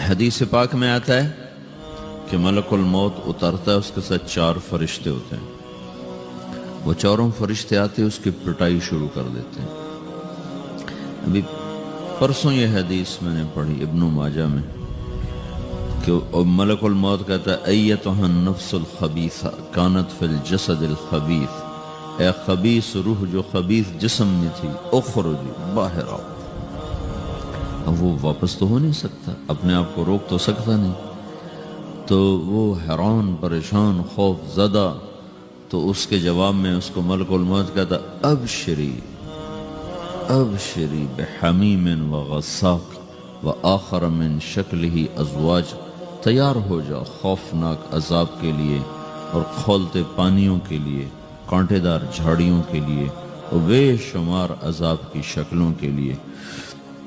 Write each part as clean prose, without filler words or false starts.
حدیث پاک میں آتا ہے کہ ملک الموت اترتا ہے، اس کے ساتھ 4 فرشتے ہوتے ہیں. وہ چاروں فرشتے آتے ہیں، اس کی پٹائی شروع کر دیتے ہیں. ابھی پرسوں یہ حدیث میں نے پڑھی ابن ماجہ میں کہ ملک الموت کہتا ہے ایتها النفس الخبیثہ کانت فی الجسد الخبیث، اے خبیث روح جو خبیث جسم میں تھی، اخرجی باہر آؤ. اب وہ واپس تو ہو نہیں سکتا، اپنے آپ کو روک تو سکتا نہیں، تو وہ حیران پریشان خوف زدہ. تو اس کے جواب میں اس کو ملک الموت کہتا ابشری ابشری بحمیم وغساق وآخر من شکلہ ازواج، تیار ہو جا خوفناک عذاب کے لیے اور کھولتے پانیوں کے لیے، کانٹے دار جھاڑیوں کے لیے اور بے شمار عذاب کی شکلوں کے لیے.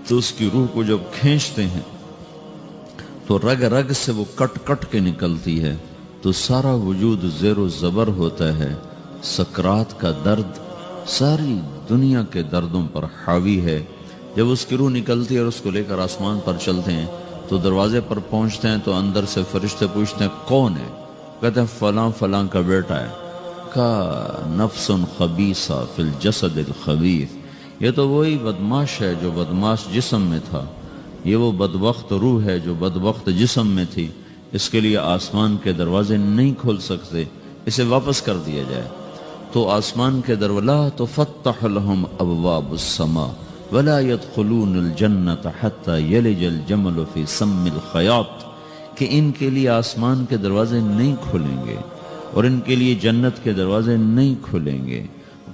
تو اس کی روح کو جب کھینچتے ہیں تو رگ رگ سے وہ کٹ کٹ کے نکلتی ہے، تو سارا وجود زیر و زبر ہوتا ہے. سکرات کا درد ساری دنیا کے دردوں پر حاوی ہے. جب اس کی روح نکلتی ہے اور اس کو لے کر آسمان پر چلتے ہیں تو دروازے پر پہنچتے ہیں تو اندر سے فرشتے پوچھتے ہیں کون ہے؟ کہتے ہیں فلاں فلاں کا بیٹا ہے. کا نفس خبیثہ فی الجسد الخبیث، یہ تو وہی بدماش ہے جو بدماش جسم میں تھا، یہ وہ بدبخت روح ہے جو بدبخت جسم میں تھی. اس کے لیے آسمان کے دروازے نہیں کھول سکتے، اسے واپس کر دیا جائے. تو آسمان کے دروازے لا تفتح لهم ابواب السماء ولا يدخلون الجنة حتى يلج الجمل في سم الخياط، کہ ان کے لیے آسمان کے دروازے نہیں کھلیں گے اور ان کے لیے جنت کے دروازے نہیں کھلیں گے.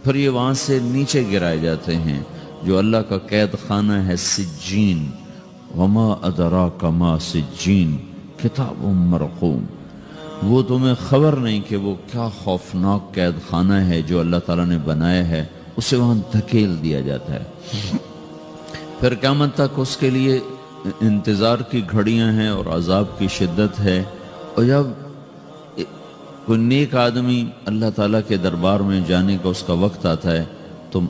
پھر یہ وہاں سے نیچے گرائے جاتے ہیں جو اللہ کا قید خانہ ہے سجین. وما ادراک ما سجین کتاب مرقوم، وہ تمہیں خبر نہیں کہ وہ کیا خوفناک قید خانہ ہے جو اللہ تعالیٰ نے بنایا ہے، اسے وہاں دھکیل دیا جاتا ہے. پھر قیامت تک اس کے لیے انتظار کی گھڑیاں ہیں اور عذاب کی شدت ہے. اور جب کوئی نیک آدمی اللہ تعالیٰ کے دربار میں جانے کا اس کا وقت آتا ہے تو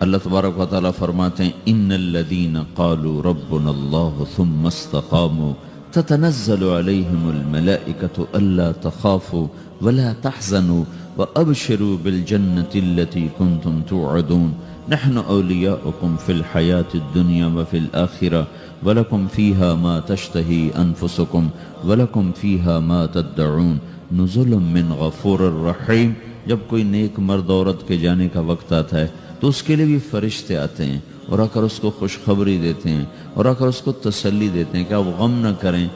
اللہ تبارک و تعالیٰ فرماتے ہیں ان الذین قالوا ربنا اللہ ثم استقاموا تتنزل علیہم الملائکۃ الا تخافوا ولا تحزنوا وابشروا بالجنة التي كنتم توعدون نحن اولیاؤکم فی الحیاة الدنیا وفی الآخرہ ولکم فیہا ما تشتہی انفسکم ولکم فیہا ما تدعون نزل من غفور الرحیم. جب کوئی نیک مرد عورت کے جانے کا وقت آتا ہے تو اس کے لیے بھی فرشتے آتے ہیں اور آ کر اس کو خوشخبری دیتے ہیں اور آ کر اس کو تسلی دیتے ہیں کہ آپ غم نہ کریں،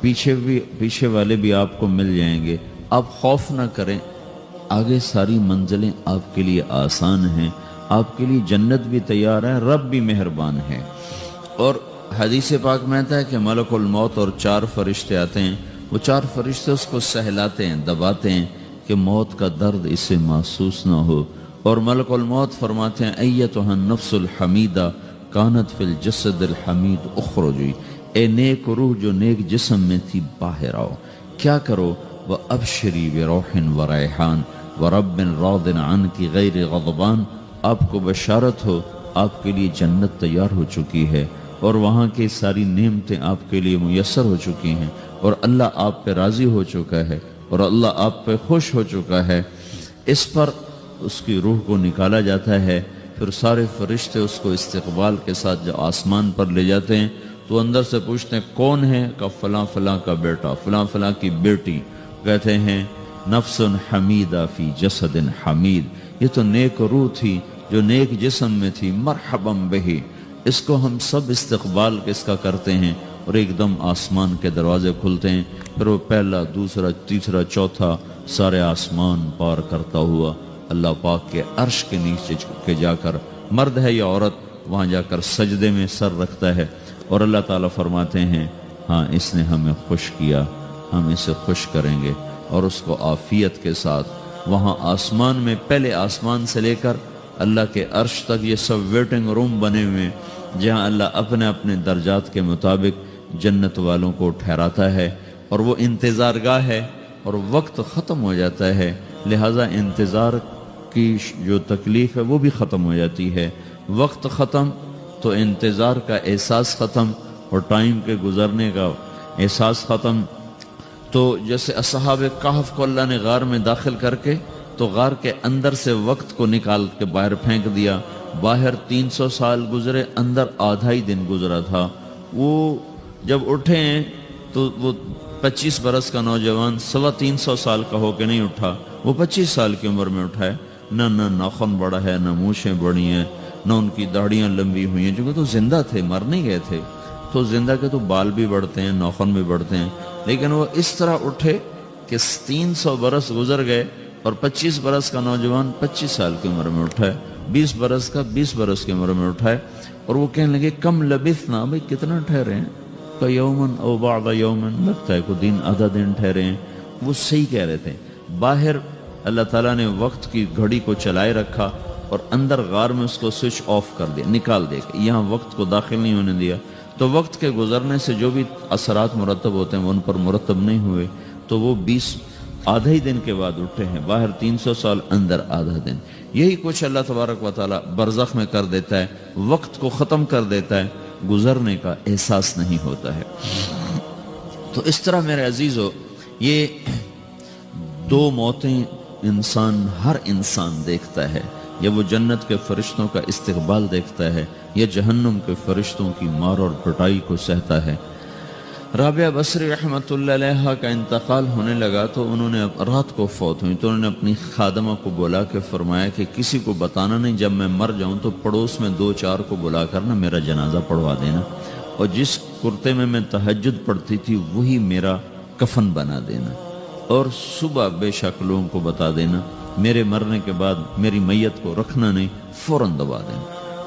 پیچھے والے بھی آپ کو مل جائیں گے، آپ خوف نہ کریں، آگے ساری منزلیں آپ کے لیے آسان ہیں، آپ کے لیے جنت بھی تیار ہے، رب بھی مہربان ہے. اور حدیث پاک میں آتا ہے کہ ملک الموت اور 4 فرشتے آتے ہیں، وہ 4 فرشتے اس کو سہلاتے ہیں، دباتے ہیں کہ موت کا درد اسے محسوس نہ ہو. اور ملک الموت فرماتے ہیں ایتها النفس الحمیدہ کانت فی الجسد الحمید اخرجی، اے نیک روح جو نیک جسم میں تھی باہر آؤ. کیا کرو؟ وابشری بروح وریحان ورب راض عنک غیر غضبان، آپ کو بشارت ہو آپ کے لیے جنت تیار ہو چکی ہے اور وہاں کی ساری نعمتیں آپ کے لیے میسر ہو چکی ہیں اور اللہ آپ پہ راضی ہو چکا ہے اور اللہ آپ پہ خوش ہو چکا ہے. اس پر اس کی روح کو نکالا جاتا ہے. پھر سارے فرشتے اس کو استقبال کے ساتھ جو آسمان پر لے جاتے ہیں تو اندر سے پوچھتے ہیں کون ہے؟ کہ فلاں فلاں کا بیٹا، فلاں فلاں کی بیٹی. کہتے ہیں نفس حمیدہ فی جسد حمید، یہ تو نیک روح تھی جو نیک جسم میں تھی، مرحبا بہی. اس کو ہم سب استقبال کس کا کرتے ہیں اور ایک دم آسمان کے دروازے کھلتے ہیں. پھر وہ پہلا، دوسرا، تیسرا، چوتھا سارے آسمان پار کرتا ہوا اللہ پاک کے عرش کے نیچے کے جا کر، مرد ہے یا عورت، وہاں جا کر سجدے میں سر رکھتا ہے اور اللہ تعالیٰ فرماتے ہیں ہاں اس نے ہمیں خوش کیا، ہم اسے خوش کریں گے. اور اس کو عافیت کے ساتھ وہاں آسمان میں، پہلے آسمان سے لے کر اللہ کے عرش تک یہ سب ویٹنگ روم بنے ہوئے جہاں اللہ اپنے اپنے درجات کے مطابق جنت والوں کو ٹھہراتا ہے. اور وہ انتظار گاہ ہے اور وقت ختم ہو جاتا ہے، لہٰذا انتظار کی جو تکلیف ہے وہ بھی ختم ہو جاتی ہے. وقت ختم تو انتظار کا احساس ختم اور ٹائم کے گزرنے کا احساس ختم. تو جیسے اصحاب کہف کو اللہ نے غار میں داخل کر کے تو غار کے اندر سے وقت کو نکال کے باہر پھینک دیا. باہر 300 سال گزرے، اندر آدھا ہی دن گزرا تھا. وہ جب اٹھے ہیں تو وہ 25 برس کا نوجوان 325 سال کا ہو کے نہیں اٹھا، وہ 25 سال کی عمر میں اٹھا ہے. نہ ناخن بڑا ہے، نہ مونچھیں بڑی ہیں، نہ ان کی داڑیاں لمبی ہوئی ہیں، کیونکہ تو زندہ تھے، مر نہیں گئے تھے. تو زندہ کے تو بال بھی بڑھتے ہیں، ناخن بھی بڑھتے ہیں. لیکن وہ اس طرح اٹھے کہ 300 برس گزر گئے اور 25 برس کا نوجوان 25 سال کی عمر میں اٹھا ہے، 20 برس کا 20 برس کی عمر میں اٹھا ہے. اور وہ کہنے لگے کم لبثنا، بھئی کتنا ٹھہرے ہیں؟ کہ یومن او بعض یومن، لگتا ہے کوئی دن آدھا دن ٹھہرے ہیں. وہ صحیح کہہ رہے تھے. باہر اللہ تعالیٰ نے وقت کی گھڑی کو چلائے رکھا اور اندر غار میں اس کو سوئچ آف کر دیا، نکال دیا کہ یہاں وقت کو داخل نہیں ہونے دیا. تو وقت کے گزرنے سے جو بھی اثرات مرتب ہوتے ہیں وہ ان پر مرتب نہیں ہوئے. تو وہ 20 آدھا ہی دن کے بعد اٹھے ہیں. باہر 300 سال، اندر آدھا دن. یہی کچھ اللہ تبارک و تعالیٰ برزخ میں کر دیتا ہے، وقت کو ختم کر دیتا ہے، گزرنے کا احساس نہیں ہوتا ہے. تو اس طرح میرے عزیزو، یہ دو موتیں ہر انسان دیکھتا ہے. یا وہ جنت کے فرشتوں کا استقبال دیکھتا ہے یا جہنم کے فرشتوں کی مار اور پٹائی کو سہتا ہے. رابعہ بصری رحمۃ اللہ علیہ کا انتقال ہونے لگا تو انہوں نے رات کو فوت ہوئی تو انہوں نے اپنی خادمہ کو بلا کے فرمایا کہ کسی کو بتانا نہیں، جب میں مر جاؤں تو پڑوس میں 2-4 کو بلا کر نا میرا جنازہ پڑھوا دینا، اور جس کرتے میں تہجد پڑھتی تھی وہی میرا کفن بنا دینا، اور صبح بے شک لوگوں کو بتا دینا، میرے مرنے کے بعد میری میت کو رکھنا نہیں، فوراً دبا دینا.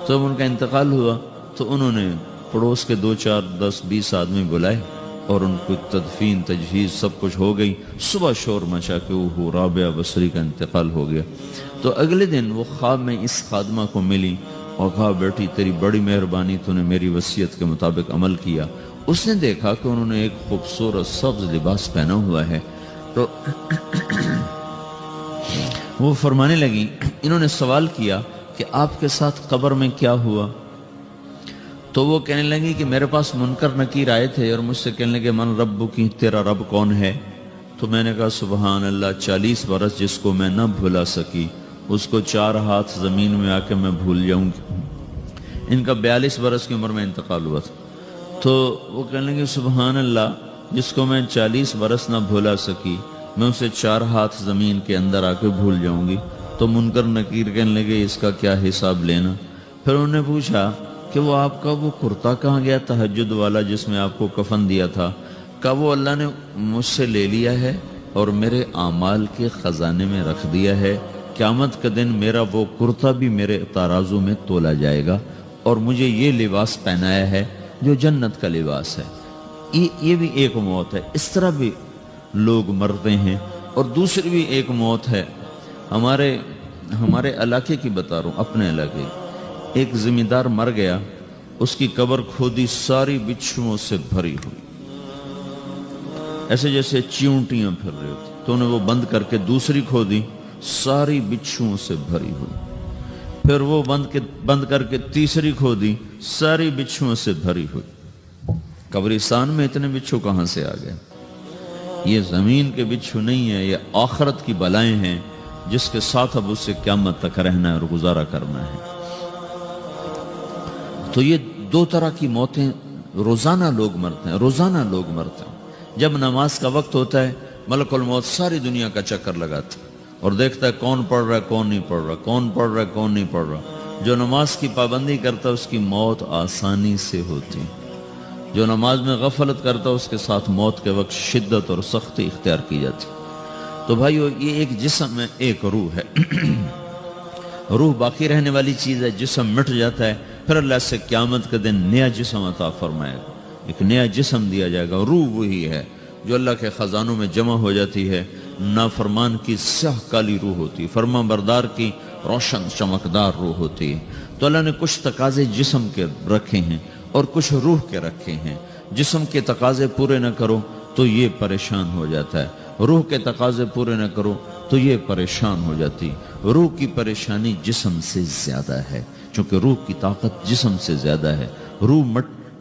تو جب ان کا انتقال ہوا تو انہوں نے پڑوس کے 2-4-10-20 آدمی بلائے اور ان کو تدفین تجہیز سب کچھ ہو گئی. صبح شور مچا کہ وہ رابعہ بصری کا انتقال ہو گیا. تو اگلے دن وہ خواب میں اس خادمہ کو ملی اور کہا بیٹی تیری بڑی مہربانی، تو نے میری وصیت کے مطابق عمل کیا. اس نے دیکھا کہ انہوں نے ایک خوبصورت سبز لباس پہنا ہوا ہے. تو وہ فرمانے لگی، انہوں نے سوال کیا کہ آپ کے ساتھ قبر میں کیا ہوا؟ تو وہ کہنے لگی کہ میرے پاس منکر نکیر آئے تھے اور مجھ سے کہنے لگے من رب کی، تیرا رب کون ہے؟ تو میں نے کہا سبحان اللہ، 40 برس جس کو میں نہ بھلا سکی اس کو 4 ہاتھ زمین میں آ کے میں بھول جاؤں گی. ان کا 42 برس کی عمر میں انتقال ہوا تھا. تو وہ کہنے لگے سبحان اللہ، جس کو میں 40 برس نہ بھولا سکی میں اسے 4 ہاتھ زمین کے اندر آ کے بھول جاؤں گی. تو منکر نکیر کہنے لگے اس کا کیا حساب لینا؟ پھر انہوں نے پوچھا کہ وہ آپ کا وہ کرتا کہاں گیا تہجد والا جس میں آپ کو کفن دیا تھا؟ کہا وہ اللہ نے مجھ سے لے لیا ہے اور میرے اعمال کے خزانے میں رکھ دیا ہے. قیامت کے دن میرا وہ کرتا بھی میرے ترازو میں تولا جائے گا اور مجھے یہ لباس پہنایا ہے جو جنت کا لباس ہے. یہ بھی ایک موت ہے. اس طرح بھی لوگ مرتے ہیں. اور دوسری بھی ایک موت ہے، ہمارے علاقے کی بتا رہا ہوں، اپنے علاقے. ایک زمیندار مر گیا، اس کی قبر کھودی، ساری بچھوؤں سے بھری ہوئی، ایسے جیسے چیونٹیاں پھر رہی ہوتی. تو انہیں وہ بند کر کے دوسری کھودی، ساری بچھوؤں سے بھری ہوئی. پھر وہ بند کر کے تیسری کھودی، ساری بچھوؤں سے بھری ہوئی. قبرستان میں اتنے بچھو کہاں سے آ گئے؟ یہ زمین کے بچھو نہیں ہے، یہ آخرت کی بلائیں ہیں جس کے ساتھ اب اس سے قیامت تک رہنا ہے اور گزارا کرنا ہے. تو یہ 2 طرح کی موتیں روزانہ لوگ مرتے ہیں، روزانہ لوگ مرتے ہیں. جب نماز کا وقت ہوتا ہے ملک الموت ساری دنیا کا چکر لگاتا ہے اور دیکھتا ہے کون پڑھ رہا ہے کون نہیں پڑھ رہا، کون پڑھ رہا ہے کون نہیں پڑھ رہا. جو نماز کی پابندی کرتا ہے اس کی موت آسانی سے ہوتی، جو نماز میں غفلت کرتا ہے اس کے ساتھ موت کے وقت شدت اور سختی اختیار کی جاتی. تو بھائیو، یہ ایک جسم ہے، ایک روح ہے. روح باقی رہنے والی چیز ہے، جسم مٹ جاتا ہے، پھر اللہ سے قیامت کے دن نیا جسم عطا فرمائے گا، ایک نیا جسم دیا جائے گا. روح وہی ہے جو اللہ کے خزانوں میں جمع ہو جاتی ہے. نافرمان کی سیاہ کالی روح ہوتی، فرمان بردار کی روشن چمکدار روح ہوتی ہے. تو اللہ نے کچھ تقاضے جسم کے رکھے ہیں اور کچھ روح کے رکھے ہیں. جسم کے تقاضے پورے نہ کرو تو یہ پریشان ہو جاتا ہے، روح کے تقاضے پورے نہ کرو تو یہ پریشان ہو جاتی. روح کی پریشانی جسم سے زیادہ ہے، چونکہ روح کی طاقت جسم سے زیادہ ہے.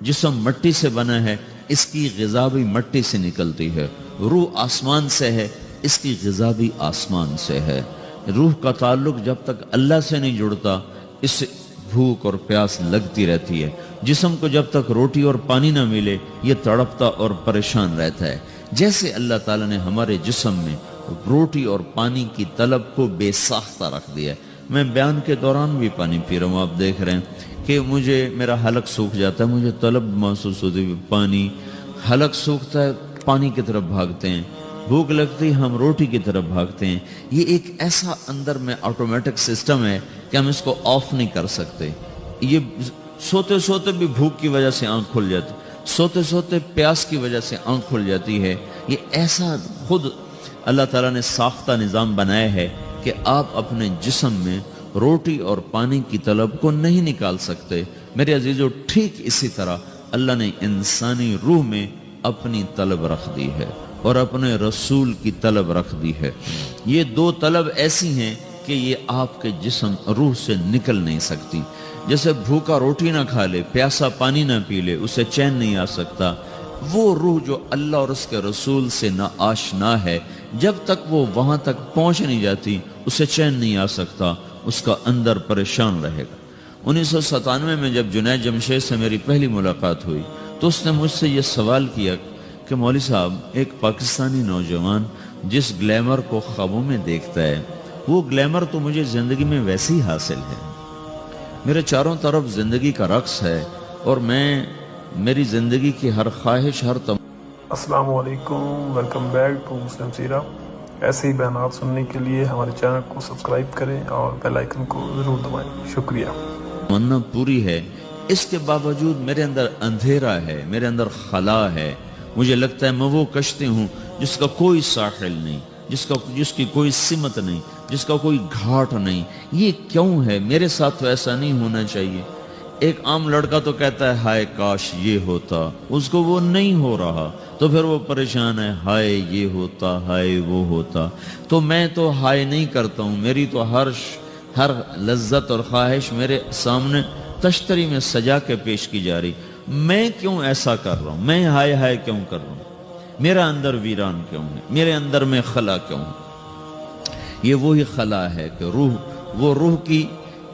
جسم مٹی سے بنا ہے، اس کی غذا بھی مٹی سے نکلتی ہے، روح آسمان سے ہے، اس کی غذا بھی آسمان سے ہے۔ روح کا تعلق جب تک اللہ سے نہیں جڑتا اس سے بھوک اور پیاس لگتی رہتی ہے۔ جسم کو جب تک روٹی اور پانی نہ ملے یہ تڑپتا اور پریشان رہتا ہے۔ جیسے اللہ تعالیٰ نے ہمارے جسم میں روٹی اور پانی کی طلب کو بے ساختہ رکھ دیا ہے۔ میں بیان کے دوران بھی پانی پی رہا ہوں، آپ دیکھ رہے ہیں کہ مجھے میرا حلق سوکھ جاتا ہے، مجھے طلب محسوس ہوتی ہے پانی، حلق سوکھتا ہے پانی کی طرف بھاگتے ہیں، بھوک لگتی ہم روٹی کی طرف بھاگتے ہیں۔ یہ ایک ایسا اندر میں آٹومیٹک سسٹم ہے کہ ہم اس کو آف نہیں کر سکتے۔ یہ سوتے سوتے بھی بھوک کی وجہ سے آنکھ کھل جاتی، سوتے سوتے پیاس کی وجہ سے آنکھ کھل جاتی ہے۔ یہ ایسا خود اللہ تعالیٰ نے ساختہ نظام بنایا ہے کہ آپ اپنے جسم میں روٹی اور پانی کی طلب کو نہیں نکال سکتے۔ میرے عزیزو، ٹھیک اسی طرح اللہ نے انسانی روح میں اپنی طلب رکھ دی ہے اور اپنے رسول کی طلب رکھ دی ہے۔ یہ دو طلب ایسی ہیں کہ یہ آپ کے جسم روح سے نکل نہیں سکتی۔ جیسے بھوکا روٹی نہ کھا لے، پیاسا پانی نہ پی لے، اسے چین نہیں آ سکتا۔ وہ روح جو اللہ اور اس کے رسول سے نہ آشنا ہے، جب تک وہ وہاں تک پہنچ نہیں جاتی اسے چین نہیں آ سکتا، اس کا اندر پریشان رہے گا۔ 1997 میں جب جنید جمشید سے میری پہلی ملاقات ہوئی تو اس نے مجھ سے یہ سوال کیا کہ مولوی صاحب، ایک پاکستانی نوجوان جس گلیمر کو خوابوں میں دیکھتا ہے، وہ گلیمر تو مجھے زندگی میں ویسے ہی حاصل ہے۔ میرے چاروں طرف زندگی کا رقص ہے اور میری زندگی کی ہر خواہش، ہر السلام علیکم، ویلکم بیک ٹو مسلم سیرہ۔ ایسے ہی بیانات سننے کے لیے ہمارے چینل کو سبسکرائب کریں اور بیل آئیکن کو ضرور دبائیں۔ شکریہ۔ تمنا پوری ہے، اس کے باوجود میرے اندر اندھیرا ہے، میرے اندر خلا ہے۔ مجھے لگتا ہے میں وہ کشتی ہوں جس کا کوئی ساحل نہیں، جس کی کوئی سمت نہیں، جس کا کوئی گھاٹ نہیں۔ یہ کیوں ہے؟ میرے ساتھ تو ایسا نہیں ہونا چاہیے۔ ایک عام لڑکا تو کہتا ہے ہائے کاش یہ ہوتا، اس کو وہ نہیں ہو رہا تو پھر وہ پریشان ہے، ہائے یہ ہوتا، ہائے وہ ہوتا۔ تو میں تو ہائے نہیں کرتا ہوں، میری تو ہر لذت اور خواہش میرے سامنے تشتری میں سجا کے پیش کی جا رہی۔ میں کیوں ایسا کر رہا ہوں؟ میں ہائے ہائے کیوں کر رہا ہوں؟ میرا اندر ویران کیوں ہے؟ میرے اندر میں خلا کیوں ہے؟ یہ وہی خلا ہے کہ وہ روح کی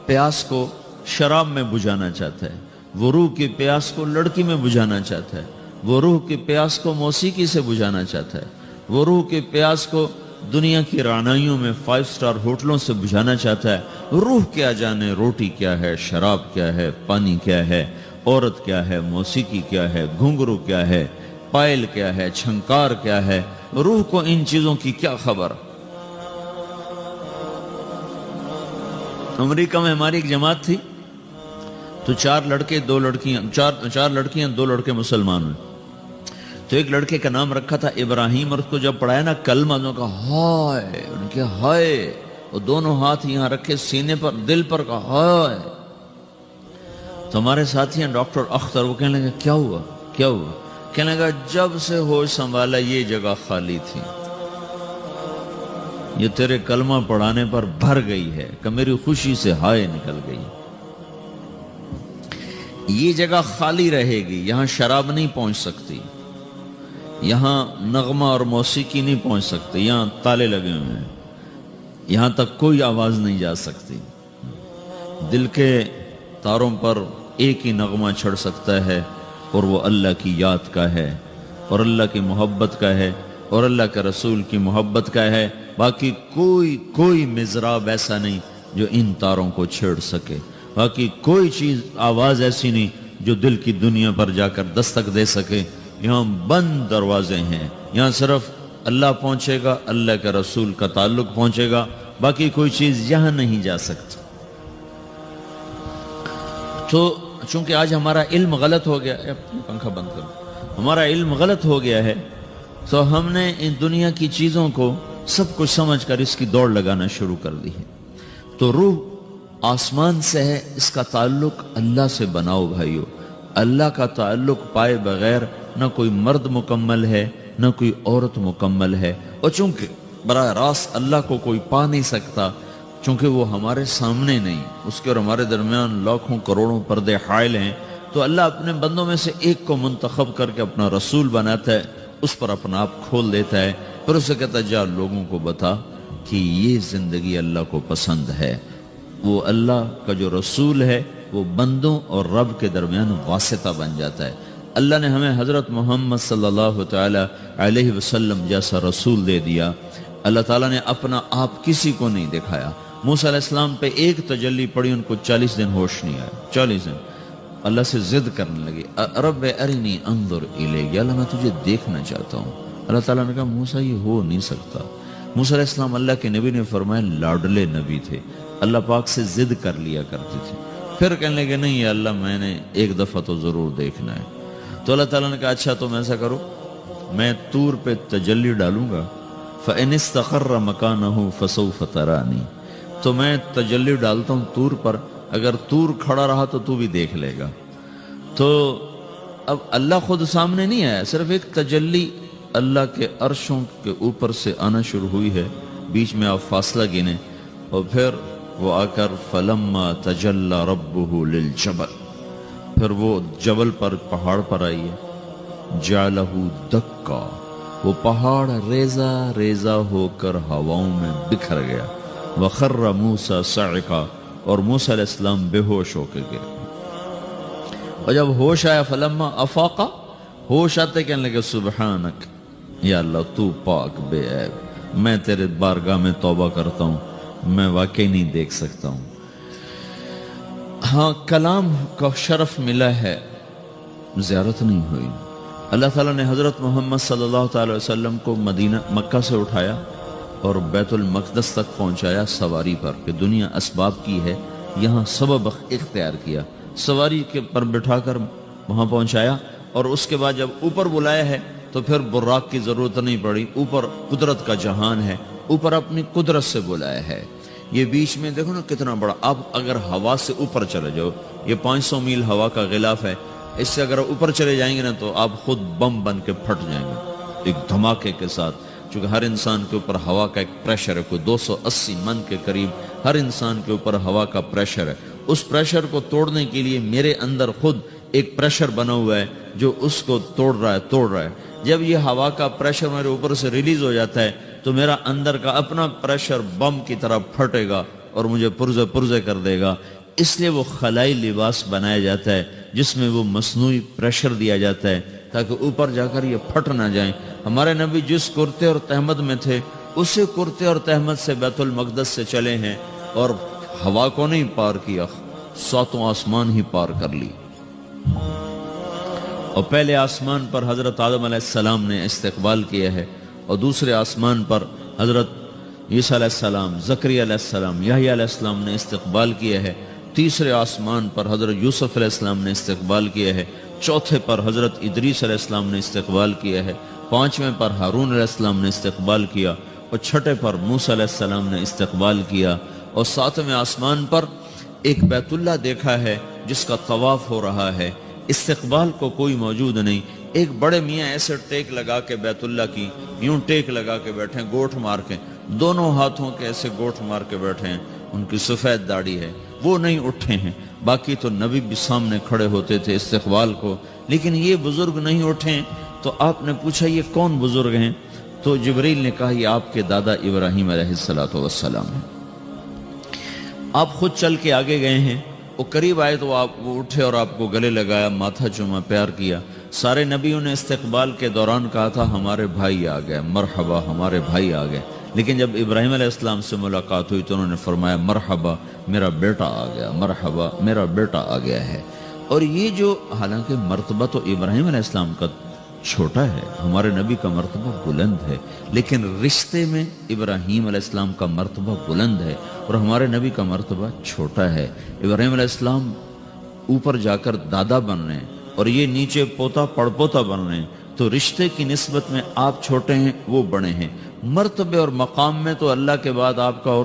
پیاس کو شراب میں بجھانا چاہتا ہے، وہ روح کی پیاس کو لڑکی میں بجھانا چاہتا ہے، وہ روح کی پیاس کو موسیقی سے بجھانا چاہتا ہے، وہ روح کی پیاس کو دنیا کی رعنائیوں میں 5 سٹار ہوٹلوں سے بجھانا چاہتا ہے۔ روح کیا جانے روٹی کیا ہے، شراب کیا ہے، پانی کیا ہے، عورت کیا ہے، موسیقی کیا ہے، گھنگرو کیا ہے، پائل کیا ہے، چھنکار کیا ہے۔ روح کو ان چیزوں کی کیا خبر؟ امریکہ میں ہماری ایک جماعت تھی تو 4 لڑکیاں 2 لڑکے مسلمان ہوئے۔ تو ایک لڑکے کا نام رکھا تھا ابراہیم، اور اس کو جب پڑھایا نا کلمہ، انہوں نے کہا ہائے، انہوں نے کہا ہائے، اور دونوں ہاتھ یہاں رکھے سینے پر، دل پر، کہا ہائے۔ تو ہمارے ساتھی ہیں ڈاکٹر اختر، وہ کہنے لگے کیا ہوا کیا ہوا؟ کہنے لگا جب سے ہوش سنبھالا یہ جگہ خالی تھی، یہ تیرے کلمہ پڑھانے پر بھر گئی ہے کہ میری خوشی سے ہائے نکل گئی۔ یہ جگہ خالی رہے گی، یہاں شراب نہیں پہنچ سکتی، یہاں نغمہ اور موسیقی نہیں پہنچ سکتی، یہاں تالے لگے ہوئے ہیں، یہاں تک کوئی آواز نہیں جا سکتی۔ دل کے تاروں پر ایک ہی نغمہ چڑھ سکتا ہے اور وہ اللہ کی یاد کا ہے، اور اللہ کی محبت کا ہے، اور اللہ کے رسول کی محبت کا ہے۔ باقی کوئی مضراب ایسا نہیں جو ان تاروں کو چھیڑ سکے، باقی کوئی چیز، آواز ایسی نہیں جو دل کی دنیا پر جا کر دستک دے سکے۔ یہاں بند دروازے ہیں، یہاں صرف اللہ پہنچے گا، اللہ کے رسول کا تعلق پہنچے گا، باقی کوئی چیز یہاں نہیں جا سکتی۔ تو چونکہ آج ہمارا علم غلط ہو گیا، پنکھا بند کرو، ہمارا علم غلط ہو گیا ہے، تو ہم نے ان دنیا کی چیزوں کو سب کچھ سمجھ کر اس کی دوڑ لگانا شروع کر دی ہے۔ تو روح آسمان سے ہے، اس کا تعلق اللہ سے بناؤ بھائیو۔ اللہ کا تعلق پائے بغیر نہ کوئی مرد مکمل ہے، نہ کوئی عورت مکمل ہے، اور چونکہ براہ راست اللہ کو کوئی پا نہیں سکتا، چونکہ وہ ہمارے سامنے نہیں، اس کے اور ہمارے درمیان لاکھوں کروڑوں پردے حائل ہیں، تو اللہ اپنے بندوں میں سے ایک کو منتخب کر کے اپنا رسول بناتا ہے، اس پر اپنا آپ کھول دیتا ہے، پھر اسے کہتا ہے جا لوگوں کو بتا کہ یہ زندگی اللہ کو پسند ہے۔ وہ اللہ کا جو رسول ہے وہ بندوں اور رب کے درمیان واسطہ بن جاتا ہے۔ اللہ نے ہمیں حضرت محمد صلی اللہ تعالی علیہ وسلم جیسا رسول دے دیا۔ اللہ تعالیٰ نے اپنا آپ کسی کو نہیں دکھایا۔ موسیٰ علیہ السلام پہ ایک تجلی پڑی، ان کو 40 دن ہوش نہیں آیا، 40 دن اللہ سے ضد کرنے لگے، رب ارنی انظر الیک، یا اللہ میں تجھے دیکھنا چاہتا ہوں۔ اللہ تعالیٰ نے کہا موسیٰ یہ ہو نہیں سکتا۔ موسیٰ علیہ السلام اللہ کے نبی نے فرمایا لاڈلے نبی تھے، اللہ پاک سے ضد کر لیا کرتے تھے، پھر کہنے لگے نہیں یا اللہ میں نے ایک دفعہ تو ضرور دیکھنا ہے۔ تو اللہ تعالیٰ نے کہا اچھا تم ایسا کرو، میں طور پہ تجلی ڈالوں گا، فَإِنِ اسْتَقَرَّ مَكَانَهُ فَسَوْفَ تَرَانِي، تو میں تجلی ڈالتا ہوں طور پر، اگر طور کھڑا رہا تو تو بھی دیکھ لے گا۔ تو اب اللہ خود سامنے نہیں آیا، صرف ایک تجلی اللہ کے عرشوں کے اوپر سے آنا شروع ہوئی ہے، بیچ میں آپ فاصلہ گنے، اور پھر وہ آ کر فَلَمَّا تَجَلَّى رَبُّهُ لِلْجَبَلِ، پھر وہ جبل پر پہاڑ پر آئی ہے، جَعَلَهُ دَكَّا، وہ پہاڑ ریزہ ریزہ ہو کر ہواؤں میں بکھر گیا، وَخَرَّ مُوسَى صَعِقًا، اور موسیٰ علیہ السلام بے ہوش ہو کے گئے۔ اور جب ہوش آیا فلما افاقا، ہوش آتے کہنے لگے سبحانک، یا اللہ تو پاک بے عیب، میں تیرے بارگاہ میں توبہ کرتا ہوں، میں واقعی نہیں دیکھ سکتا ہوں۔ ہاں کلام کا شرف ملا ہے، زیارت نہیں ہوئی۔ اللہ تعالیٰ نے حضرت محمد صلی اللہ تعالی وسلم کو مکہ سے اٹھایا اور بیت المقدس تک پہنچایا سواری پر، کہ دنیا اسباب کی ہے، یہاں سبب اختیار کیا، سواری کے پر بٹھا کر وہاں پہنچایا، اور اس کے بعد جب اوپر بلایا ہے تو پھر براق کی ضرورت نہیں پڑی، اوپر قدرت کا جہان ہے، اوپر اپنی قدرت سے بلایا ہے۔ یہ بیچ میں دیکھو نا کتنا بڑا، آپ اگر ہوا سے اوپر چلے جاؤ، یہ 500 میل ہوا کا غلاف ہے، اس سے اگر اوپر چلے جائیں گے نا تو آپ خود بم بن کے پھٹ جائیں گے ایک دھماکے کے ساتھ، چونکہ ہر انسان کے اوپر ہوا کا ایک پریشر ہے، کوئی 280 من کے قریب ہر انسان کے اوپر ہوا کا پریشر ہے۔ اس پریشر کو توڑنے کے لیے میرے اندر خود ایک پریشر بنا ہوا ہے جو اس کو توڑ رہا ہے۔ جب یہ ہوا کا پریشر میرے اوپر سے ریلیز ہو جاتا ہے تو میرا اندر کا اپنا پریشر بم کی طرح پھٹے گا اور مجھے پرزے کر دے گا۔ اس لیے وہ خلائی لباس بنایا جاتا ہے جس میں وہ مصنوعی پریشر دیا جاتا ہے تاکہ اوپر جا کر یہ پھٹ نہ جائیں۔ ہمارے نبی جس کرتے اور تہمد میں تھے اسی کرتے اور تہمد سے بیت المقدس سے چلے ہیں اور ہوا کو نہیں پار کیا، 7 آسمان ہی پار کر لی۔ اور پہلے آسمان پر حضرت آدم علیہ السلام نے استقبال کیا ہے، اور دوسرے آسمان پر حضرت عیسیٰ علیہ السلام، زکریا علیہ السلام، یحییٰ علیہ السلام نے استقبال کیا ہے، تیسرے آسمان پر حضرت یوسف علیہ السلام نے استقبال کیا ہے، چوتھے پر حضرت ادریس علیہ السلام نے استقبال کیا ہے، 5ویں پر ہارون علیہ السلام نے استقبال کیا، اور 6 پر موسیٰ علیہ السلام نے استقبال کیا، اور 7ویں آسمان پر ایک بیت اللہ دیکھا ہے جس کا طواف ہو رہا ہے۔ استقبال کو کوئی موجود نہیں، ایک بڑے میاں ایسے ٹیک لگا کے بیت اللہ کی یوں ٹیک لگا کے بیٹھے، گوٹھ مار کے، دونوں ہاتھوں کے ایسے گوٹھ مار کے بیٹھے ہیں، ان کی سفید داڑھی ہے، وہ نہیں اٹھے ہیں۔ باقی تو نبی بھی سامنے کھڑے ہوتے تھے استقبال کو، لیکن یہ بزرگ نہیں اٹھے ہیں۔ تو آپ نے پوچھا یہ کون بزرگ ہیں؟ تو جبریل نے کہا یہ آپ کے دادا ابراہیم علیہ السلام ہیں۔ آپ خود چل کے آگے گئے ہیں، وہ قریب آئے تو وہ اٹھے اور آپ کو گلے لگایا، ماتھا چوما، پیار کیا۔ سارے نبیوں نے استقبال کے دوران کہا تھا ہمارے بھائی آ گئے، مرحبا ہمارے بھائی آ گئے، لیکن جب ابراہیم علیہ السلام سے ملاقات ہوئی تو انہوں نے فرمایا مرحبا میرا بیٹا آ گیا، مرحبا میرا بیٹا آ گیا ہے۔ اور یہ جو حالانکہ مرتبہ تو ابراہیم علیہ السلام کا چھوٹا ہے، ہمارے نبی کا مرتبہ بلند ہے، لیکن رشتے میں ابراہیم علیہ السلام کا مرتبہ بلند ہے اور ہمارے نبی کا مرتبہ چھوٹا ہے۔ ابراہیم علیہ السلام اوپر جا کر دادا بن رہے ہیں اور یہ نیچے پوتا پڑپوتا بن رہے ہیں، تو رشتے کی نسبت میں آپ چھوٹے ہیں وہ بڑے ہیں۔ مرتبے اور مقام میں تو اللہ کے بعد آپ کا اور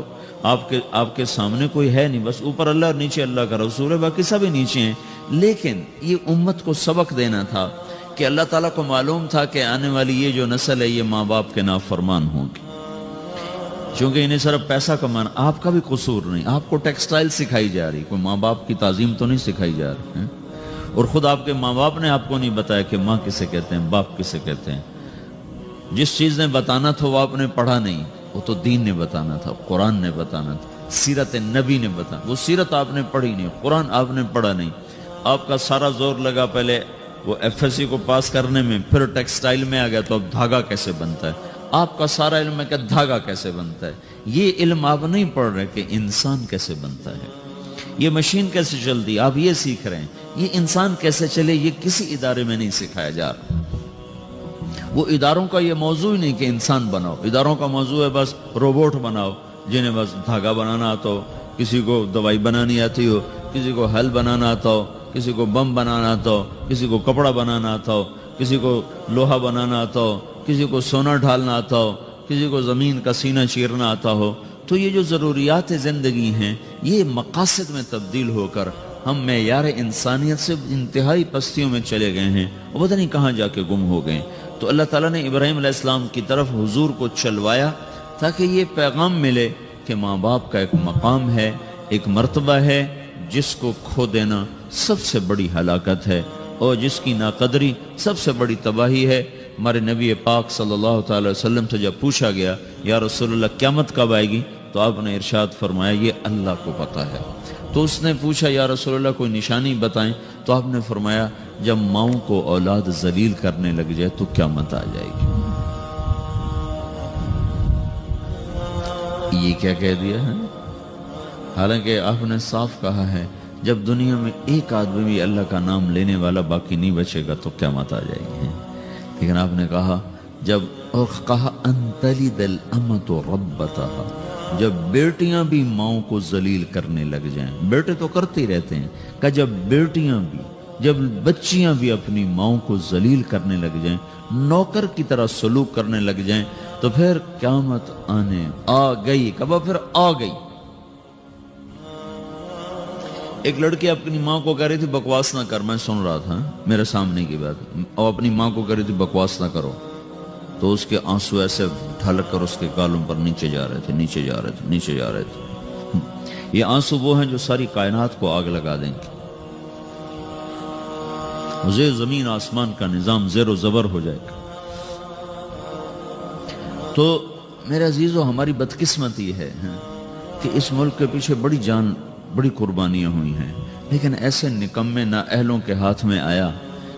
آپ کے سامنے کوئی ہے نہیں، بس اوپر اللہ اور نیچے اللہ کا رسول ہے، باقی سبھی نیچے ہیں۔ لیکن یہ امت کو سبق دینا تھا کہ اللہ تعالیٰ کو معلوم تھا کہ آنے والی یہ جو نسل ہے یہ ماں باپ کے نافرمان ہوگی، چونکہ انہیں صرف پیسہ کمانا، آپ کا بھی قصور نہیں، آپ کو ٹیکسٹائل سکھائی جا رہی، کوئی ماں باپ کی تعظیم تو نہیں سکھائی جا رہی ہے۔ اور خود آپ کے ماں باپ نے آپ کو نہیں بتایا کہ ماں کسے کہتے ہیں، باپ کسے کہتے ہیں۔ جس چیز نے بتانا تھا وہ آپ نے پڑھا نہیں، وہ تو دین نے بتانا تھا، قرآن نے بتانا تھا، سیرت نبی نے بتانا۔ وہ سیرت آپ نے پڑھی نہیں، قرآن آپ نے پڑھا نہیں۔ آپ کا سارا زور لگا پہلے وہ ایف ایس سی کو پاس کرنے میں، پھر ٹیکسٹائل میں آ گیا تو اب دھاگا کیسے بنتا ہے۔ آپ کا سارا علم ہے کہ دھاگا کیسے بنتا ہے۔ یہ علم آپ نہیں پڑھ رہے کہ انسان کیسے بنتا ہے، یہ مشین کیسے چلتی، آپ یہ سیکھ رہے ہیں۔ یہ انسان کیسے چلے یہ کسی ادارے میں نہیں سکھایا جا رہا۔ وہ اداروں کا یہ موضوع ہی نہیں کہ انسان بناؤ، اداروں کا موضوع ہے بس روبوٹ بناؤ جنہیں بس دھاگا بنانا آتا ہو، کسی کو دوائی بنانی آتی ہو، کسی کو حل بنانا آتا ہو، کسی کو بم بنانا آتا ہو، کسی کو کپڑا بنانا آتا ہو، کسی کو لوہا بنانا آتا ہو، کسی کو سونا ڈھالنا آتا ہو، کسی کو زمین کا سینہ چیرنا آتا ہو۔ تو یہ جو ضروریات زندگی ہیں یہ مقاصد میں تبدیل ہو کر ہم معیار انسانیت سے انتہائی پستیوں میں چلے گئے ہیں اور پتہ نہیں کہاں جا کے گم ہو گئے۔ تو اللہ تعالیٰ نے ابراہیم علیہ السلام کی طرف حضور کو چلوایا تاکہ یہ پیغام ملے کہ ماں باپ کا ایک مقام ہے، ایک مرتبہ ہے جس کو کھو دینا سب سے بڑی ہلاکت ہے اور جس کی ناقدری سب سے بڑی تباہی ہے۔ ہمارے نبی پاک صلی اللہ تعالی وسلم سے جب پوچھا گیا یا رسول اللہ قیامت کب آئے گی تو آپ نے ارشاد فرمایا یہ اللہ کو پتہ ہے۔ تو اس نے پوچھا یا رسول اللہ کوئی نشانی بتائیں، تو آپ نے فرمایا جب ماؤں کو اولاد ذلیل کرنے لگ جائے تو قیامت آ جائے گی۔ یہ کیا کہہ دیا ہے؟ حالانکہ آپ نے صاف کہا ہے جب دنیا میں ایک آدمی بھی اللہ کا نام لینے والا باقی نہیں بچے گا تو قیامت آ جائے گی۔ لیکن آپ نے کہا جب اور کہا انتلد الامۃ ربتها، جب بیٹیاں بھی ماؤں کو ذلیل کرنے لگ جائیں، بیٹے تو کرتے ہی رہتے ہیں، کہ جب بیٹیاں بھی، جب بچیاں بھی اپنی ماؤں کو ذلیل کرنے لگ جائیں، نوکر کی طرح سلوک کرنے لگ جائیں تو پھر قیامت آنے آ گئی۔ کب پھر آ گئی۔ ایک لڑکی اپنی ماں کو کہہ رہی تھی بکواس نہ کر، میں سن رہا تھا میرے سامنے کی بات، اور اپنی ماں کو کہہ رہی تھی بکواس نہ کرو، تو اس کے آنسو ایسے ڈھلک کر اس کے گالوں پر نیچے جا رہے تھے، نیچے جا رہے تھے، نیچے جا رہے تھے۔ یہ آنسو وہ ہیں جو ساری کائنات کو آگ لگا دیں گے، زیر زمین آسمان کا نظام زیر و زبر ہو جائے گا۔ تو میرے عزیزو ہماری بدقسمتی ہے کہ اس ملک کے پیچھے بڑی جان، بڑی قربانیاں ہوئی ہیں، لیکن ایسے نکمے نااہلوں کے ہاتھ میں آیا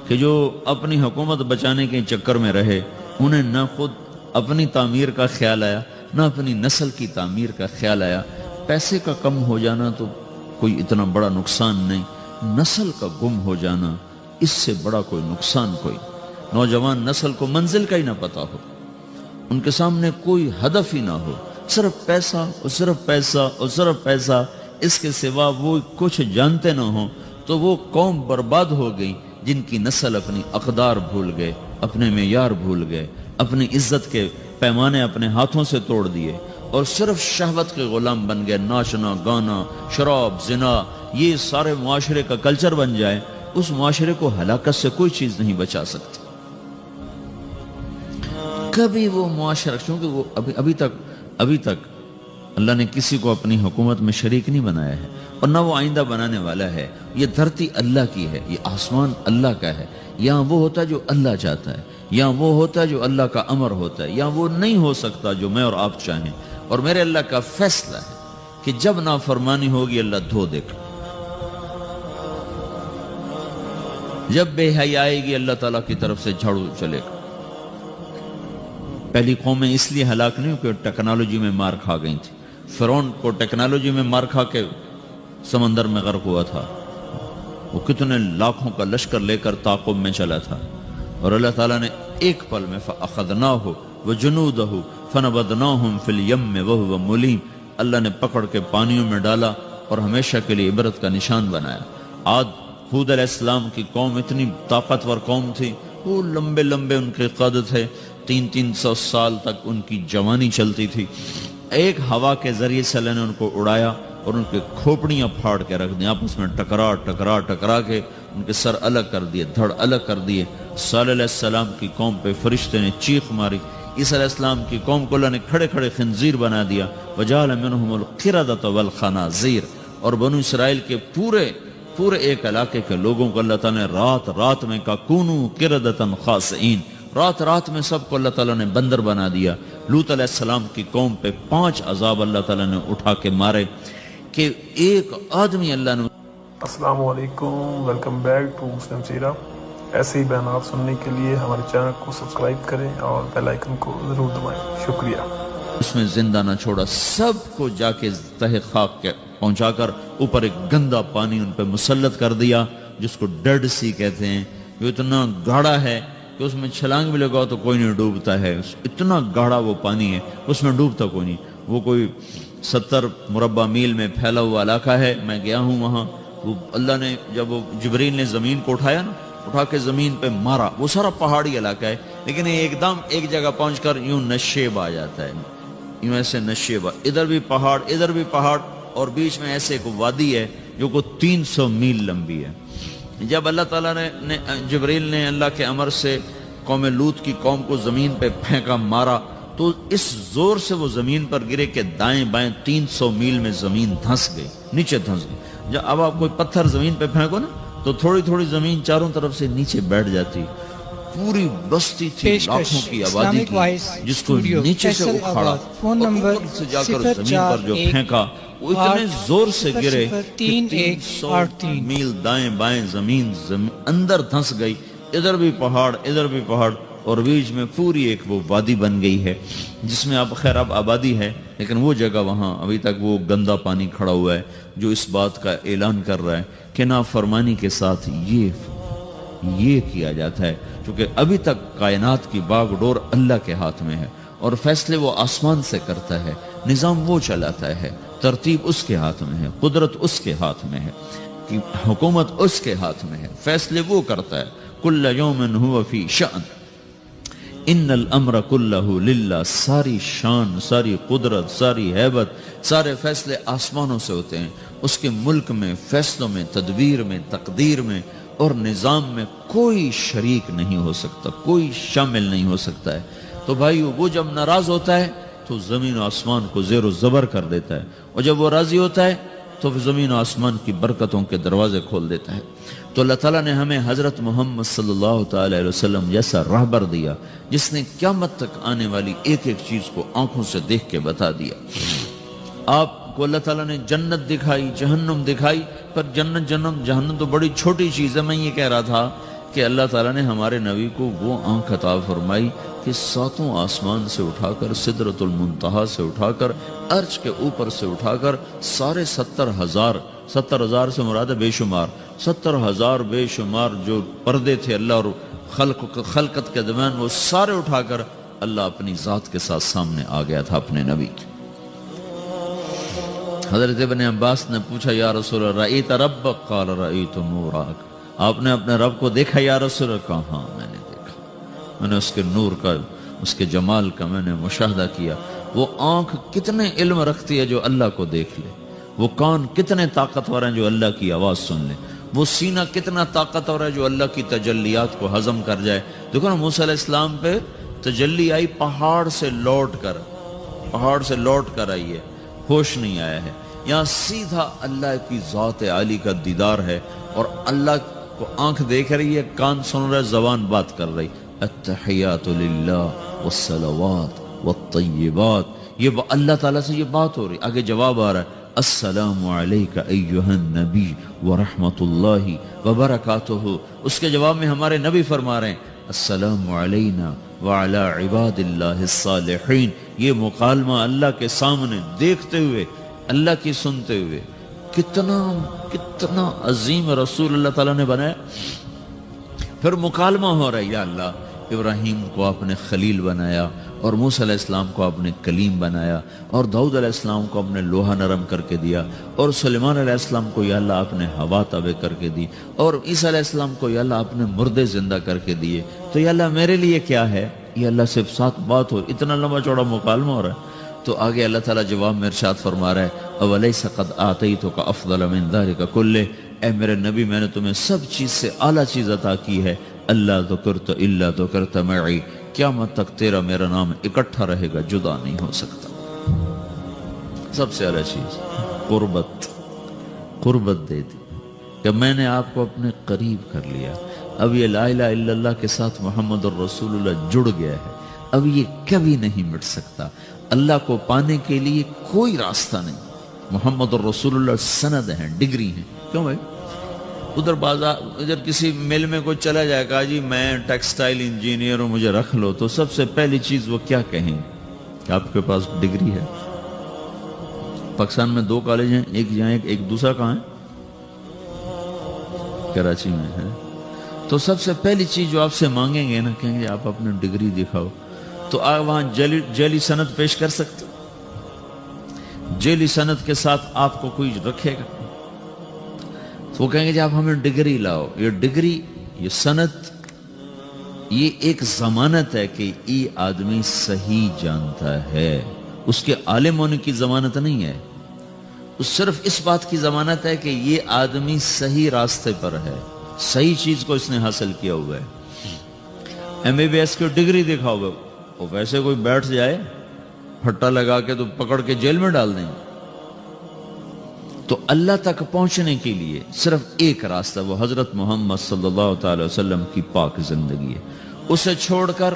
کہ جو اپنی حکومت بچانے کے چکر میں رہے، انہیں نہ خود اپنی تعمیر کا خیال آیا نہ اپنی نسل کی تعمیر کا خیال آیا۔ پیسے کا کم ہو جانا تو کوئی اتنا بڑا نقصان نہیں، نسل کا گم ہو جانا اس سے بڑا کوئی نقصان کوئی۔ نوجوان نسل کو منزل کا ہی نہ پتا ہو، ان کے سامنے کوئی ہدف ہی نہ ہو، صرف پیسہ اور صرف پیسہ اور صرف پیسہ، اس کے سوا وہ کچھ جانتے نہ ہوں، تو وہ قوم برباد ہو گئی جن کی نسل اپنی اقدار بھول گئے، اپنے معیار بھول گئے، اپنی عزت کے پیمانے اپنے ہاتھوں سے توڑ دیے اور صرف شہوت کے غلام بن گئے۔ ناچنا، گانا، شراب، زنا، یہ سارے معاشرے کا کلچر بن جائے، اس معاشرے کو ہلاکت سے کوئی چیز نہیں بچا سکتی۔ کبھی وہ معاشرہ، کیونکہ وہ ابھی تک اللہ نے کسی کو اپنی حکومت میں شریک نہیں بنایا ہے اور نہ وہ آئندہ بنانے والا ہے۔ یہ دھرتی اللہ کی ہے، یہ آسمان اللہ کا ہے، یہاں وہ ہوتا ہے جو اللہ چاہتا ہے، یہاں وہ ہوتا ہے جو اللہ کا امر ہوتا ہے، یہاں وہ نہیں ہو سکتا جو میں اور آپ چاہیں۔ اور میرے اللہ کا فیصلہ ہے کہ جب نافرمانی ہوگی اللہ دھو دے گا، جب بے حیائی آئے گی اللہ تعالیٰ کی طرف سے جھاڑو چلے گا۔ پہلی قومیں اس لیے ہلاک نہیں کہ ٹیکنالوجی میں مار کھا گئی تھی۔ فرعون کو ٹیکنالوجی میں مار کھا کے سمندر میں غرق ہوا تھا، وہ کتنے لاکھوں کا لشکر لے کر تعاقب میں چلا تھا، اور اللہ تعالیٰ نے ایک پل میں فَأَخَذْنَاهُ وَجُنُودَهُ فَنَبَذْنَاهُمْ فِي الْيَمِّ وَهُوَ مُلِيمٌ، اللہ نے پکڑ کے پانیوں میں ڈالا اور ہمیشہ کے لیے عبرت کا نشان بنایا۔ عاد ہود علیہ السلام کی قوم اتنی طاقتور قوم تھی، وہ لمبے لمبے ان کے قد تھے، 300 سال تک ان کی جوانی چلتی تھی۔ ایک ہوا کے ذریعے سے اللہ نے ان کو اڑایا اور ان کے کھوپڑیاں پھاڑ کے رکھ دیں، آپس میں ٹکرا کے ان کے سر الگ کر دیے، دھڑ الگ کر دیے۔ صالح علیہ السلام کی قوم پہ فرشتے نے چیخ ماری، عیسیٰ علیہ السلام کی قوم کو اللہ نے کھڑے کھڑے خنزیر بنا دیا، وَجَعَلَ مِنْهُمُ الْقِرَدَةَ وَالْخَنَازِيرَ، اور بنو اسرائیل کے پورے ایک علاقے کے لوگوں کو اللہ تعالیٰ نے رات رات میں کہا کونو قردۃ خاسئین، رات رات میں سب کو اللہ تعالیٰ نے بندر بنا دیا۔ لوط علیہ السلام کی قوم پہ 5 عذاب اللہ تعالیٰ نے اٹھا کے مارے کہ ایک آدمی اللہ نے۔ السلام علیکم، ویلکم بیک ٹو مسلم سیرہ۔ ایسے ہی بیانات سننے کے لیے ہمارے چینل کو سبسکرائب کریں اور بیل آئیکن کو ضرور دبائیں۔ شکریہ۔ اس میں زندہ نہ چھوڑا، سب کو جا کے تہ خاک کے پہنچا کر اوپر ایک گندا پانی ان پہ مسلط کر دیا، جس کو ڈیڈ سی کہتے ہیں، جو اتنا گاڑھا ہے کہ اس میں چھلانگ بھی لگاؤ تو کوئی نہیں ڈوبتا ہے، اتنا گاڑھا وہ پانی ہے، اس میں ڈوبتا کوئی نہیں۔ وہ کوئی 70 مربع میل میں پھیلا ہوا علاقہ ہے، میں گیا ہوں وہاں۔ وہ اللہ نے جب وہ جبریل نے زمین کو اٹھایا نا، اٹھا کے زمین پہ مارا، وہ سارا پہاڑی علاقہ ہے، لیکن ایک دم ایک جگہ پہنچ کر یوں نشیب آ جاتا ہے، یوں ایسے نشیب، ادھر بھی پہاڑ ادھر بھی پہاڑ، اور بیچ میں ایسے ایک وادی ہے جو کو 300 میل لمبی ہے۔ جب اللہ تعالیٰ نے جبریل نے اللہ کے امر سے قوم لوط کی قوم کو زمین پہ پھینکا، مارا، تو اس زور سے وہ زمین پر گرے کہ دائیں بائیں 300 میل میں زمین دھنس گئی، نیچے دھنس گئی۔ جب اب آپ کوئی پتھر زمین پہ پھینکو نا تو تھوڑی تھوڑی زمین چاروں طرف سے نیچے بیٹھ جاتی۔ پوری بستی تھی، لاکھوں کی آبادی کی، جس کو نیچے سے اکھاڑا اور اوپر سے جا کر زمین پر جو پھینکا، وہ اتنے زور سے گرے کہ 300 میل دائیں بائیں زمین اندر دھنس گئی، ادھر بھی پہاڑ ادھر بھی پہاڑ، اور بیچ میں پوری ایک وہ وادی بن گئی ہے جس میں اب خیر اب آبادی ہے، لیکن وہ جگہ وہاں ابھی تک وہ گندا پانی کھڑا ہوا ہے جو اس بات کا اعلان کر رہا ہے کہ نافرمانی کے ساتھ یہ کیا جاتا ہے، چونکہ ابھی تک کائنات کی باغ ڈور اللہ کے ہاتھ میں ہے، اور فیصلے وہ آسمان سے کرتا ہے، نظام وہ چلاتا ہے، ترتیب اس کے ہاتھ میں ہے، قدرت اس کے ہاتھ میں ہے، حکومت اس کے ہاتھ میں ہے، فیصلے وہ کرتا ہے۔ کل یوم ہوا فی شأن ان الامر کلہ للہ، ساری شان، ساری قدرت، ساری ہیبت، سارے فیصلے آسمانوں سے ہوتے ہیں، اس کے ملک میں، فیصلوں میں، تدبیر میں، تقدیر میں اور نظام میں کوئی شریک نہیں ہو سکتا، کوئی شامل نہیں ہو سکتا ہے۔ تو بھائیو، وہ جب ناراض ہوتا ہے تو زمین و آسمان کو زیر و زبر کر دیتا ہے، اور جب وہ راضی ہوتا ہے تو زمین و آسمان کی برکتوں کے دروازے کھول دیتا ہے۔ تو اللہ تعالیٰ نے ہمیں حضرت محمد صلی اللہ تعالی علیہ وسلم جیسا راہبر دیا، جس نے قیامت تک آنے والی ایک ایک چیز کو آنکھوں سے دیکھ کے بتا دیا۔ آپ کو اللہ تعالیٰ نے جنت دکھائی، جہنم دکھائی، پر جنت جہنم تو بڑی چھوٹی چیز ہے۔ میں یہ کہہ رہا تھا کہ اللہ تعالیٰ نے ہمارے نبی کو وہ آنکھ عطا فرمائی کہ 7 آسمان سے اٹھا کر، سدرۃ المنتہا سے اٹھا کر، عرش کے اوپر سے اٹھا کر، سارے 70,000 سے مراد بے شمار، 70,000 بے شمار جو پردے تھے اللہ اور خلقت کے درمیان، وہ سارے اٹھا کر اللہ اپنی ذات کے ساتھ سامنے آ گیا تھا اپنے نبی کے۔ حضرت ابن عباس نے پوچھا، یا رسول اللہ رأیت ربک؟ قال رأیت نورک، آپ نے اپنے رب کو دیکھا یا رسول اللہ؟ کہا ہاں میں نے دیکھا، میں نے اس کے نور کا، اس کے جمال کا میں نے مشاہدہ کیا۔ وہ آنکھ کتنے علم رکھتی ہے جو اللہ کو دیکھ لے، وہ کان کتنے طاقتور ہیں جو اللہ کی آواز سن لے، وہ سینہ کتنا طاقتور ہے جو اللہ کی تجلیات کو ہضم کر جائے۔ دیکھو نا، موسیٰ علیہ السلام پہ تجلی آئی پہاڑ سے لوٹ کر آئی ہے، ہوش نہیں آیا ہے۔ یہاں سیدھا اللہ کی ذات عالی کا دیدار ہے، اور اللہ کو آنکھ دیکھ رہی ہے، کان سن رہا ہے، زبان بات کر رہی۔ التحیات للہ والصلوات والطیبات، یہ اللہ تعالیٰ سے یہ بات ہو رہی۔ آگے جواب آ رہا ہے، السلام علیکہ ایہا النبی ورحمت اللہ وبرکاتہ۔ اس کے جواب میں ہمارے نبی فرما رہے ہیں، السلام علینا وعلی عباد اللہ الصالحین۔ یہ مکالمہ اللہ کے سامنے دیکھتے ہوئے، اللہ کی سنتے ہوئے، کتنا عظیم رسول اللہ تعالیٰ نے بنایا۔ پھر مکالمہ ہو رہا ہے، یا اللہ، ابراہیم کو آپ نے خلیل بنایا، اور موسیٰ علیہ السلام کو آپ نے کلیم بنایا، اور داؤد علیہ السلام کو آپ نے لوہا نرم کر کے دیا، اور سلیمان علیہ السلام کو یا اللہ آپ نے ہوا تابع کر کے دی، اور عیسیٰ علیہ السلام کو یا اللہ آپ نے مردے زندہ کر کے دیے، تو یا اللہ میرے لیے کیا ہے؟ یہ اللہ صرف 7 بات ہو، اتنا لمبا چوڑا مکالمہ ہو رہا ہے۔ تو آگے اللہ تعالیٰ جواب میں ارشاد فرما رہا ہے، اولیس قد آتیتک افضل من ذلک کلہ، اے میرے نبی، میں نے تمہیں سب چیز سے اعلیٰ چیز عطا کی ہے، اللہ ذکرت الا ذکرت معی، قیامت تک تیرا میرا نام اکٹھا رہے گا، جدا نہیں ہو سکتا۔ سب سے اعلیٰ چیز قربت دے دی، کہ میں نے آپ کو اپنے قریب کر لیا. اب یہ لا الہ الا اللہ کے ساتھ محمد الرسول اللہ جڑ گیا ہے. اب یہ کبھی نہیں مٹ سکتا. اللہ کو پانے کے لیے کوئی راستہ نہیں. محمد الرسول اللہ سند ہیں, ڈگری ہیں. کیوں بھائی؟ ادھر بازار ادھر کسی مل میں کوئی چلا جائے گا جی میں ٹیکسٹائل انجینئر ہوں مجھے رکھ لو, تو سب سے پہلی چیز وہ کیا کہیں کہ آپ کے پاس ڈگری ہے. پاکستان میں 2 کالج ہیں, ایک یہاں ایک دوسرا کہاں ہے, کراچی میں ہے. تو سب سے پہلی چیز جو آپ سے مانگیں گے نا, کہیں گے آپ اپنے ڈگری دکھاؤ. تو آپ وہاں جیلی سند پیش کر سکتے؟ جیلی سند کے ساتھ آپ کو کوئی رکھے گا؟ تو وہ کہیں گے جی آپ ہمیں ڈگری لاؤ. یہ ڈگری, یہ سند, یہ ایک ضمانت ہے کہ یہ آدمی صحیح جانتا ہے. اس کے عالم ہونے کی ضمانت نہیں ہے, اس صرف اس بات کی ضمانت ہے کہ یہ آدمی صحیح راستے پر ہے, صحیح چیز کو اس نے حاصل کیا ہوا ہے. MBBS کی ڈگری دکھاؤ گے, وہ ویسے کوئی بیٹھ جائے پھٹا لگا کے تو پکڑ کے جیل میں ڈال دیں گے. تو اللہ تک پہنچنے کے لیے صرف ایک راستہ, وہ حضرت محمد صلی اللہ تعالی وسلم کی پاک زندگی ہے. اسے چھوڑ کر,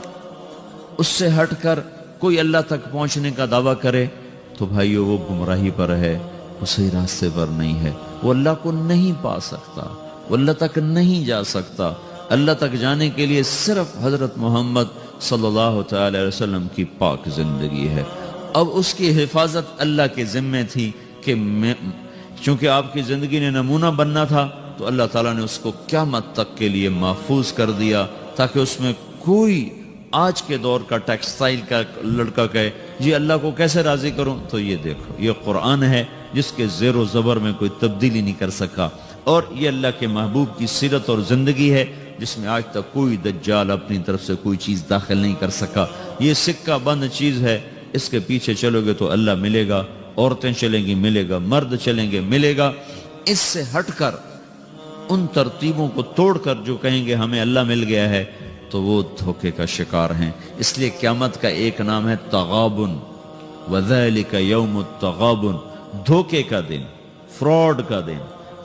اس سے ہٹ کر کوئی اللہ تک پہنچنے کا دعویٰ کرے تو بھائیو وہ گمراہی پر ہے, وہ صحیح راستے پر نہیں ہے. وہ اللہ کو نہیں پا سکتا, وہ اللہ تک نہیں جا سکتا. اللہ تک جانے کے لیے صرف حضرت محمد صلی اللہ تعالی علیہ وسلم کی پاک زندگی ہے. اب اس کی حفاظت اللہ کے ذمے تھی کہ چونکہ آپ کی زندگی نے نمونہ بننا تھا تو اللہ تعالیٰ نے اس کو قیامت تک کے لیے محفوظ کر دیا, تاکہ اس میں کوئی آج کے دور کا ٹیکسٹائل کا لڑکا کہے جی اللہ کو کیسے راضی کروں. تو یہ دیکھو, یہ قرآن ہے جس کے زیر و زبر میں کوئی تبدیلی نہیں کر سکا, اور یہ اللہ کے محبوب کی سیرت اور زندگی ہے جس میں آج تک کوئی دجال اپنی طرف سے کوئی چیز داخل نہیں کر سکا. یہ سکہ بند چیز ہے, اس کے پیچھے چلو گے تو اللہ ملے گا, عورتیں چلیں گی ملے گا, مرد چلیں گے ملے گا. اس سے ہٹ کر ان ترتیبوں کو توڑ کر جو کہیں گے ہمیں اللہ مل گیا ہے تو وہ دھوکے کا شکار ہیں. اس لیے قیامت کا ایک نام ہے تغابن, وذالک یوم التغابن, دھوکے کا دن, فراڈ کا دن.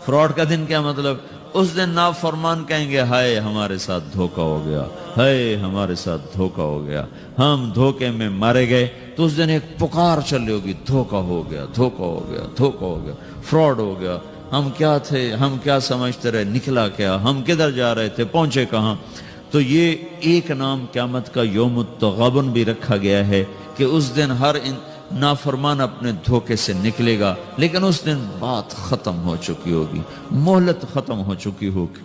فراڈ کا دن کیا مطلب؟ اس دن نافرمان کہیں گے ہائے ہمارے ساتھ دھوکا ہو گیا, ہائے ہمارے ساتھ دھوکا ہو گیا, ہم دھوکے میں مارے گئے. تو اس دن ایک پکار چل رہی ہوگی, دھوکا ہو گیا, دھوکا ہو گیا, دھوکا ہو گیا, فراڈ ہو گیا, ہم کیا تھے, ہم کیا سمجھتے رہے, نکلا کیا, ہم کدھر جا رہے تھے, پہنچے کہاں. تو یہ ایک نام قیامت کا یوم التغابن بھی رکھا گیا ہے کہ اس دن ہر نافرمان اپنے دھوکے سے نکلے گا, لیکن اس دن بات ختم ہو چکی ہوگی, مہلت ختم ہو چکی ہوگی.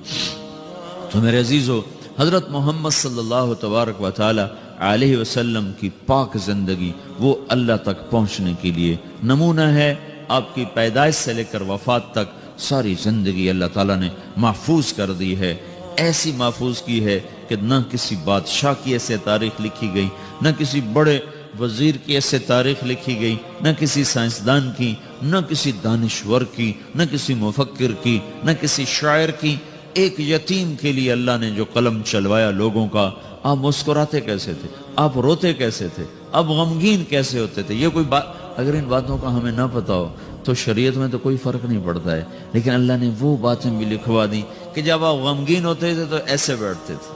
تو میرے عزیزو, حضرت محمد صلی اللہ تبارک و تعالی علیہ وسلم کی پاک زندگی وہ اللہ تک پہنچنے کے لیے نمونہ ہے. آپ کی پیدائش سے لے کر وفات تک ساری زندگی اللہ تعالیٰ نے محفوظ کر دی ہے. ایسی محفوظ کی ہے کہ نہ کسی بادشاہ کی ایسے تاریخ لکھی گئی, نہ کسی بڑے وزیر کی ایسے تاریخ لکھی گئی, نہ کسی سائنسدان کی, نہ کسی دانشور کی, نہ کسی مفکر کی, نہ کسی شاعر کی. ایک یتیم کے لیے اللہ نے جو قلم چلوایا لوگوں کا, آپ مسکراتے کیسے تھے, آپ روتے کیسے تھے, آپ غمگین کیسے ہوتے تھے. یہ کوئی بات اگر ان باتوں کا ہمیں نہ پتا ہو تو شریعت میں تو کوئی فرق نہیں پڑتا ہے, لیکن اللہ نے وہ باتیں بھی لکھوا دی کہ جب آپ غمگین ہوتے تھے تو ایسے بیٹھتے تھے,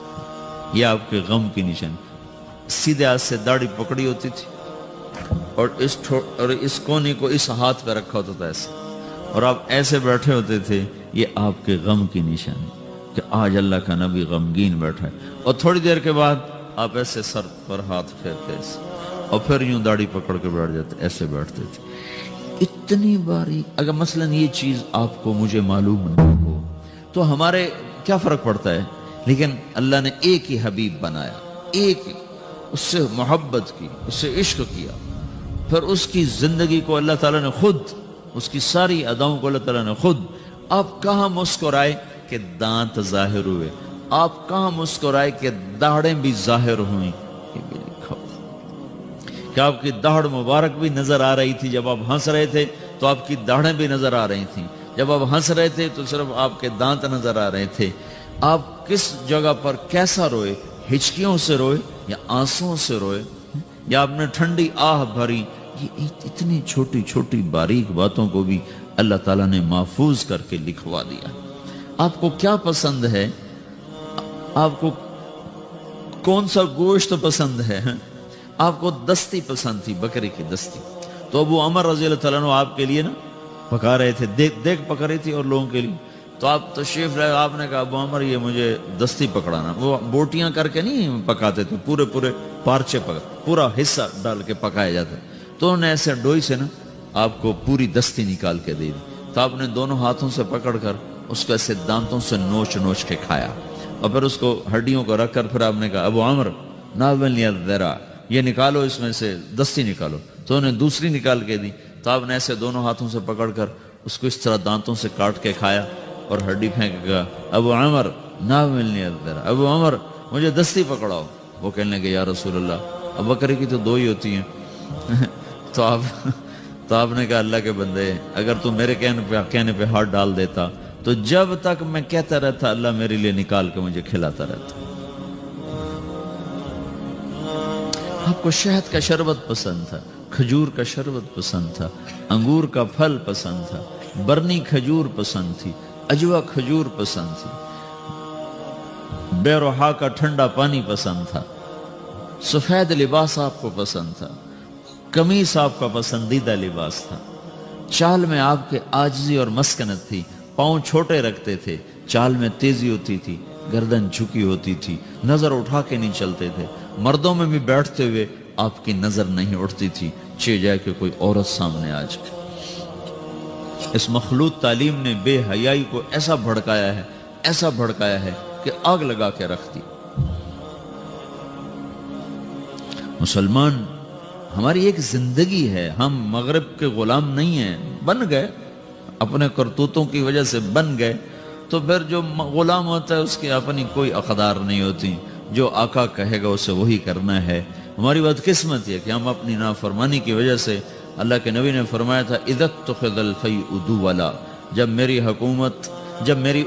یہ آپ کے غم کی نشانی. سیدھے ہاتھ سے داڑھی پکڑی ہوتی تھی اور اس کونے کو اس ہاتھ پہ رکھا ہوتا تھا ایسے, اور آپ ایسے بیٹھے ہوتے تھے. یہ آپ کے غم کی نشانی کہ آج اللہ کا نبی غمگین بیٹھا ہے. اور تھوڑی دیر کے بعد آپ ایسے سر پر ہاتھ پھیرتے ایسے, اور پھر یوں داڑھی پکڑ کے بیٹھ جاتے, ایسے بیٹھتے تھے. اتنی باریک, اگر مثلا یہ چیز آپ کو مجھے معلوم نہ ہو تو ہمارے کیا فرق پڑتا ہے, لیکن اللہ نے ایک ہی حبیب بنایا, ایک, اس سے محبت کی, اس سے عشق کیا, پھر اس کی زندگی کو اللہ تعالیٰ نے خود, اس کی ساری اداؤں کو اللہ تعالیٰ نے خود. آپ کہاں مسکرائے کہ دانت ظاہر ہوئے, آپ کہاں مسکرائے کہ داڑھیں بھی ظاہر ہوئیں. یہ بھی لکھا کہ آپ کی داڑھ مبارک بھی نظر آ رہی تھی, جب آپ ہنس رہے تھے تو آپ کی داڑھیں بھی نظر آ رہی تھیں, جب آپ ہنس رہے تھے تو صرف آپ کے دانت نظر آ رہے تھے. آپ کس جگہ پر کیسا روئے, ہچکیوں سے روئے یا آنسوں سے روئے, یا آپ نے ٹھنڈی آہ بھری. یہ اتنی چھوٹی چھوٹی باریک باتوں کو بھی اللہ تعالیٰ نے محفوظ کر کے لکھوا دیا. آپ کو کیا پسند ہے، آپ کو کون سا گوشت پسند ہے؟ آپ کو دستی پسند تھی، بکری کی دستی، تو ابو عمر رضی اللہ تعالیٰ عنہ آپ کے لیے نا پکا رہے تھے، دیکھ پکا رہی تھی اور لوگوں کے لیے، تو آپ تشریف لائے، آپ نے کہا ابو عمر یہ مجھے دستی پکڑانا۔ وہ بوٹیاں کر کے نہیں پکاتے تھے، پورے پارچے پورا حصہ ڈال کے پکایا جاتا، تو انہوں نے ایسے ڈوئی سے نا آپ کو پوری دستی نکال کے دے دی، تو آپ نے دونوں ہاتھوں سے پکڑ کر اس کو ایسے دانتوں سے نوچ کے کھایا، اور پھر اس کو ہڈیوں کو رکھ کر پھر آپ نے کہا ابو عمر ناولنی الذرا، یہ نکالو، اس میں سے دستی نکالو، تو انہیں دوسری نکال کے دی، تو آپ نے ایسے دونوں ہاتھوں سے پکڑ کر اس کو اس طرح دانتوں سے کاٹ کے کھایا اور ہڈی پھینک گیا، ابو عمر ناولنی الذرا، ابو عمر مجھے دستی پکڑاؤ۔ وہ کہنے لگے یا رسول اللہ، اب بکری کی تو 2 ہی ہوتی ہیں تو آپ نے کہا اللہ کے بندے، اگر تو میرے کہنے پہ ہاتھ ڈال دیتا تو جب تک میں کہتا رہتا اللہ میرے لیے نکال کے مجھے کھلاتا رہتا۔ آپ کو شہد کا شربت پسند تھا، کھجور کا شربت پسند تھا، انگور کا پھل پسند تھا، برنی کھجور پسند تھی، اجوا کھجور پسند تھی، بے روحا کا ٹھنڈا پانی پسند تھا، سفید لباس آپ کو پسند تھا، قمیص آپ کا پسندیدہ لباس تھا، چال میں آپ کے عاجزی اور مسکنت تھی، پاؤں چھوٹے رکھتے تھے، چال میں تیزی ہوتی تھی، گردن جھکی ہوتی تھی، نظر اٹھا کے نہیں چلتے تھے، مردوں میں بھی بیٹھتے ہوئے آپ کی نظر نہیں اٹھتی تھی، چہ جائے کہ کوئی عورت سامنے آ جائے۔ اس مخلوط تعلیم نے بے حیائی کو ایسا بھڑکایا ہے کہ آگ لگا کے رکھ دی۔ مسلمان ہماری ایک زندگی ہے، ہم مغرب کے غلام نہیں ہیں، بن گئے اپنے کرتوتوں کی وجہ سے بن گئے، تو پھر جو غلام ہوتا ہے اس کی اپنی کوئی اقدار نہیں ہوتی، جو آقا کہے گا اسے وہی کرنا ہے۔ ہماری بدقسمت یہ کہ ہم اپنی نافرمانی کی وجہ سے، اللہ کے نبی نے فرمایا تھا اذا اتخذ الفیء دولا، جب میری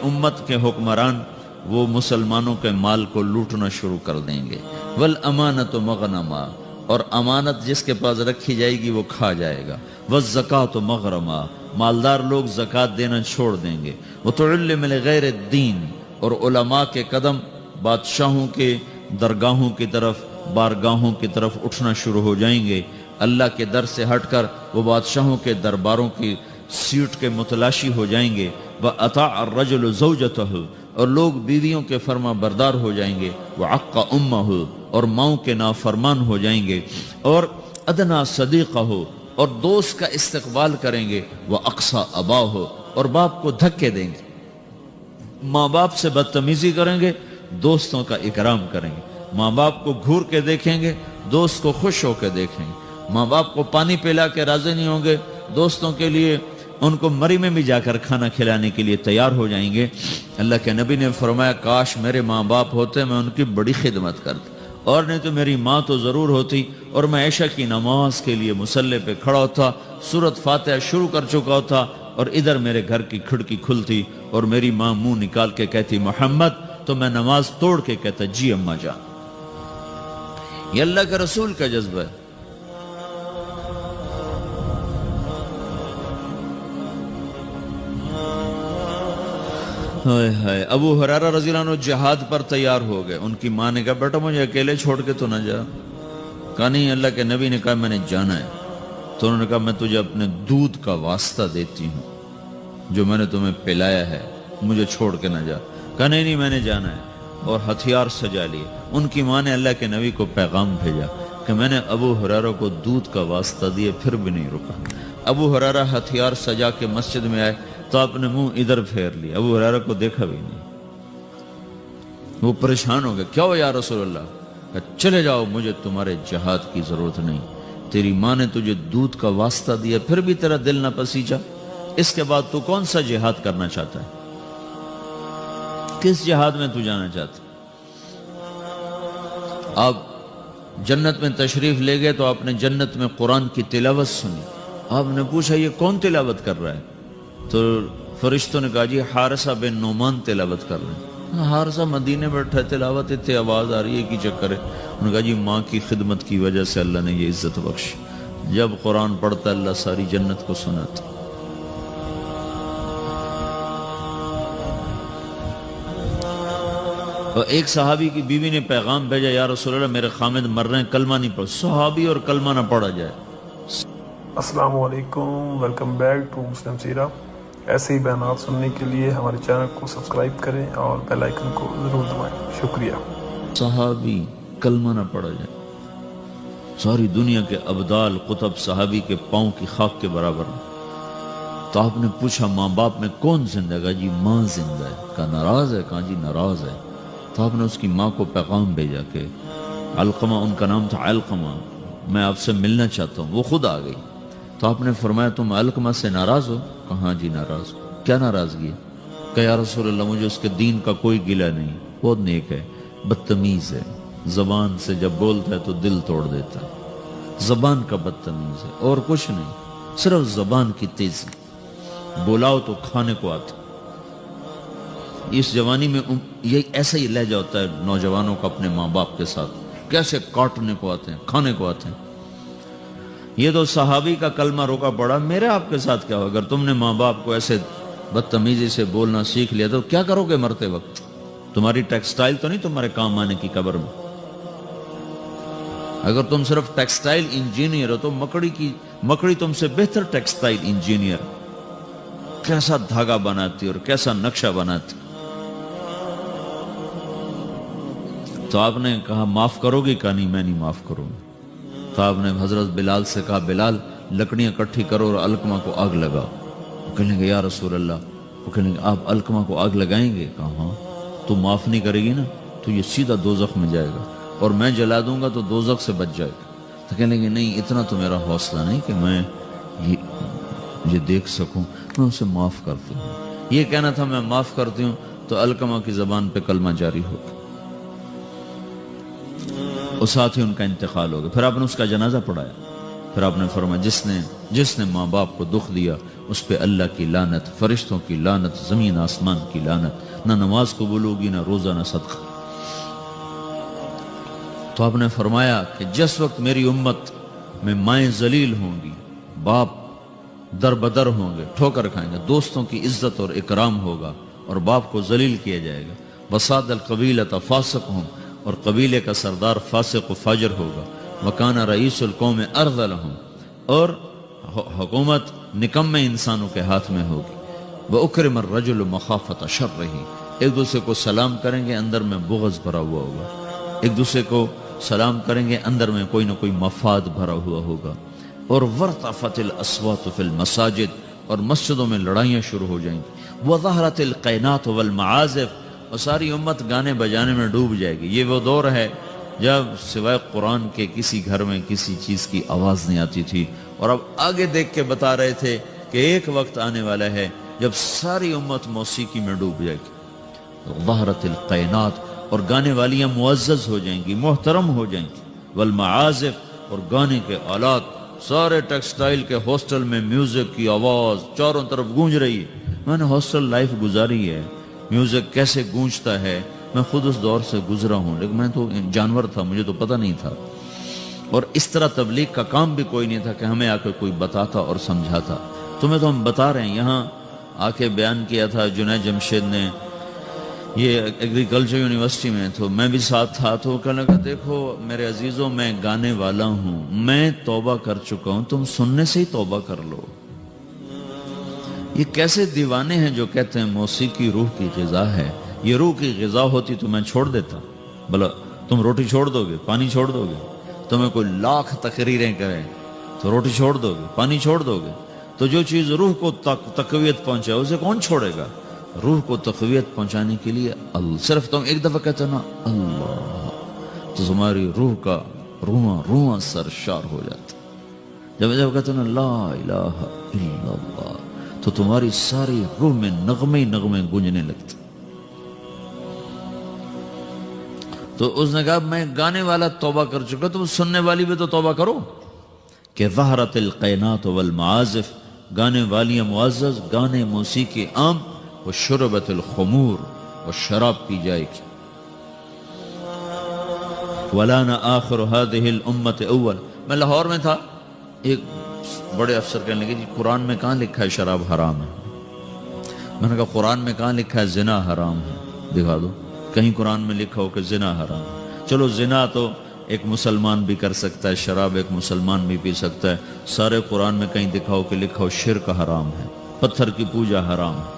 امت کے حکمران وہ مسلمانوں کے مال کو لوٹنا شروع کر دیں گے، والامانۃ مغنما، اور امانت جس کے پاس رکھی جائے گی وہ کھا جائے گا، والزکاۃ مغرما، مالدار لوگ زکوٰۃ دینا چھوڑ دیں گے، وتعلم لغیر الدین، اور علماء کے قدم بادشاہوں کے درگاہوں کی طرف، بارگاہوں کی طرف اٹھنا شروع ہو جائیں گے، اللہ کے در سے ہٹ کر وہ بادشاہوں کے درباروں کی سیٹ کے متلاشی ہو جائیں گے، وَأَطَاعَ الرَّجُلُ زَوْجَتَهُ، اور لوگ بیویوں کے فرما بردار ہو جائیں گے، وَعَقَّ أُمَّهُ، اور ماؤں کے نافرمان ہو جائیں گے، اور ادنا صدیقہ، اور دوست کا استقبال کریں گے، وَأَقْصَى أَبَاهُ، اور باپ کو دھکے دیں گے، ماں باپ سے بدتمیزی کریں گے، دوستوں کا اکرام کریں گے، ماں باپ کو گھور کے دیکھیں گے، دوست کو خوش ہو کے دیکھیں گے، ماں باپ کو پانی پلا کے راضی نہیں ہوں گے، دوستوں کے لیے ان کو مری میں بھی جا کر کھانا کھلانے کے لیے تیار ہو جائیں گے۔ اللہ کے نبی نے فرمایا کاش میرے ماں باپ ہوتے، میں ان کی بڑی خدمت کرتا، اور نہیں تو میری ماں تو ضرور ہوتی، اور میں عشاء کی نماز کے لیے مصلی پہ کھڑا ہوتا، سورۃ فاتحہ شروع کر چکا ہوتا، اور ادھر میرے گھر کی کھڑکی کھلتی اور میری ماں منہ نکال کے کہتی محمد، تو میں نماز توڑ کے کہتا جی اماں جان۔ یہ اللہ کے رسول کا جذبہ ہے۔ ابو ہریرہ رضی اللہ عنہ جہاد پر تیار ہو گئے، ان کی ماں نے کہا بیٹا مجھے اکیلے چھوڑ کے تو نہ جا، کہا نہیں، اللہ کے نبی نے کہا میں نے جانا ہے، تو انہوں نے کہا میں تجھے اپنے دودھ کا واسطہ دیتی ہوں جو میں نے تمہیں پلایا ہے، مجھے چھوڑ کے نہ جا، کہا نہیں میں نے جانا ہے، اور ہتھیار سجا لیے۔ ان کی ماں نے اللہ کے نبی کو پیغام بھیجا کہ میں نے ابو ہریرہ کو دودھ کا واسطہ دیے پھر بھی نہیں رکا۔ ابو ہریرہ ہتھیار سجا کے مسجد میں آئے تو آپ نے منہ ادھر پھیر لیا، ابو ہریرہ کو دیکھا بھی نہیں، وہ پریشان ہو گئے، کیا ہو یا رسول اللہ؟ کہ چلے جاؤ، مجھے تمہارے جہاد کی ضرورت نہیں، تیری ماں نے تجھے دودھ کا واسطہ دیا پھر بھی تیرا دل نہ پسیجا، اس کے بعد تو کون سا جہاد کرنا چاہتا ہے؟ کس جہاد میں تو جانا چاہتا؟ آپ جنت میں تشریف لے گئے تو آپ نے جنت میں قرآن کی تلاوت سنی، آپ نے پوچھا یہ کون تلاوت کر رہا ہے؟ تو فرشتوں نے کہا جی حارثہ بن نعمان تلاوت کر رہے ہیں۔ حارثہ مدینے بیٹھا ہے، تلاوت اتنے آواز آ رہی ہے کی چکر ہے؟ انہوں نے کہا جی ماں کی خدمت کی وجہ سے اللہ نے یہ عزت بخشی، جب قرآن پڑھتا اللہ ساری جنت کو سناتا۔ اور ایک صحابی کی بیوی نے پیغام بھیجا، یا رسول اللہ میرے خامد مر رہے ہیں، کلمہ نہیں پڑھ. صحابی اور کلمہ نہ پڑھا جائے. السلام علیکم، ویلکم بیک ٹو مسلم سیرہ. ایسے ہی بیانات سننے کے لیے ہمارے چینل کو سبسکرائب کریں اور بیل آئیکن کو ضرور دبائیں. شکریہ. صحابی کلمہ نہ پڑھا جائے. ساری دنیا کے ابدال قطب صحابی کے پاؤں کی خاک کے برابر. تو آپ نے پوچھا ماں باپ میں کون زندہ ہے؟ کہا جی ماں زندہ ہے. کہا ناراض ہے؟ کہا جی ناراض ہے. تو آپ نے اس کی ماں کو پیغام بھیجا کہ علقمہ، ان کا نام تھا علقمہ، میں آپ سے ملنا چاہتا ہوں. وہ خود آ گئی. تو آپ نے فرمایا تم علقمہ سے ناراض ہو؟ کہا ہاں جی ناراض ہو. کیا ناراضگی ہے؟ کہ یا رسول اللہ مجھے اس کے دین کا کوئی گلہ نہیں، بہت نیک ہے، بدتمیز ہے، زبان سے جب بولتا ہے تو دل توڑ دیتا ہے، زبان کا بدتمیز ہے اور کچھ نہیں، صرف زبان کی تیزی، بولاؤ تو کھانے کو آتا. اس جوانی میں یہ ایسا ہی لہجہ ہوتا ہے نوجوانوں کا اپنے ماں باپ کے ساتھ، کیسے کاٹنے کو آتے ہیں، کھانے کو آتے ہیں. یہ تو صحابی کا کلمہ روکا پڑا. میرے آپ کے ساتھ کیا ہو؟ اگر تم نے ماں باپ کو ایسے بدتمیزی سے بولنا سیکھ لیا تو کیا کرو گے مرتے وقت؟ تمہاری ٹیکسٹائل تو نہیں تمہارے کام آنے کی قبر میں. اگر تم صرف ٹیکسٹائل انجینئر ہو تو مکڑی تم سے بہتر ٹیکسٹائل انجینئر کیسا دھاگا بناتی اور کیسا نقشہ بناتی. تو آپ نے کہا معاف کرو گی؟ کہا نہیں میں نہیں معاف کروں گا. تو آپ نے حضرت بلال سے کہا بلال لکڑیاں اکٹھی کرو اور علقمہ کو آگ لگاؤ. وہ کہنے گے یا رسول اللہ، وہ کہنے گے آپ علقمہ کو آگ لگائیں گے؟ کہا ہاں. تو معاف نہیں کرے گی نا تو یہ سیدھا دوزخ میں جائے گا اور میں جلا دوں گا تو دوزخ سے بچ جائے گا. تو کہنے گے نہیں اتنا تو میرا حوصلہ نہیں کہ میں یہ دیکھ سکوں، میں اسے معاف کرتی ہوں. یہ کہنا تھا میں معاف کرتی ہوں تو علقمہ کی زبان پہ کلمہ جاری ہو گیا اور ساتھ ہی ان کا انتقال ہو گیا. پھر آپ نے اس کا جنازہ پڑھایا. پھر آپ نے فرمایا جس نے ماں باپ کو دکھ دیا اس پہ اللہ کی لعنت، فرشتوں کی لعنت، زمین آسمان کی لعنت، نہ نماز قبول ہوگی، نہ روزہ، نہ صدقہ. تو آپ نے فرمایا کہ جس وقت میری امت میں مائیں ذلیل ہوں گی، باپ در بدر ہوں گے، ٹھوکر کھائیں گے، دوستوں کی عزت اور اکرام ہوگا اور باپ کو ذلیل کیا جائے گا. وساد القبیلۃ فاسق ہوں، اور قبیلے کا سردار فاسق و فاجر ہوگا. وکان رئیس القوم ارذلہم، اور حکومت نکمے انسانوں کے ہاتھ میں ہوگی. وَأُكْرِمَ الرَّجُلُ مَخَافَةَ شَرِّهِ، ایک دوسرے کو سلام کریں گے اندر میں بغض بھرا ہوا ہوگا، ایک دوسرے کو سلام کریں گے اندر میں کوئی نہ کوئی مفاد بھرا ہوا ہوگا. اور وَارْتَفَتِ الْأَصْوَاتُ فِي الْمَسَاجِدِ، اور مسجدوں میں لڑائیاں شروع ہو جائیں گی. وَظَهَرَتِ الْقَيْنَاتُ وَالْمَعَازِفُ، اور ساری امت گانے بجانے میں ڈوب جائے گی. یہ وہ دور ہے جب سوائے قرآن کے کسی گھر میں کسی چیز کی آواز نہیں آتی تھی. اور اب آگے دیکھ کے بتا رہے تھے کہ ایک وقت آنے والا ہے جب ساری امت موسیقی میں ڈوب جائے گی. ظہرت القینات، اور گانے والیاں معزز ہو جائیں گی، محترم ہو جائیں گی. والمعازف، اور گانے کے آلات، سارے ٹیکسٹائل کے ہاسٹل میں میوزک کی آواز چاروں طرف گونج رہی ہے. میں نے ہاسٹل لائف گزاری ہے، میوزک کیسے گونجتا ہے میں خود اس دور سے گزرا ہوں، لیکن میں تو جانور تھا، مجھے تو پتہ نہیں تھا. اور اس طرح تبلیغ کا کام بھی کوئی نہیں تھا کہ ہمیں آ کے کوئی بتاتا اور سمجھاتا. تمہیں تو ہم بتا رہے ہیں. یہاں آ کے بیان کیا تھا جنید جمشید نے، یہ ایگریکلچر یونیورسٹی میں، تو میں بھی ساتھ تھا. تو کہنے لگا دیکھو میرے عزیزوں، میں گانے والا ہوں، میں توبہ کر چکا ہوں، تم سننے سے ہی توبہ کر لو. یہ کیسے دیوانے ہیں جو کہتے ہیں موسیقی روح کی غذا ہے. یہ روح کی غذا ہوتی تو میں چھوڑ دیتا. بھلا تم روٹی چھوڑ دو گے، پانی چھوڑ دو گے؟ تمہیں کوئی لاکھ تقریریں کریں تو روٹی چھوڑ دو گے، پانی چھوڑ دو گے؟ تو جو چیز روح کو تقویت پہنچائے اسے کون چھوڑے گا؟ روح کو تقویت پہنچانے کے لیے صرف تم ایک دفعہ کہتے نا اللہ، تو تمہاری روح کا رواں سرشار ہو جاتا. جب کہتے نا لا الہ الا اللہ، تو تمہاری ساری روح میں نغمے گونجنے لگتے. تو اس نے کہا میں گانے والا توبہ کر چکا، تم سننے والی بھی تو توبہ کرو. کہ ظہرت القینات والمعازف، گانے والیاں معزز، گانے موسیقی عام. وشربت الخمور، اور شراب پی جائے گی. وَلَانَ آخِرُ هَذِهِ الْأُمَّةِ اول، میں لاہور میں تھا، ایک بڑے افسر کہنے لگے جی قرآن میں کہاں لکھا ہے شراب حرام ہے؟ میں نے کہا قرآن میں کہاں لکھا ہے زنا حرام ہے؟ دکھا دو. کہیں قرآن میں لکھا ہو کہ زنا حرام. چلو زنا تو ایک مسلمان بھی کر سکتا ہے, شراب ایک مسلمان بھی پی سکتا ہے. سارے قرآن میں کہیں دکھاؤ کہ لکھا ہو شرک حرام ہے, پتھر کی پوجا حرام ہے.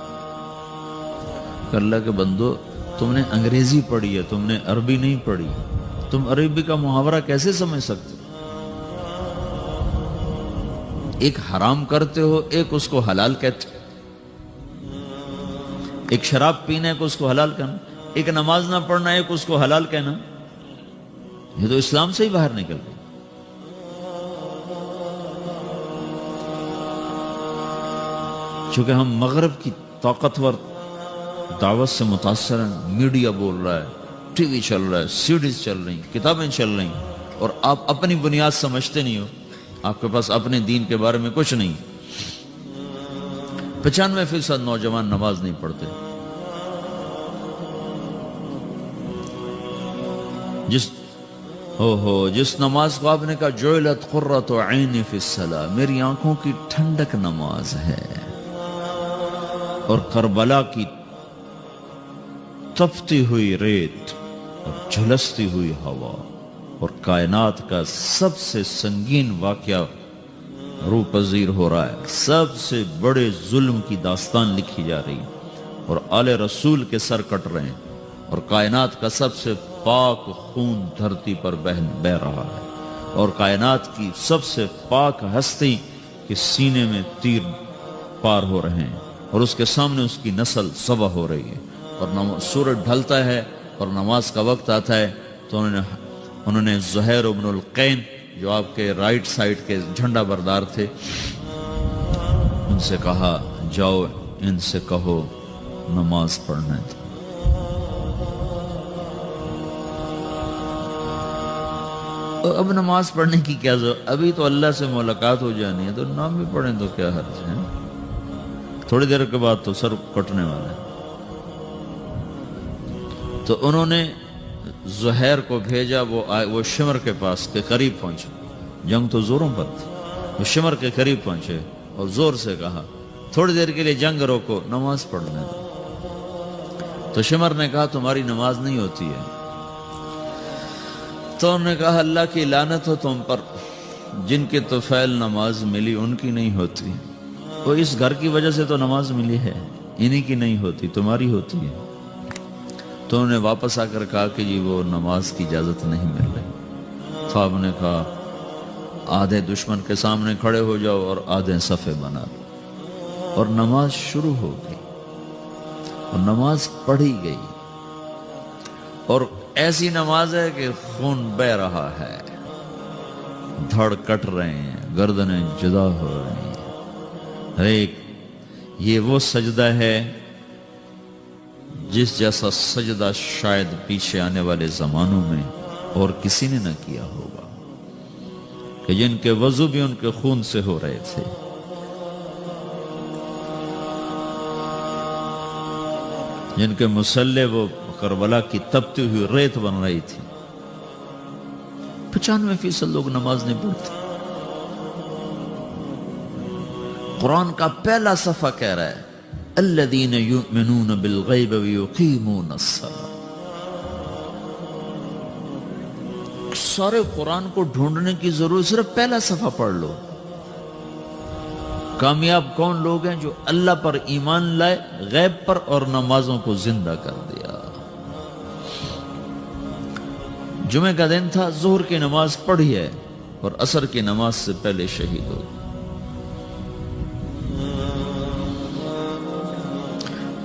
کہ اللہ کے بندو, تم نے انگریزی پڑھی ہے, تم نے عربی نہیں پڑھی. تم عربی کا محاورہ کیسے سمجھ سکتے؟ ایک حرام کرتے ہو, ایک اس کو حلال کہتے. ایک شراب پینے کو اس کو حلال کہنا, ایک نماز نہ پڑھنا ایک اس کو حلال کہنا. یہ تو اسلام سے ہی باہر نکل گئی. چونکہ ہم مغرب کی طاقتور دعوت سے متاثر ہیں. میڈیا بول رہا ہے, ٹی وی چل رہا ہے, سیڈیز چل رہی, کتابیں چل رہی, اور آپ اپنی بنیاد سمجھتے نہیں ہو. آپ کے پاس اپنے دین کے بارے میں کچھ نہیں. 95% نوجوان نماز نہیں پڑھتے. جس نماز کو آپ نے کہا جعلت قرۃ عینی فی الصلاۃ, میری آنکھوں کی ٹھنڈک نماز ہے, اور کربلا کی تپتی ہوئی ریت اور جھلستی ہوئی ہوا اور کائنات کا سب سے سنگین واقعہ روح پذیر ہو رہا ہے. سب سے بڑے ظلم کی داستان لکھی جا رہی ہے, اور آل رسول کے سر کٹ رہے ہیں, اور کائنات کا سب سے پاک خون دھرتی پر بہ رہا ہے, اور کائنات کی سب سے پاک ہستی کے سینے میں تیر پار ہو رہے ہیں, اور اس کے سامنے اس کی نسل ذبح ہو رہی ہے. اور سورج ڈھلتا ہے اور نماز کا وقت آتا ہے, تو انہوں نے زہیر ابن القین جو آپ کے رائٹ سائڈ کے جھنڈا بردار تھے, ان سے کہا جاؤ ان سے کہو نماز پڑھنے دو. اب نماز پڑھنے کی کیا ضرورت؟ ابھی تو اللہ سے ملاقات ہو جانی ہے, تو نام بھی پڑھیں تو کیا حرج ہے. تھوڑی دیر کے بعد تو سر کٹنے والا ہے. تو انہوں نے زہیر کو بھیجا, وہ شمر کے پاس کے قریب پہنچے. جنگ تو زوروں پر تھی. وہ شمر کے قریب پہنچے اور زور سے کہا تھوڑی دیر کے لیے جنگ روکو, نماز پڑھنے دو. تو شمر نے کہا تمہاری نماز نہیں ہوتی ہے. تو انہوں نے کہا اللہ کی لعنت ہو تم پر, جن کی طفیل نماز ملی ان کی نہیں ہوتی. وہ اس گھر کی وجہ سے تو نماز ملی ہے, انہی کی نہیں ہوتی, تمہاری ہوتی ہے. تو انہوں نے واپس آ کر کہا کہ جی وہ نماز کی اجازت نہیں مل رہی. تو آپ نے کہا آدھے دشمن کے سامنے کھڑے ہو جاؤ اور آدھے صفے بنا لو. اور نماز شروع ہو گئی, اور نماز پڑھی گئی, اور ایسی نماز ہے کہ خون بہ رہا ہے, دھڑ کٹ رہے ہیں, گردنیں جدا ہو رہی ہیں. ایک یہ وہ سجدہ ہے جس جیسا سجدہ شاید پیچھے آنے والے زمانوں میں اور کسی نے نہ کیا ہوگا, کہ جن کے وضو بھی ان کے خون سے ہو رہے تھے. جن کے مصلے وہ کربلا کی تپتی ہوئی ریت بن رہی تھی. 95% لوگ نماز نہیں پڑھتے. قرآن کا پہلا صفحہ کہہ رہا ہے الذین یؤمنون بالغیب ویقیمون الصلاۃ. سارے قرآن کو ڈھونڈنے کی ضرورت, صرف پہلا صفحہ پڑھ لو. کامیاب کون لوگ ہیں؟ جو اللہ پر ایمان لائے, غیب پر, اور نمازوں کو زندہ کر دیا. جمعہ کا دن تھا, ظہر کی نماز پڑھی ہے, اور عصر کی نماز سے پہلے شہید ہو گئے.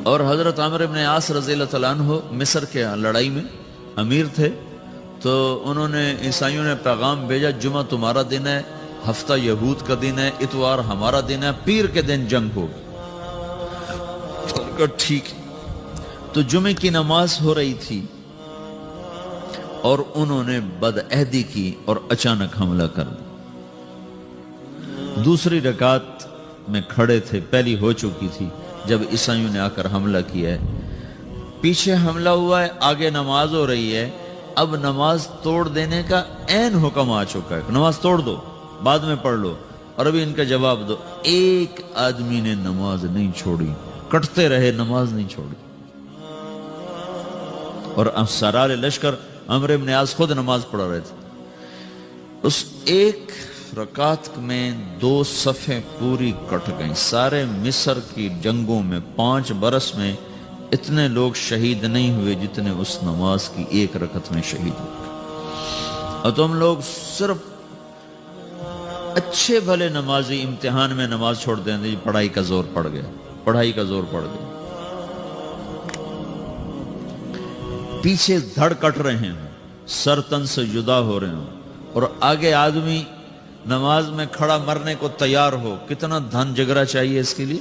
اور حضرت عامر ابن عاص رضی اللہ تعالیٰ عنہ مصر کے لڑائی میں امیر تھے. تو انہوں نے عیسائیوں نے پیغام بھیجا جمعہ تمہارا دن ہے, ہفتہ یہود کا دن ہے, اتوار ہمارا دن ہے, پیر کے دن جنگ ہوگی. ٹھیک. تو جمعے کی نماز ہو رہی تھی اور انہوں نے بدعہدی کی اور اچانک حملہ کر دیا. دوسری رکعت میں کھڑے تھے, پہلی ہو چکی تھی جب عیسائیوں نے آ کر حملہ کیا ہے. پیچھے حملہ ہوا ہے, آگے نماز ہو رہی ہے. اب نماز توڑ دینے کا عین حکم آ چکا ہے, نماز توڑ دو, بعد میں پڑھ لو. اور ابھی ان کا جواب دو. ایک آدمی نے نماز نہیں چھوڑی, کٹتے رہے, نماز نہیں چھوڑی. اور سرار لشکر عمرو بن عاص خود نماز پڑھا رہے تھے. اس ایک رکعت میں 2 صفیں پوری کٹ گئیں. سارے مصر کی جنگوں میں 5 برس میں اتنے لوگ شہید نہیں ہوئے جتنے اس نماز کی ایک رکعت میں شہید ہوئے. اور تم لوگ صرف اچھے بھلے نمازی امتحان میں نماز چھوڑ دیں گے، پڑھائی کا زور پڑ گیا، پڑھائی کا زور پڑ گیا، پیچھے دھڑ کٹ رہے ہیں، سر تن سے جدا ہو رہے ہوں، اور آگے آدمی نماز میں کھڑا مرنے کو تیار ہو. کتنا دھن جگرا چاہیے اس کے لیے؟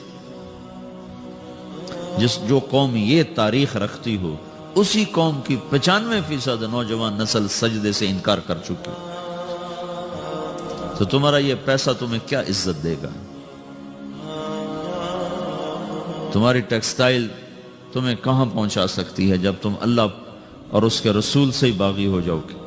جو قوم یہ تاریخ رکھتی ہو، اسی قوم کی 95% نوجوان نسل سجدے سے انکار کر چکی. تو تمہارا یہ پیسہ تمہیں کیا عزت دے گا؟ تمہاری ٹیکسٹائل تمہیں کہاں پہنچا سکتی ہے جب تم اللہ اور اس کے رسول سے ہی باغی ہو جاؤ گے؟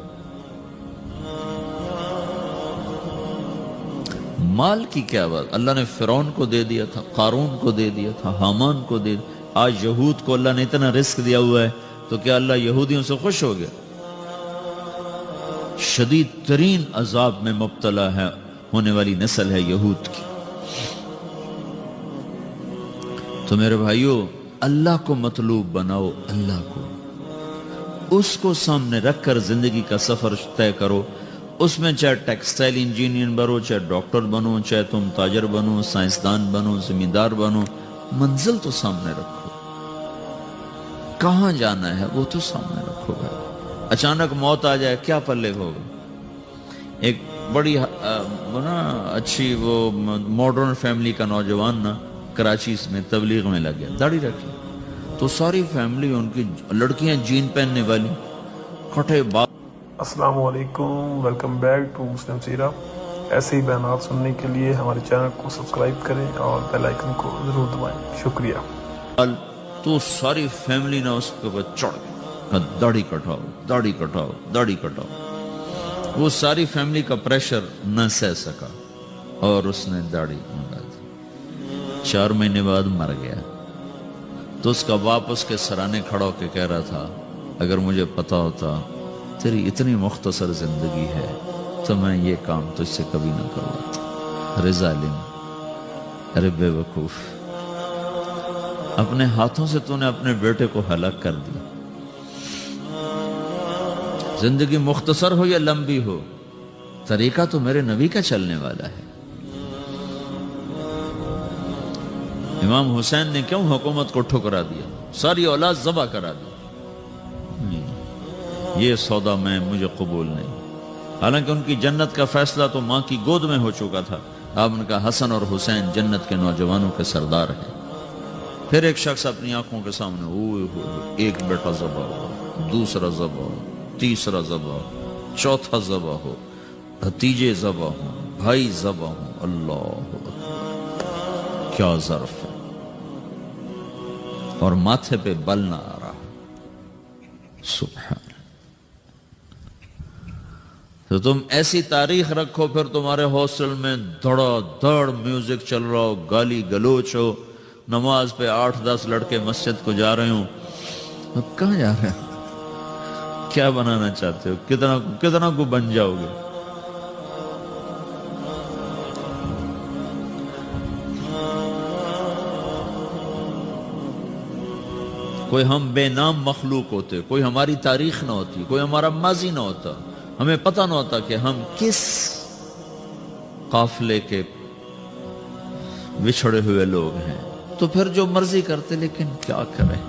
مال کی کیا بات؟ اللہ نے فرعون کو دے دیا تھا، قارون کو دے دیا تھا، حامان کو دے دیا. آج یہود کو اللہ نے اتنا رزق دیا ہوا ہے تو کیا اللہ یہودیوں سے خوش ہو گیا؟ شدید ترین عذاب میں مبتلا ہے ہونے والی نسل ہے یہود کی. تو میرے بھائیو، اللہ کو مطلوب بناؤ، اللہ کو، اس کو سامنے رکھ کر زندگی کا سفر طے کرو. اس میں چاہے ٹیکسٹائل انجینئر بنو، چاہے ڈاکٹر بنو، چاہے تم تاجر بنو، سائنسدان بنو، زمیندار بنو، منزل تو سامنے رکھو. کہاں جانا ہے وہ تو سامنے رکھو گا. اچانک موت آ جائے کیا پلے ہوگا؟ ایک بڑی اچھی وہ ماڈرن فیملی کا نوجوان نا کراچی میں تبلیغ میں لگ گیا، داڑھی رکھی، تو ساری فیملی ان کی لڑکیاں جین پہننے والی، کھٹے بال. السلام علیکم، ویلکم بیک ٹو مسلم سیرہ. ایسے ہی بیانات سننے کے لیے ہمارے چینل کو سبسکرائب کریں اور بیل آئیکن کو ضرور دبائیں. شکریہ. تو ساری فیملی نے اس کے بعد چڑھ گئی، داڑھی کٹاؤ، داڑھی کٹاؤ، داڑھی کٹاؤ. وہ ساری فیملی کا پریشر نہ سہ سکا اور اس نے داڑھی منڈا دی. 4 مہینے بعد مر گیا. تو اس کا باپ اس کے سرانے کھڑا ہو کے کہہ رہا تھا، اگر مجھے پتا ہوتا تیری اتنی مختصر زندگی ہے تو میں یہ کام تجھ سے کبھی نہ کرواتا. ارے ظالم، ارے بے وقوف، اپنے ہاتھوں سے تو نے اپنے بیٹے کو ہلاک کر دیا. زندگی مختصر ہو یا لمبی ہو، طریقہ تو میرے نبی کا چلنے والا ہے. امام حسین نے کیوں حکومت کو ٹھکرا دیا؟ ساری اولاد ذبح کرا دی. یہ سودا میں مجھے قبول نہیں. حالانکہ ان کی جنت کا فیصلہ تو ماں کی گود میں ہو چکا تھا. اب ان کا حسن اور حسین جنت کے نوجوانوں کے سردار ہیں. پھر ایک شخص اپنی آنکھوں کے سامنے، اوہ ایک بیٹا ذبح ہو، دوسرا ذبح ہو، تیسرا ذبح ہو، چوتھا ذبح ہو، بھتیجے ذبح ہو، بھائی ذبح ہو. اللہ اکبر، کیا ظرف ہے! اور ماتھے پہ بل نہ آ رہا. سبحان. تو تم ایسی تاریخ رکھو، پھر تمہارے ہاسٹل میں دھڑا دھڑ میوزک چل رہا ہو، گالی گلوچ ہو، نماز پہ 8-10 لڑکے مسجد کو جا رہے ہوں. اب کہاں جا رہے ہیں؟ کیا بنانا چاہتے ہو؟ کتنا کو بن جاؤ گے؟ کوئی ہم بے نام مخلوق ہوتے، کوئی ہماری تاریخ نہ ہوتی، کوئی ہمارا ماضی نہ ہوتا، ہمیں پتہ نہ ہوتا کہ ہم کس قافلے کے بچھڑے ہوئے لوگ ہیں. تو پھر جو مرضی کرتے، لیکن کیا کریں،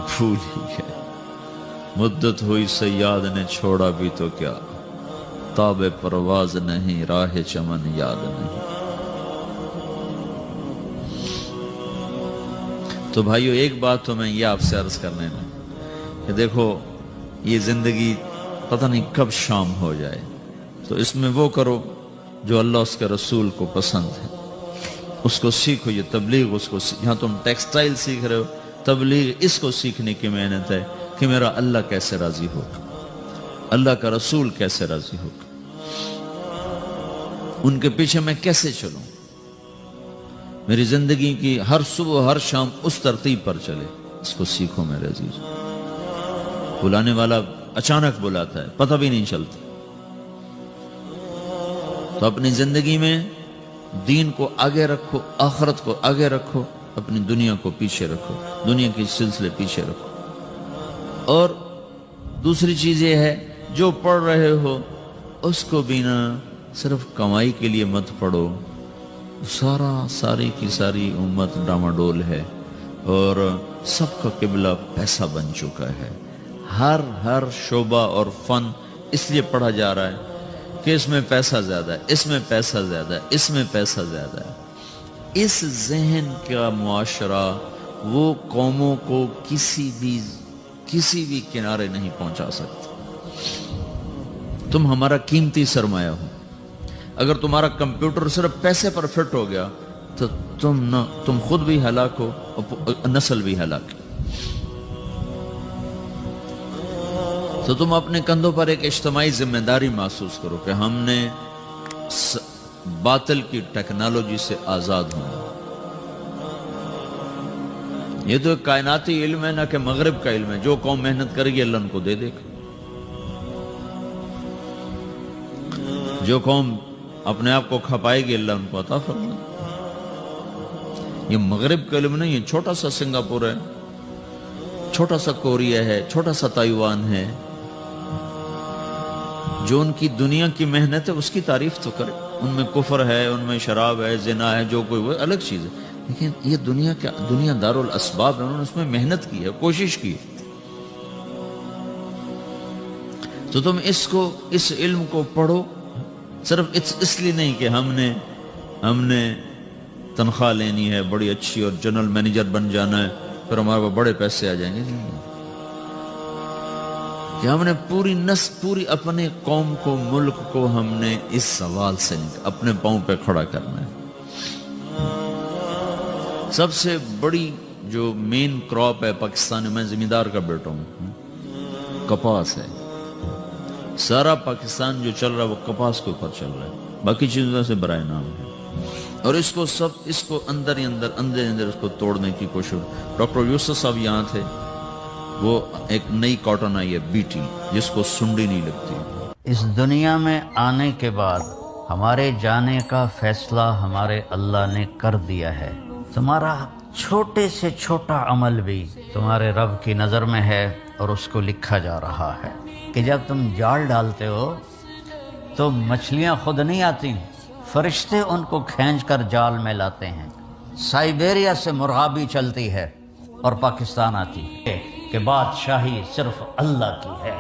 بھول ہی گئے. مدت ہوئی سیاد نے چھوڑا بھی تو کیا، تاب پرواز نہیں، راہ چمن یاد نہیں. تو بھائیو، ایک بات تو میں یہ آپ سے عرض کرنے میں کہ دیکھو، یہ زندگی پتہ نہیں کب شام ہو جائے. تو اس میں وہ کرو جو اللہ اس کے رسول کو پسند ہے، اس کو سیکھو. یہ تبلیغ، اس کو جہاں تم ٹیکسٹائل سیکھ رہے ہو، تبلیغ اس کو سیکھنے کی محنت ہے کہ میرا اللہ کیسے راضی ہوگا، اللہ کا رسول کیسے راضی ہوگا، ان کے پیچھے میں کیسے چلوں. میری زندگی کی ہر صبح ہر شام اس ترتیب پر چلے. اس کو سیکھو میرے عزیز. بلانے والا اچانک بلاتا ہے، پتہ بھی نہیں چلتا۔ تو اپنی زندگی میں دین کو آگے رکھو، آخرت کو آگے رکھو، اپنی دنیا کو پیچھے رکھو، دنیا کے سلسلے پیچھے رکھو۔ اور دوسری چیز یہ ہے، جو پڑھ رہے ہو اس کو بھی نہ صرف کمائی کے لیے مت پڑھو۔ ساری کی ساری امت ڈاماڈول ہے اور سب کا قبلہ پیسہ بن چکا ہے۔ ہر شعبہ اور فن اس لیے پڑھا جا رہا ہے کہ اس میں پیسہ زیادہ ہے، اس میں پیسہ زیادہ ہے، اس میں پیسہ زیادہ ہے۔ اس ذہن کا معاشرہ وہ قوموں کو کسی بھی کنارے نہیں پہنچا سکتا۔ تم ہمارا قیمتی سرمایہ ہو، اگر تمہارا کمپیوٹر صرف پیسے پر فٹ ہو گیا تو تم خود بھی ہلاک ہو اور نسل بھی ہلاک ہے۔ تو تم اپنے کندھوں پر ایک اجتماعی ذمہ داری محسوس کرو کہ ہم نے باطل کی ٹیکنالوجی سے آزاد ہونا۔ یہ تو ایک کائناتی علم ہے، نہ کہ مغرب کا علم ہے۔ جو قوم محنت کرے گی اللہ ان کو دے دے گا۔ جو قوم اپنے آپ کو کھپائے گی اللہ ان کو عطا فرمائے۔ یہ مغرب کا علم نہیں، یہ چھوٹا سا سنگاپور ہے، چھوٹا سا کوریا ہے، چھوٹا سا تائیوان ہے۔ جو ان کی دنیا کی محنت ہے اس کی تعریف تو کرے۔ ان میں کفر ہے، ان میں شراب ہے، زنا ہے، جو کوئی وہ الگ چیز ہے، لیکن یہ دنیا دارالاسباب ہے، انہوں نے اس میں محنت کی ہے، کوشش کی ہے۔ تو تم اس علم کو پڑھو، صرف اس لیے نہیں کہ ہم نے تنخواہ لینی ہے بڑی اچھی اور جنرل مینیجر بن جانا ہے پھر ہمارے پاس بڑے پیسے آ جائیں گے، نہیں، کہ ہم نے پوری اپنے قوم کو، ملک کو ہم نے اس سوال سے اپنے پاؤں پہ کھڑا کرنا ہے۔ سب سے بڑی جو مین کراپ ہے پاکستان میں، زمیندار کا بیٹا ہوں، کپاس ہے۔ سارا پاکستان جو چل رہا ہے وہ کپاس کے اوپر چل رہا ہے، باقی چیزوں سے برائے نام ہے۔ اور اس کو اندر اس کو توڑنے کی کوشش۔ ڈاکٹر یوسف صاحب یہاں تھے، وہ ایک نئی کاٹن آئی ہے بیٹی، جس کو سنڈی نہیں لگتی۔ اس دنیا میں آنے کے بعد ہمارے جانے کا فیصلہ ہمارے اللہ نے کر دیا ہے۔ تمہارا چھوٹے سے چھوٹا عمل بھی تمہارے رب کی نظر میں ہے اور اس کو لکھا جا رہا ہے کہ جب تم جال ڈالتے ہو تو مچھلیاں خود نہیں آتی، فرشتے ان کو کھینچ کر جال میں لاتے ہیں۔ سائبیریا سے مرغابی چلتی ہے اور پاکستان آتی ہے کہ بادشاہی صرف اللہ کی ہے،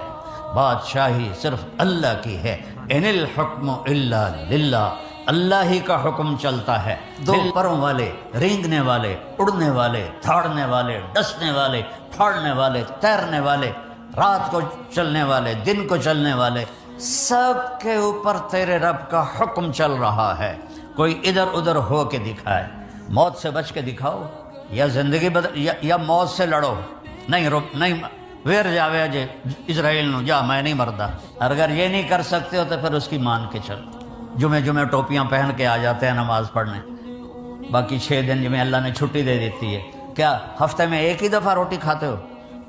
بادشاہی صرف اللہ کی ہے۔ ان الحکم الا للہ، اللہ ہی کا حکم چلتا ہے۔ دو پروں والے، رینگنے والے، اڑنے والے، دھاڑنے والے، ڈسنے والے، پھاڑنے والے، تیرنے والے، رات کو چلنے والے، دن کو چلنے والے، سب کے اوپر تیرے رب کا حکم چل رہا ہے۔ کوئی ادھر ادھر ہو کے دکھائے، موت سے بچ کے دکھاؤ، یا زندگی یا موت سے لڑو۔ نہیں ویر جاوے جے اسرائیل نو جا، میں نہیں مردا۔ اگر یہ نہیں کر سکتے ہو تو پھر اس کی مان کے چلو۔ جمعے ٹوپیاں پہن کے آ جاتے ہیں نماز پڑھنے، باقی 6 دن جمعے اللہ نے چھٹی دے دیتی ہے۔ کیا ہفتے میں ایک ہی دفعہ روٹی کھاتے ہو؟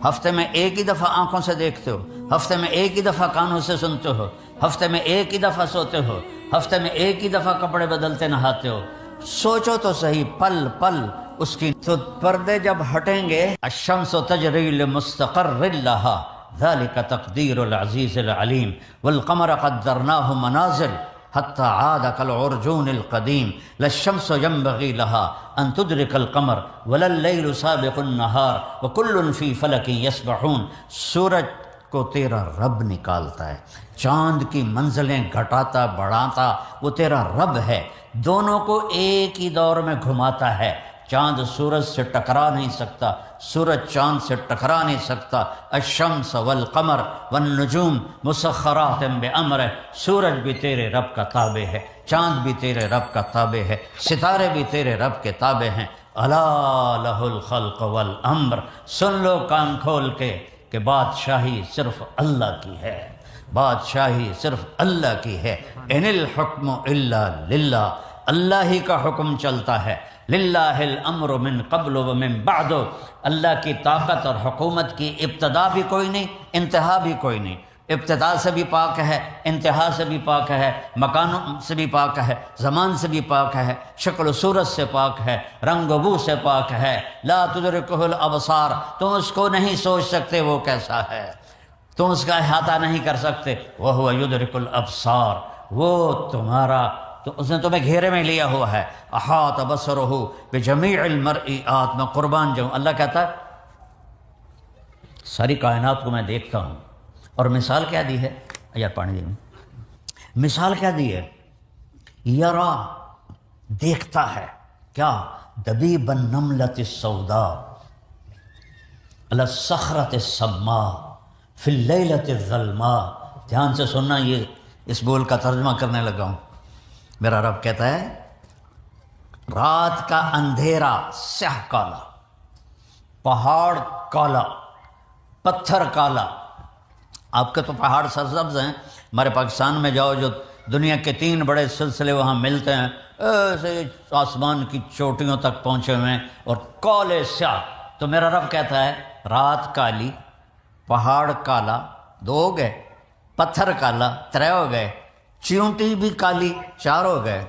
ہفتے میں ایک ہی دفعہ آنکھوں سے دیکھتے ہو؟ ہفتے میں ایک ہی دفعہ کانوں سے سنتے ہو؟ ہفتے میں ایک ہی دفعہ سوتے ہو؟ ہفتے میں ایک ہی دفعہ کپڑے بدلتے نہاتے ہو؟ سوچو تو صحیح، پل پل اس کی تو پردے جب ہٹیں گے، الشمس تجری لمستقر لها ذلك تقدیر العزیز العلیم والقمر قدرناه منازل حتى عاد كالعرجون القدیم لا الشمس ينبغي لها ان تدرك القمر ولا الليل سابق النهار وكل في فلك يسبحون۔ سورج کو تیرا رب نکالتا ہے، چاند کی منزلیں گھٹاتا بڑھاتا وہ تیرا رب ہے، دونوں کو ایک ہی دور میں گھماتا ہے۔ چاند سورج سے ٹکرا نہیں سکتا، سورج چاند سے ٹکرا نہیں سکتا۔ الشمس والقمر والنجوم مسخرات بامرہ، سورج بھی تیرے رب کا تابع ہے، چاند بھی تیرے رب کا تابع ہے، ستارے بھی تیرے رب کے تابع ہیں۔ الا لہ الخلق والامر، سن لو کان کھول کے کہ بادشاہی صرف اللہ کی ہے، بادشاہی صرف اللہ کی ہے۔ ان الحکم الا للہ، اللہ ہی کا حکم چلتا ہے۔ للہ الامر من قبل ومن بعد، اللہ کی طاقت اور حکومت کی ابتدا بھی کوئی نہیں، انتہا بھی کوئی نہیں، ابتدا سے بھی پاک ہے، انتہا سے بھی پاک ہے، مکان سے بھی پاک ہے، زمان سے بھی پاک ہے، شکل و صورت سے پاک ہے، رنگ و بو سے پاک ہے۔ لا تدرکہ الابصار، تم اس کو نہیں سوچ سکتے وہ کیسا ہے، تم اس کا احاطہ نہیں کر سکتے۔ وہو یدرک الابصار، وہ تمہارا تو اس نے تمہیں گھیرے میں لیا ہوا ہے۔ احاط بصرہ بجمیع المرئیات، میں قربان جاؤں، اللہ کہتا ہے ساری کائنات کو میں دیکھتا ہوں۔ اور مثال کیا دی ہے؟ یار پانی دی، مثال کیا دی ہے؟ یرا، دیکھتا ہے کیا؟ دبیب النملۃ السوداء علی الصخرۃ السماء فی اللیلۃ الظلماء۔ دھیان سے سننا، یہ اس بول کا ترجمہ کرنے لگا ہوں۔ میرا رب کہتا ہے رات کا اندھیرا سیاہ کالا، پہاڑ کالا، پتھر کالا۔ آپ کے تو پہاڑ سرسبز ہیں، ہمارے پاکستان میں جاؤ جو دنیا کے 3 بڑے سلسلے وہاں ملتے ہیں، ایسے آسمان کی چوٹیوں تک پہنچے ہوئے ہیں اور کالے سیاہ۔ تو میرا رب کہتا ہے رات کالی، پہاڑ کالا، 2 ہو گئے، پتھر کالا 3 ہو گئے، چیونٹی بھی کالی 4 ہو گئے،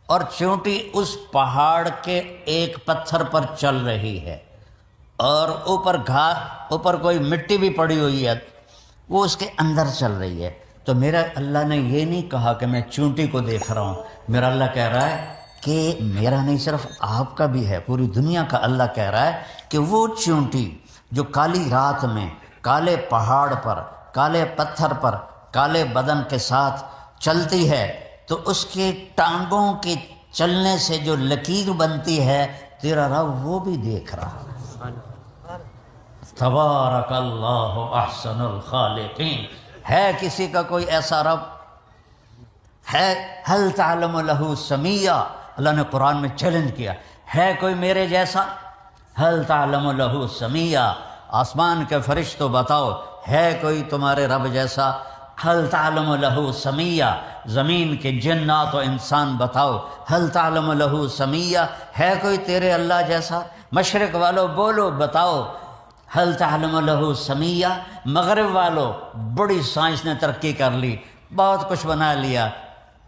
اور چیونٹی اس پہاڑ کے ایک پتھر پر چل رہی ہے، اور اوپر کوئی مٹی بھی پڑی ہوئی ہے، وہ اس کے اندر چل رہی ہے۔ تو میرا اللہ نے یہ نہیں کہا کہ میں چونٹی کو دیکھ رہا ہوں، میرا اللہ کہہ رہا ہے کہ میرا نہیں صرف آپ کا بھی ہے، پوری دنیا کا اللہ کہہ رہا ہے کہ وہ چونٹی جو کالی رات میں کالے پہاڑ پر، کالے پتھر پر، کالے بدن کے ساتھ چلتی ہے، تو اس کے ٹانگوں کے چلنے سے جو لکیر بنتی ہے، تیرا رب وہ بھی دیکھ رہا ہے۔ تبارک اللہ احسن الخالقین۔ ہے کسی کا کوئی ایسا رب؟ ہے؟ هل تعلم له سمیہ، اللہ نے قرآن میں چیلنج کیا، ہے کوئی میرے جیسا؟ هل تعلم له سمیہ، آسمان کے فرشتوں بتاؤ ہے کوئی تمہارے رب جیسا؟ هل تعلم له سمیہ، زمین کے جنات و انسان بتاؤ هل تعلم له سمیہ، ہے کوئی تیرے اللہ جیسا؟ مشرق والو بولو، بتاؤ هل تعلم له سمیہ۔ مغرب والو، بڑی سائنس نے ترقی کر لی، بہت کچھ بنا لیا،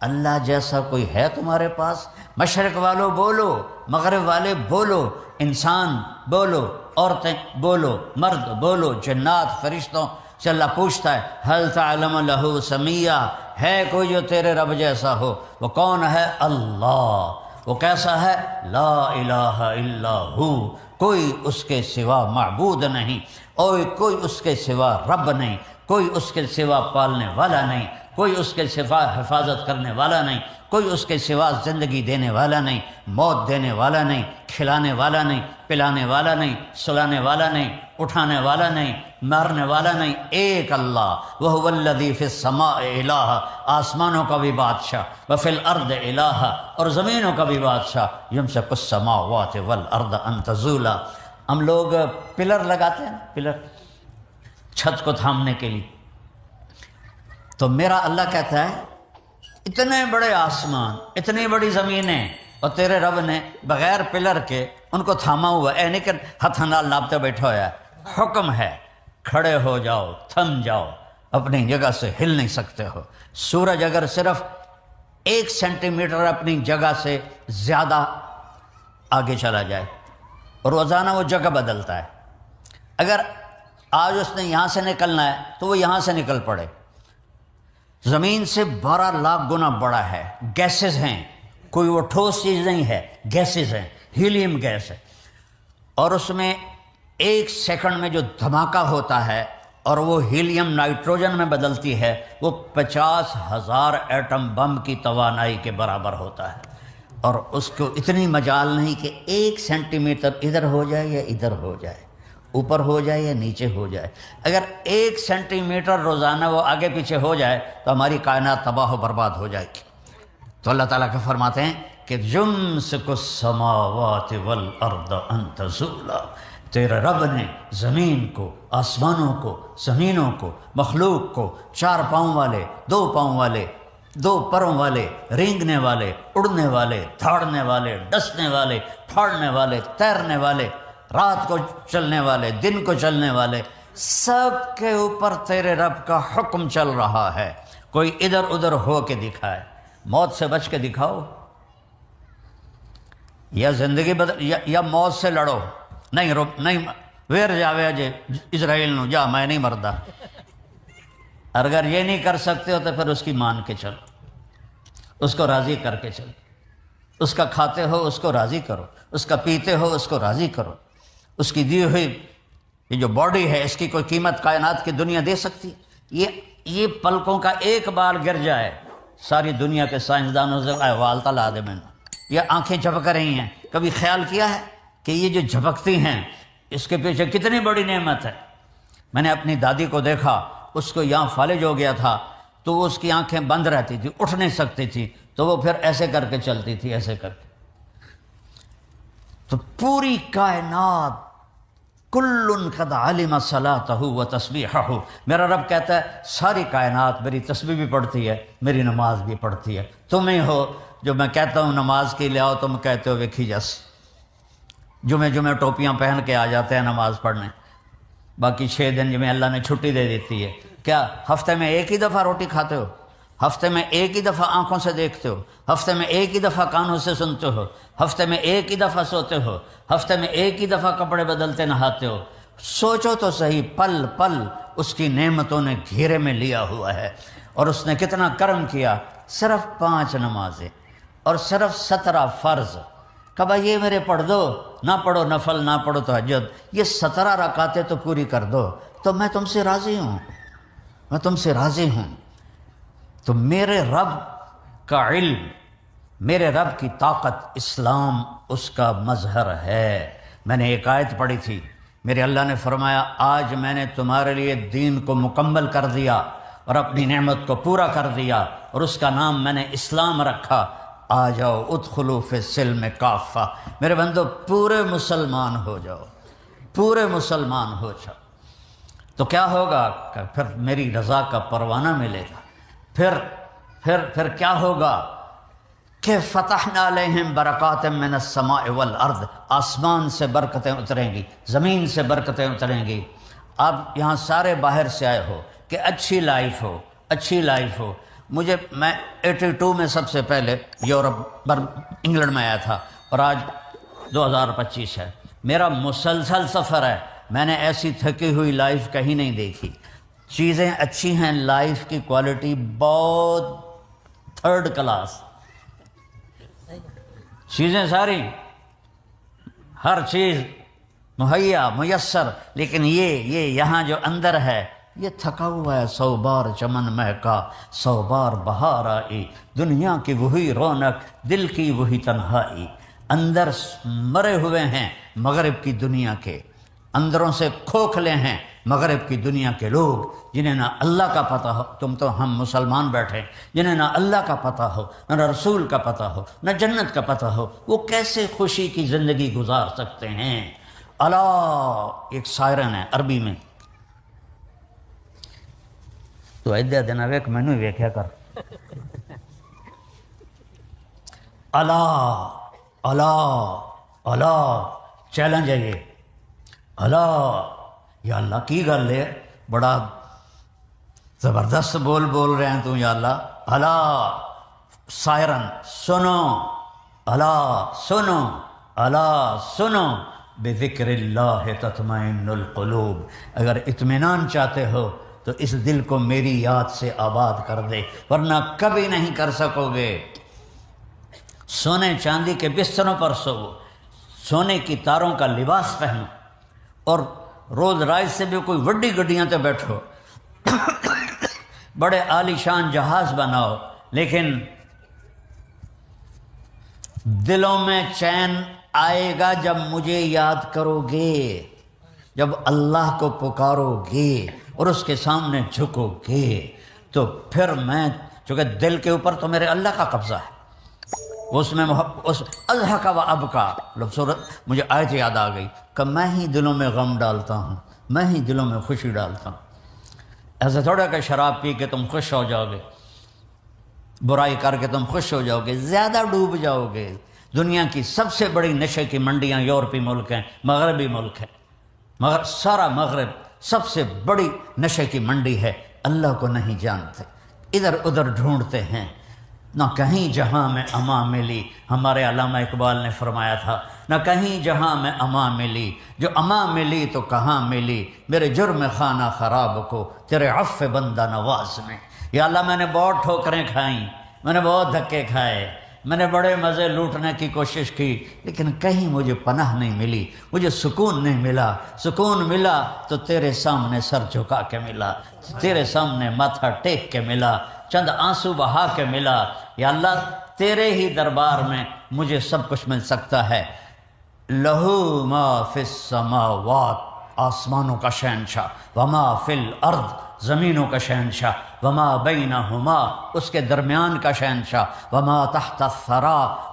اللہ جیسا کوئی ہے تمہارے پاس؟ مشرق والو بولو، مغرب والے بولو، انسان بولو، عورتیں بولو، مرد بولو، جنات فرشتوں سے اللہ پوچھتا ہے هل تعلم له سمیہ، ہے کوئی جو تیرے رب جیسا ہو؟ وہ کون ہے؟ اللہ۔ وہ کیسا ہے؟ لا الہ الا ہو، کوئی اس کے سوا معبود نہیں، اور کوئی اس کے سوا رب نہیں، کوئی اس کے سوا پالنے والا نہیں، کوئی اس کے سوا حفاظت کرنے والا نہیں، کوئی اس کے سوا زندگی دینے والا نہیں، موت دینے والا نہیں، کھلانے والا نہیں، پلانے والا نہیں، سلانے والا نہیں، اٹھانے والا نہیں، مارنے والا نہیں، ایک اللہ۔ وَهُوَ الَّذِي فِي السَّمَاءِ إِلَٰهٌ، آسمانوں کا بھی بادشاہ، وَفِي الْأَرْضِ إِلَٰهٌ، اور زمینوں کا بھی بادشاہ، يُمْسِكُ السَّمَاوَاتِ وَالْأَرْضَ أَن تَزُولَا۔ ہم لوگ پلر لگاتے ہیں، پلر چھت کو تھامنے کے لیے، تو میرا اللہ کہتا ہے اتنے بڑے آسمان، اتنی بڑی زمینیں، اور تیرے رب نے بغیر پلر کے ان کو تھاما ہوا ہے، نہیں کہ ہاتھ نال ناپتے بیٹھا ہوا ہے، حکم ہے کھڑے ہو جاؤ، تھم جاؤ، اپنی جگہ سے ہل نہیں سکتے ہو۔ سورج اگر صرف 1 سینٹی میٹر اپنی جگہ سے زیادہ آگے چلا جائے، روزانہ وہ جگہ بدلتا ہے، اگر آج اس نے یہاں سے نکلنا ہے تو وہ یہاں سے نکل پڑے۔ زمین سے 12 لاکھ گنا بڑا ہے، گیسز ہیں، کوئی وہ ٹھوس چیز نہیں ہے، گیسز ہیں، ہیلیم گیس ہے، اور اس میں 1 سیکنڈ میں جو دھماکہ ہوتا ہے اور وہ ہیلیم نائٹروجن میں بدلتی ہے، وہ 50,000 ایٹم بم کی توانائی کے برابر ہوتا ہے، اور اس کو اتنی مجال نہیں کہ 1 سینٹی میٹر ادھر ہو جائے یا ادھر ہو جائے، اوپر ہو جائے یا نیچے ہو جائے۔ اگر 1 سینٹی میٹر روزانہ وہ آگے پیچھے ہو جائے تو ہماری کائنات تباہ و برباد ہو جائے گی۔ تو اللہ تعالیٰ کا فرماتے ہیں کہ یمسک السماوات والارض ان تزولا، تیرے رب نے زمین کو، آسمانوں کو، زمینوں کو، مخلوق کو، 4 پاؤں والے، 2 پاؤں والے، دو پروں والے، رینگنے والے، اڑنے والے، دھاڑنے والے، ڈسنے والے، پھاڑنے والے، تیرنے والے، رات کو چلنے والے، دن کو چلنے والے، سب کے اوپر تیرے رب کا حکم چل رہا ہے۔ کوئی ادھر ادھر ہو کے دکھائے، موت سے بچ کے دکھاؤ، یا زندگی یا موت سے لڑو۔ نہیں ویر جاوے جے اسرائیل نو جا، میں نہیں مردا۔ اگر یہ نہیں کر سکتے ہو تو پھر اس کی مان کے چلو، اس کو راضی کر کے چلو۔ اس کا کھاتے ہو اس کو راضی کرو، اس کا پیتے ہو اس کو راضی کرو۔ اس کی دی ہوئی یہ جو باڈی ہے، اس کی کوئی قیمت کائنات کی دنیا دے سکتی؟ یہ پلکوں کا ایک بال گر جائے، ساری دنیا کے سائنسدانوں سے والتا لا دے میں نے، یہ آنکھیں جھپک رہی ہیں۔ کبھی خیال کیا ہے کہ یہ جو جھپکتی ہیں اس کے پیچھے کتنی بڑی نعمت ہے؟ میں نے اپنی دادی کو دیکھا، اس کو یہاں فالج ہو گیا تھا تو وہ اس کی آنکھیں بند رہتی تھی، اٹھ نہیں سکتی تھی، تو وہ پھر ایسے کر کے چلتی تھی، ایسے کر کے۔ تو پوری کائنات کل قد علم صلاتہ و تسبیحہ، میرا رب کہتا ہے ساری کائنات میری تسبیح بھی پڑھتی ہے، میری نماز بھی پڑھتی ہے۔ تم ہی ہو جو میں کہتا ہوں نماز کے لیے آؤ، تم کہتے ہو ویکھی جس، جمعے ٹوپیاں پہن کے آ جاتے ہیں نماز پڑھنے، باقی 6 دن جمعے اللہ نے چھٹی دے دیتی ہے۔ کیا ہفتے میں ایک ہی دفعہ روٹی کھاتے ہو؟ ہفتے میں ایک ہی دفعہ آنکھوں سے دیکھتے ہو؟ ہفتے میں ایک ہی دفعہ کانوں سے سنتے ہو؟ ہفتے میں ایک ہی دفعہ سوتے ہو؟ ہفتے میں ایک ہی دفعہ کپڑے بدلتے نہاتے ہو؟ سوچو تو صحیح، پل پل اس کی نعمتوں نے گھیرے میں لیا ہوا ہے، اور اس نے کتنا کرم کیا۔ صرف 5 نمازیں اور صرف 17 فرض۔ کبا یہ میرے پڑھ دو، نہ پڑھو نفل، نہ پڑھو تہجد، یہ 17 رکعتیں تو پوری کر دو، تو میں تم سے راضی ہوں، میں تم سے راضی ہوں۔ تو میرے رب کا علم، میرے رب کی طاقت، اسلام اس کا مظہر ہے۔ میں نے ایک آیت پڑھی تھی، میرے اللہ نے فرمایا آج میں نے تمہارے لیے دین کو مکمل کر دیا اور اپنی نعمت کو پورا کر دیا، اور اس کا نام میں نے اسلام رکھا۔ آ جاؤ ادخلوا فی السلم کافہ، میرے بندو پورے مسلمان ہو جاؤ، پورے مسلمان ہو جاؤ۔ تو کیا ہوگا کہ پھر میری رضا کا پروانہ ملے گا، پھر کیا ہوگا کہ فتحنا علیہم برکات من السماء والارض، آسمان سے برکتیں اتریں گی، زمین سے برکتیں اتریں گی۔ آپ یہاں سارے باہر سے آئے ہو کہ اچھی لائف ہو، اچھی لائف ہو۔ میں 82 میں سب سے پہلے یورپ انگلینڈ میں آیا تھا، اور آج 2025 ہے۔ میرا مسلسل سفر ہے، میں نے ایسی تھکی ہوئی لائف کہیں نہیں دیکھی۔ چیزیں اچھی ہیں، لائف کی کوالٹی بہت 3rd کلاس، چیزیں ساری، ہر چیز مہیا میسر، لیکن یہ یہاں جو اندر ہے یہ تھکا ہوا ہے۔ 100 بار چمن مہکا، 100 بار بہار آئی، دنیا کی وہی رونق، دل کی وہی تنہائی۔ اندر مرے ہوئے ہیں مغرب کی دنیا کے، اندروں سے کھوکھلے ہیں مغرب کی دنیا کے لوگ، جنہیں نہ اللہ کا پتہ ہو۔ تم تو ہم مسلمان بیٹھے، جنہیں نہ اللہ کا پتہ ہو، نہ رسول کا پتہ ہو، نہ جنت کا پتہ ہو، وہ کیسے خوشی کی زندگی گزار سکتے ہیں؟ اللہ ایک سائرن ہے عربی میں، تو ایدہ دینا ویک میں نے ویکھیا کر، اللہ چیلنج ہے یہ، یا اللہ کی گل ہے، بڑا زبردست بول رہے ہیں تو یا اللہ سائرن سنو، اللہ سنو، بذکر اللہ تطمئن القلوب، اگر اطمینان چاہتے ہو تو اس دل کو میری یاد سے آباد کر دے، ورنہ کبھی نہیں کر سکو گے۔ سونے چاندی کے بستروں پر سو، سونے کی تاروں کا لباس پہنو، اور رولز رائس سے بھی کوئی وڈی گڈیاں تے بیٹھو، بڑے عالی شان جہاز بناؤ، لیکن دلوں میں چین آئے گا جب مجھے یاد کرو گے، جب اللہ کو پکارو گے اور اس کے سامنے جھکو گے، تو پھر میں، چونکہ دل کے اوپر تو میرے اللہ کا قبضہ ہے، اس میں اس اضحک و ابکا، مجھے آیت یاد آ گئی کہ میں ہی دلوں میں غم ڈالتا ہوں، میں ہی دلوں میں خوشی ڈالتا ہوں۔ ایسا تھوڑا کہ شراب پی کے تم خوش ہو جاؤ گے، برائی کر کے تم خوش ہو جاؤ گے، زیادہ ڈوب جاؤ گے۔ دنیا کی سب سے بڑی نشے کی منڈیاں یورپی ملک ہیں، مغربی ملک ہیں، مگر سارا مغرب سب سے بڑی نشے کی منڈی ہے۔ اللہ کو نہیں جانتے، ادھر ادھر ڈھونڈتے ہیں، نہ کہیں جہاں میں امان ملی۔ ہمارے علامہ اقبال نے فرمایا تھا، نہ کہیں جہاں میں امان ملی، جو امان ملی تو کہاں ملی، میرے جرم خانہ خراب کو تیرے عفو بندہ نواز میں۔ یا اللہ میں نے بہت ٹھوکریں کھائیں، میں نے بہت دھکے کھائے، میں نے بڑے مزے لوٹنے کی کوشش کی، لیکن کہیں مجھے پناہ نہیں ملی، مجھے سکون نہیں ملا۔ سکون ملا تو تیرے سامنے سر جھکا کے ملا، تیرے سامنے ماتھا ٹیک کے ملا، چند آنسو بہا کے ملا۔ یا اللہ تیرے ہی دربار میں مجھے سب کچھ مل سکتا ہے۔ لہو ما فی السماوات، آسمانوں کا شہنشاہ، وما فی الارض، زمینوں کا شہنشاہ، وما بینہما، اس کے درمیان کا شہنشاہ، وما تحت الثری،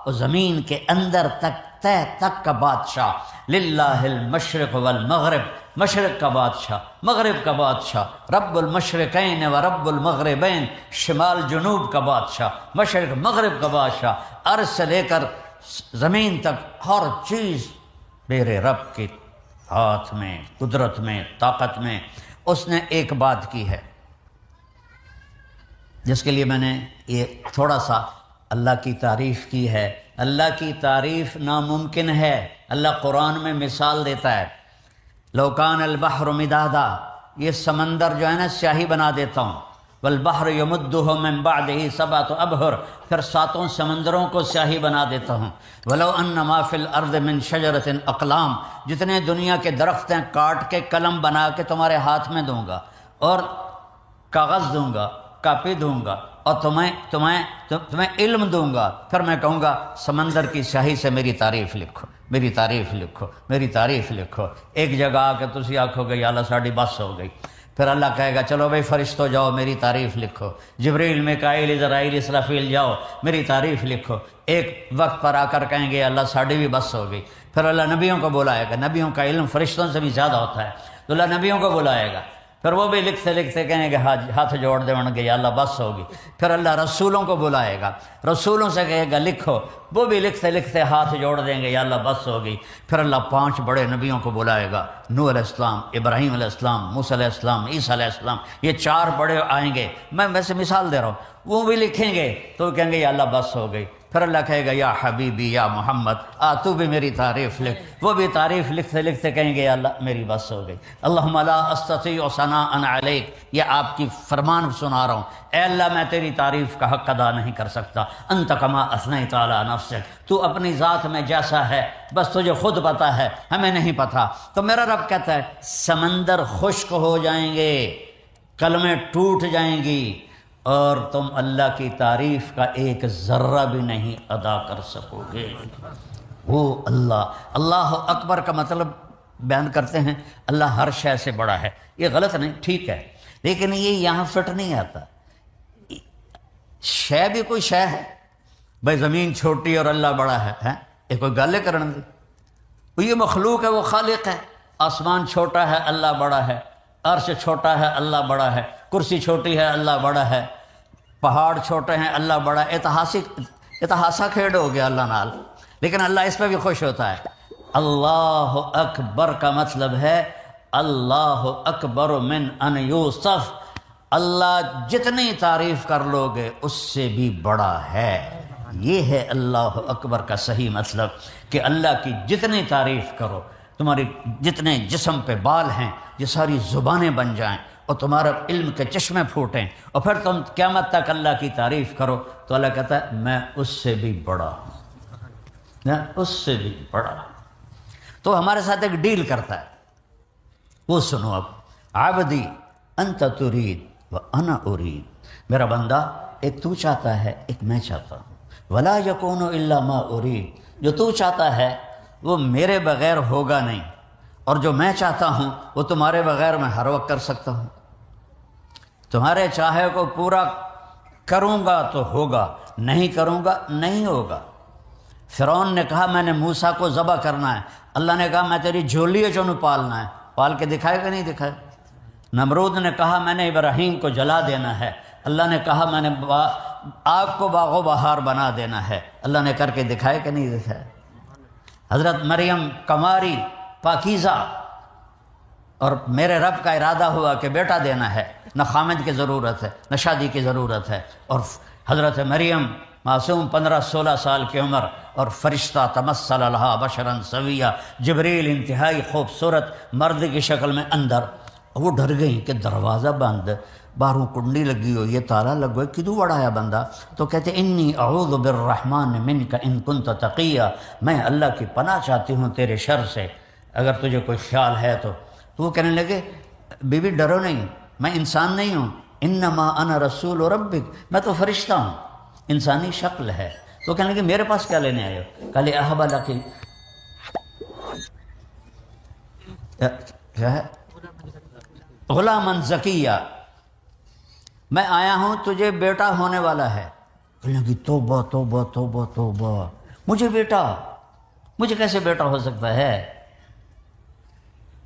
اور زمین کے اندر تک تہ تک کا بادشاہ۔ للہ المشرق والمغرب، مشرق کا بادشاہ، مغرب کا بادشاہ، رب المشرقین و رب المغربین، شمال جنوب کا بادشاہ، مشرق مغرب کا بادشاہ، عرش سے لے کر زمین تک ہر چیز میرے رب کے ہاتھ میں، قدرت میں، طاقت میں۔ اس نے ایک بات کی ہے جس کے لیے میں نے یہ تھوڑا سا اللہ کی تعریف کی ہے۔ اللہ کی تعریف ناممکن ہے۔ اللہ قرآن میں مثال دیتا ہے، لو کان البحر مدادا، یہ سمندر جو ہے نا سیاہی بنا دیتا ہوں، والبحر یمدہ من بعدہ سبعۃ ابحر، پھر ساتوں سمندروں کو سیاہی بنا دیتا ہوں، ولو ان ما فی الارض من شجرۃ اقلام، جتنے دنیا کے درخت ہیں کاٹ کے قلم بنا کے تمہارے ہاتھ میں دوں گا، اور کاغذ دوں گا، کاپی دوں گا، اور تمہیں علم دوں گا، پھر میں کہوں گا سمندر کی سیاہی سے میری تعریف لکھو، میری تعریف لکھو، میری تعریف لکھو۔ ایک جگہ آ کے تسی آکھو گے یا اللہ ساڑی بس ہو گئی، پھر اللہ کہے گا چلو بھائی فرشتوں جاؤ میری تعریف لکھو، جبریل میکائیل اسرافیل اسرافیل جاؤ میری تعریف لکھو۔ ایک وقت پر آ کر کہیں گے اللہ ساڑی بھی بس ہو گئی، پھر اللہ نبیوں کو بلائے گا، نبیوں کا علم فرشتوں سے بھی زیادہ ہوتا ہے، تو اللہ نبیوں کو بلائے گا، پھر وہ بھی لکھتے لکھتے کہیں گے ہاتھ جوڑ دے گے یا اللہ بس ہوگی، پھر اللہ رسولوں کو بلائے گا، رسولوں سے کہے گا لکھو، وہ بھی لکھتے لکھتے ہاتھ جوڑ دیں گے یا اللہ بس ہوگی، پھر اللہ 5 بڑے نبیوں کو بلائے گا، نوح علیہ السلام، ابراہیم علیہ السلام، موسیٰ علیہ السلام، عیسیٰ علیہ السلام، یہ 4 بڑے آئیں گے، میں ویسے مثال دے رہا ہوں، وہ بھی لکھیں گے تو کہیں گے یا اللہ بس ہو گئی، پھر اللہ کہے گا یا حبیبی یا محمد تو بھی میری تعریف لکھ، وہ بھی تعریف لکھتے لکھتے کہیں گے یا اللہ میری بس ہو گئی۔ اللہم لا استطیع ثناء علیک، یہ آپ کی فرمان سنا رہا ہوں، اے اللہ میں تیری تعریف کا حق ادا نہیں کر سکتا، انت کما اثنیت علی نفسک، تو اپنی ذات میں جیسا ہے بس تجھے خود پتہ ہے، ہمیں نہیں پتہ۔ تو میرا رب کہتا ہے سمندر خشک ہو جائیں گے، کلمیں ٹوٹ جائیں گی، اور تم اللہ کی تعریف کا ایک ذرہ بھی نہیں ادا کر سکو گے۔ وہ اللہ اکبر کا مطلب بیان کرتے ہیں اللہ ہر شے سے بڑا ہے، یہ غلط نہیں، ٹھیک ہے، لیکن یہ یہاں فٹ نہیں آتا۔ شے بھی کوئی شے ہے، بھائی زمین چھوٹی اور اللہ بڑا ہے، یہ کوئی گل کرنے دی، وہ یہ مخلوق ہے وہ خالق ہے، آسمان چھوٹا ہے اللہ بڑا ہے، عرش چھوٹا ہے اللہ بڑا ہے، کرسی چھوٹی ہے اللہ بڑا ہے، پہاڑ چھوٹے ہیں اللہ بڑا ہے، اتہاسا کھیڑ ہو گیا اللہ نال، لیکن اللہ اس پہ بھی خوش ہوتا ہے۔ اللہ اکبر کا مطلب ہے اللہ اکبر من ان یوصف، اللہ جتنی تعریف کر لو گے اس سے بھی بڑا ہے۔ یہ ہے اللہ اکبر کا صحیح مطلب کہ اللہ کی جتنی تعریف کرو، تمہاری جتنے جسم پہ بال ہیں یہ ساری زبانیں بن جائیں اور تمہارا علم کے چشمے پھوٹیں، اور پھر تم قیامت تک اللہ کی تعریف کرو تو اللہ کہتا ہے میں اس سے بھی بڑا ہوں، میں اس سے بھی بڑا ہوں۔ تو ہمارے ساتھ ایک ڈیل کرتا ہے، وہ سنو اب، عبدی انت ترید و انا ارید، میرا بندہ ایک تو چاہتا ہے ایک میں چاہتا ہوں، ولا یکون الا ما ارید، جو تو چاہتا ہے وہ میرے بغیر ہوگا نہیں، اور جو میں چاہتا ہوں وہ تمہارے بغیر میں ہر وقت کر سکتا ہوں، تمہارے چاہے کو پورا کروں گا تو ہوگا، نہیں کروں گا نہیں ہوگا۔ فرعون نے کہا میں نے موسیٰ کو ذبح کرنا ہے، اللہ نے کہا میں تیری جھولی ہے چونو پالنا ہے، پال کے دکھائے گا نہیں دکھائے۔ نمرود نے کہا میں نے ابراہیم کو جلا دینا ہے، اللہ نے کہا میں نے آگ کو باغ و بہار بنا دینا ہے۔ اللہ نے کر کے دکھائے کہ نہیں دکھایا؟ حضرت مریم کماری پاکیزہ، اور میرے رب کا ارادہ ہوا کہ بیٹا دینا ہے، نہ خامد کی ضرورت ہے نہ شادی کی ضرورت ہے، اور حضرت مریم معصوم 15-16 سال کی عمر، اور فرشتہ تمثل لہا بشرا سویا، جبریل انتہائی خوبصورت مرد کی شکل میں اندر۔ وہ ڈر گئی کہ دروازہ بند، باہروں کنڈی لگی ہوئی، یہ تالا لگ گئے، کدوں بڑایا بندہ؟ تو کہتے انی اعوذ بالرحمن منک ان کنت تقیا، میں اللہ کی پناہ چاہتی ہوں تیرے شر سے اگر تجھے کوئی خیال ہے تو وہ کہنے لگے بی بی ڈرو نہیں، میں انسان نہیں ہوں، انما انا رسول ربک، میں تو فرشتہ ہوں، انسانی شکل ہے۔ تو کہنے لگے میرے پاس کیا لینے آئے ہو؟ کہا احب لک، کیا ہے؟ غلاما زکیہ، میں آیا ہوں تجھے بیٹا ہونے والا ہے۔ کہنے لگی توبہ توبہ توبہ توبہ، مجھے بیٹا، مجھے کیسے بیٹا ہو سکتا ہے؟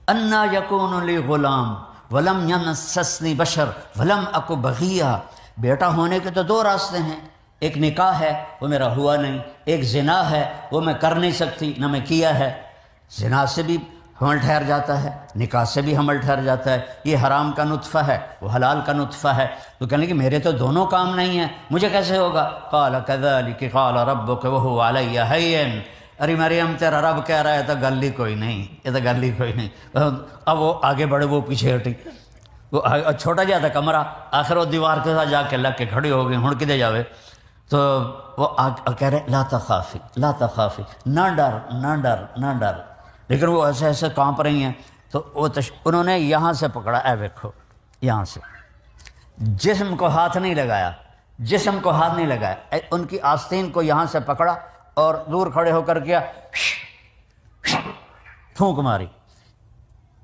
انا یکون لی غلام ولم یمسسنی بشر ولم اک بغیہ، بیٹا ہونے کے تو دو راستے ہیں، ایک نکاح ہے وہ میرا ہوا نہیں، ایک زنا ہے وہ میں کر نہیں سکتی نہ میں کیا ہے۔ زنا سے بھی حمل ٹھہر جاتا ہے، نکاح سے بھی حمل ٹھہر جاتا ہے، یہ حرام کا نطفہ ہے وہ حلال کا نطفہ ہے۔ تو کہنے کہ میرے تو دونوں کام نہیں ہیں، مجھے کیسے ہوگا؟ قال کذلک قال ربک وہو علی ہین، ارے مریم تیرا رب کہہ رہا ہے تو گل ہی کوئی نہیں، یہ تو گل ہی کوئی نہیں۔ اب وہ آگے بڑھے، وہ پیچھے ہٹی، وہ چھوٹا جہا تھا کمرہ، آخر وہ دیوار کے ساتھ جا کے لگ کے کھڑی ہو گئی، ہن کدے جاوے؟ تو وہ کہہ رہے لا تخافی لا تخافی، نہ ڈر نہ ڈر نہ ڈر، لیکن وہ ایسے ایسے کانپ رہی ہیں۔ تو وہ انہوں نے یہاں سے پکڑا، اے دیکھو یہاں سے، جسم کو ہاتھ نہیں لگایا، جسم کو ہاتھ نہیں لگایا، ان کی آستین کو یہاں سے پکڑا اور دور کھڑے ہو کر کیا، پھونک ماری۔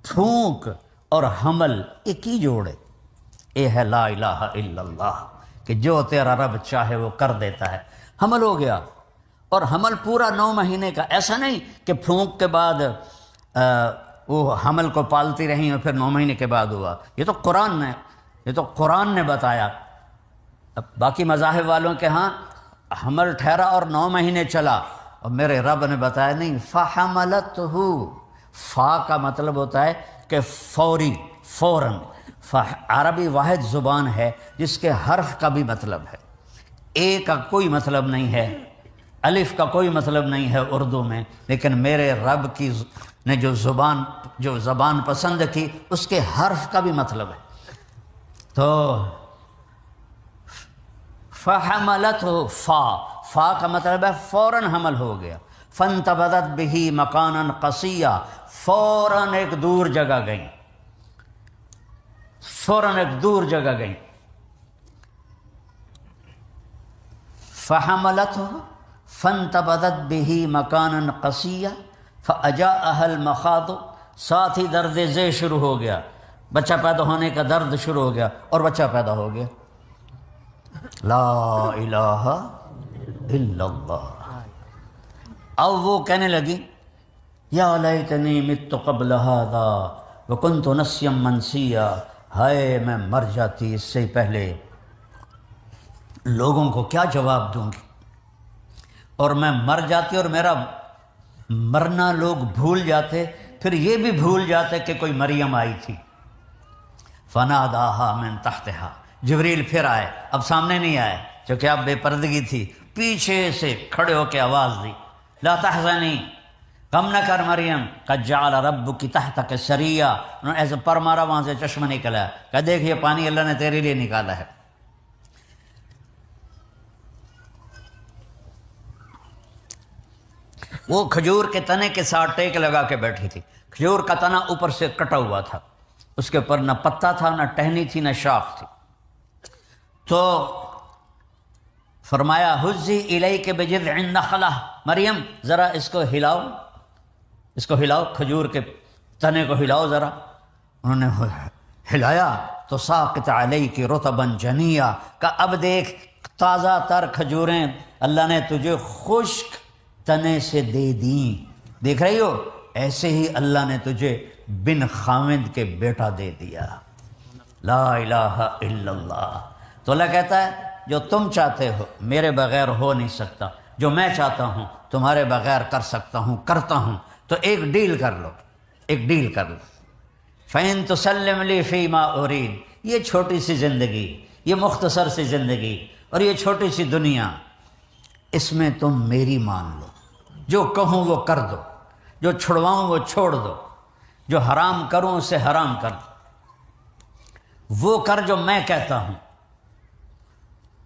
پھونک اور حمل ایک ہی جوڑے، یہ ہے لا الہ الا اللہ، کہ جو تیرا رب چاہے وہ کر دیتا ہے۔ حمل ہو گیا، اور حمل پورا 9 مہینے کا، ایسا نہیں کہ پھونک کے بعد وہ حمل کو پالتی رہیں اور پھر 9 مہینے کے بعد ہوا۔ یہ تو قرآن نے بتایا۔ اب باقی مذاہب والوں کے ہاں حمل ٹھہرا اور 9 مہینے چلا، اور میرے رب نے بتایا نہیں، فحملتہ، فا کا مطلب ہوتا ہے کہ فوری، فوراً۔ عربی واحد زبان ہے جس کے حرف کا بھی مطلب ہے، اے کا کوئی مطلب نہیں ہے، الف کا کوئی مطلب نہیں ہے اردو میں، لیکن میرے رب کی نے جو زبان پسند کی اس کے حرف کا بھی مطلب ہے۔ تو فحملتہ، فا کا مطلب ہے فوراً حمل ہو گیا۔ فانتبذت بہ مکانا قصیا، فوراً ایک دور جگہ گئیں، فوراً ایک دور جگہ گئیں۔ فحملتہ فانتبذت بہ مکانا قصیا فاجاءها المخاض، ساتھ ہی درد ذیل شروع ہو گیا، بچہ پیدا ہونے کا درد شروع ہو گیا، اور بچہ پیدا ہو گیا۔ لا الہ الا اللہ۔ اب وہ کہنے لگی یا لیتنی مت قبل ھذا وکنت نسیا منسیا، ہائے میں مر جاتی اس سے پہلے، لوگوں کو کیا جواب دوں گی، اور میں مر جاتی اور میرا مرنا لوگ بھول جاتے، پھر یہ بھی بھول جاتے کہ کوئی مریم آئی تھی۔ فناداہا من تحتہا، جبریل پھر آئے، اب سامنے نہیں آئے چونکہ اب بے پردگی تھی، پیچھے سے کھڑے ہو کے آواز دی، لا تحزنی، غم نہ کر مریم، قد جعل ربک تحتک سریا، انہوں نے ایسے پر مارا، وہاں سے چشمہ نکلا، کہ دیکھ یہ پانی اللہ نے تیرے لیے نکالا ہے۔ وہ کھجور کے تنے کے ساتھ ٹیک لگا کے بیٹھی تھی، کھجور کا تنا اوپر سے کٹا ہوا تھا، اس کے اوپر نہ پتا تھا، نہ ٹہنی تھی، نہ شاخ تھی۔ تو فرمایا حزی الیک بجذع النخلہ، مریم ذرا اس کو ہلاؤ، اس کو ہلاؤ، کھجور کے تنے کو ہلاؤ ذرا۔ انہوں نے ہلایا تو ساقط علیک رطبا جنیا، کہ اب دیکھ تازہ تر کھجوریں اللہ نے تجھے خشک تنے سے دے دیں، دیکھ رہی ہو، ایسے ہی اللہ نے تجھے بن خامد کے بیٹا دے دیا۔ لا الہ الا اللہ۔ تو اللہ کہتا ہے جو تم چاہتے ہو میرے بغیر ہو نہیں سکتا، جو میں چاہتا ہوں تمہارے بغیر کر سکتا ہوں، کرتا ہوں، تو ایک ڈیل کر لو، ایک ڈیل کر لو۔ فَإِن تُسَلِّمْ لِي فِي مَا أُرِيدُ، یہ چھوٹی سی زندگی، یہ مختصر سی زندگی اور یہ چھوٹی سی دنیا، اس میں تم میری مان لو، جو کہوں وہ کر دو، جو چھڑواؤں وہ چھوڑ دو، جو حرام کروں اسے حرام کر دو، وہ کر جو میں کہتا ہوں،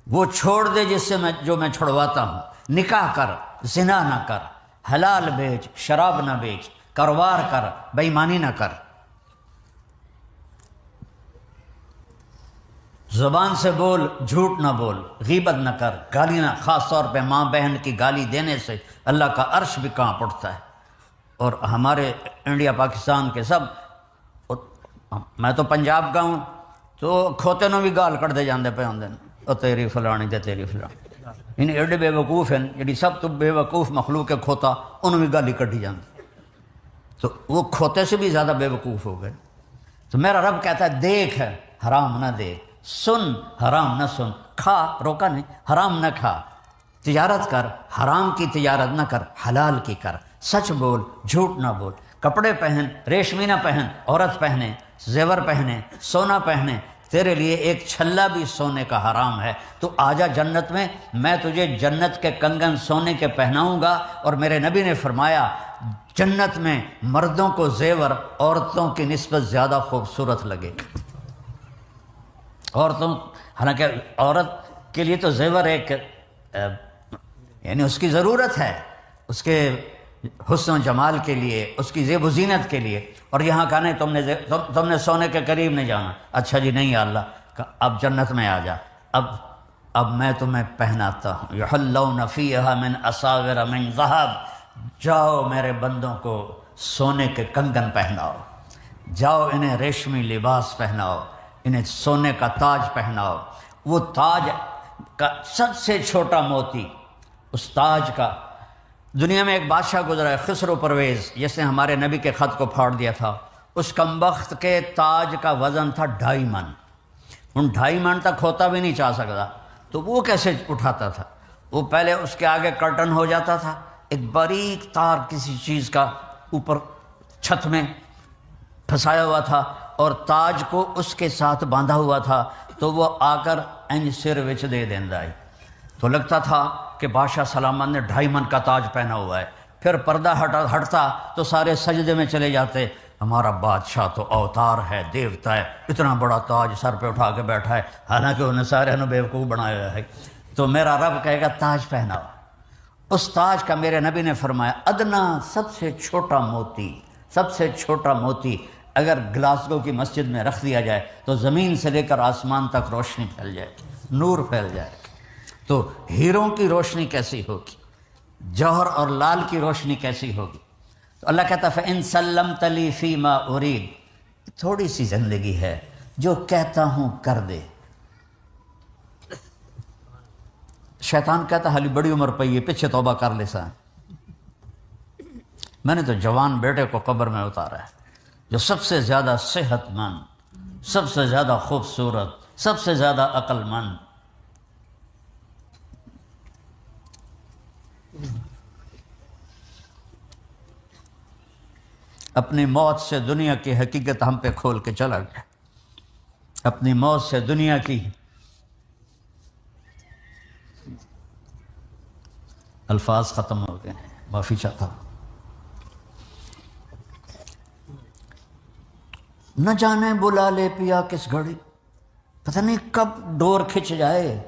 وہ چھوڑ دے جس سے جو میں چھڑواتا ہوں، نکاح کر، زنا نہ کر، حلال بیچ، شراب نہ بیچ، کاروبار کر، بے ایمانی نہ کر، زبان سے بول، جھوٹ نہ بول، غیبت نہ کر، گالی نہ، خاص طور پہ ماں بہن کی گالی دینے سے اللہ کا عرش بھی کانپ اٹھتا ہے۔ اور ہمارے انڈیا پاکستان کے سب، میں تو پنجاب کا ہوں، تو کھوتے نو بھی گال کٹ دے جاندے پہ ہوندے، او تیری فلانی تے تیری فلانی، یعنی ایڈے بے وقوف ہیں، جڑی سب تو بے وقوف مخلوق ہے کھوتا، انہوں بھی گالی کٹی جاندی، تو وہ کھوتے سے بھی زیادہ بے وقوف ہو گئے۔ تو میرا رب کہتا ہے دیکھ، حرام نہ دیکھ، سن، حرام نہ سن، کھا، روکا نہیں، حرام نہ کھا، تجارت کر، حرام کی تجارت نہ کر، حلال کی کر، سچ بول، جھوٹ نہ بول، کپڑے پہن، ریشمی نہ پہن، عورت پہنے، زیور پہنے، سونا پہنے، تیرے لیے ایک چھلا بھی سونے کا حرام ہے، تو آجا جنت میں تجھے جنت کے کنگن سونے کے پہناؤں گا۔ اور میرے نبی نے فرمایا جنت میں مردوں کو زیور عورتوں کی نسبت زیادہ خوبصورت لگے گا۔ عورتوں، حالانکہ عورت کے لیے تو زیور ایک یعنی اس کی ضرورت ہے، اس کے حسن و جمال کے لیے، اس کی زیب و زینت کے لیے، اور یہاں کہا نہیں تم نے سونے کے قریب نہیں جانا، اچھا جی نہیں یا اللہ، اب جنت میں آ جا، اب میں تمہیں پہناتا ہوں، یحلون فیہا من اساور من ذہب، جاؤ میرے بندوں کو سونے کے کنگن پہناؤ، جاؤ انہیں ریشمی لباس پہناؤ، انہیں سونے کا تاج پہناؤ۔ وہ تاج کا سب سے چھوٹا موتی، اس تاج کا، دنیا میں ایک بادشاہ گزرا ہے خسرو پرویز، جس نے ہمارے نبی کے خط کو پھاڑ دیا تھا، اس کمبخت کے تاج کا وزن تھا 2.5 من، ان 2.5 من تک ہوتا بھی نہیں چاہ سکتا، تو وہ کیسے اٹھاتا تھا؟ وہ پہلے اس کے آگے کرٹن ہو جاتا تھا، ایک باریک تار کسی چیز کا اوپر چھت میں پھنسایا ہوا تھا، اور تاج کو اس کے ساتھ باندھا ہوا تھا، تو وہ آ کر انج سر وچ دے دیندا ہے، تو لگتا تھا کہ بادشاہ سلامت نے 2.5 من کا تاج پہنا ہوا ہے۔ پھر پردہ ہٹتا تو سارے سجدے میں چلے جاتے، ہمارا بادشاہ تو اوتار ہے، دیوتا ہے، اتنا بڑا تاج سر پہ اٹھا کے بیٹھا ہے، حالانکہ انہیں سارے نے بیوقوف بنایا ہے۔ تو میرا رب کہے گا تاج پہناؤ، اس تاج کا میرے نبی نے فرمایا ادنا، سب سے چھوٹا موتی، سب سے چھوٹا موتی اگر گلاسگو کی مسجد میں رکھ دیا جائے تو زمین سے لے کر آسمان تک روشنی پھیل جائے گی، نور پھیل جائے گا۔ تو ہیروں کی روشنی کیسی ہوگی، جوہر اور لال کی روشنی کیسی ہوگی؟ تو اللہ کہتا ہے فَإِن سَلَّمْتَ لِي فِي مَا أُرِيدُ، تھوڑی سی زندگی ہے، جو کہتا ہوں کر دے۔ شیطان کہتا حالی بڑی عمر پئی ہے، پیچھے توبہ کر لے سا، میں نے تو جوان بیٹے کو قبر میں اتارا ہے، جو سب سے زیادہ صحت مند، سب سے زیادہ خوبصورت، سب سے زیادہ عقل مند، اپنی موت سے دنیا کی حقیقت ہم پہ کھول کے چلا گیا، اپنی موت سے دنیا کی الفاظ ختم ہو گئے، معافی چاہتا ہوں۔ نہ جانے بلا لے پیا کس گھڑی، پتہ نہیں کب ڈور کھچ جائے،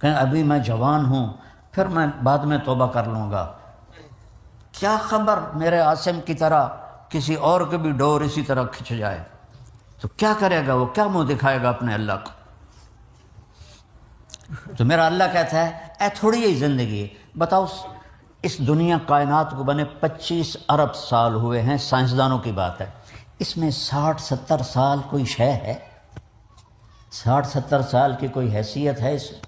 کہیں ابھی میں جوان ہوں، پھر میں بعد میں توبہ کر لوں گا، کیا خبر میرے عاصم کی طرح کسی اور کے بھی ڈور اسی طرح کھچ جائے، تو کیا کرے گا وہ، کیا منہ دکھائے گا اپنے اللہ کو؟ تو میرا اللہ کہتا ہے اے تھوڑی ہی زندگی ہے، بتاؤ اس دنیا کائنات کو بنے 25 ارب سال ہوئے ہیں، سائنسدانوں کی بات ہے، اس میں 60-70 سال کوئی شے ہے، 60-70 سال کی کوئی حیثیت ہے اس میں؟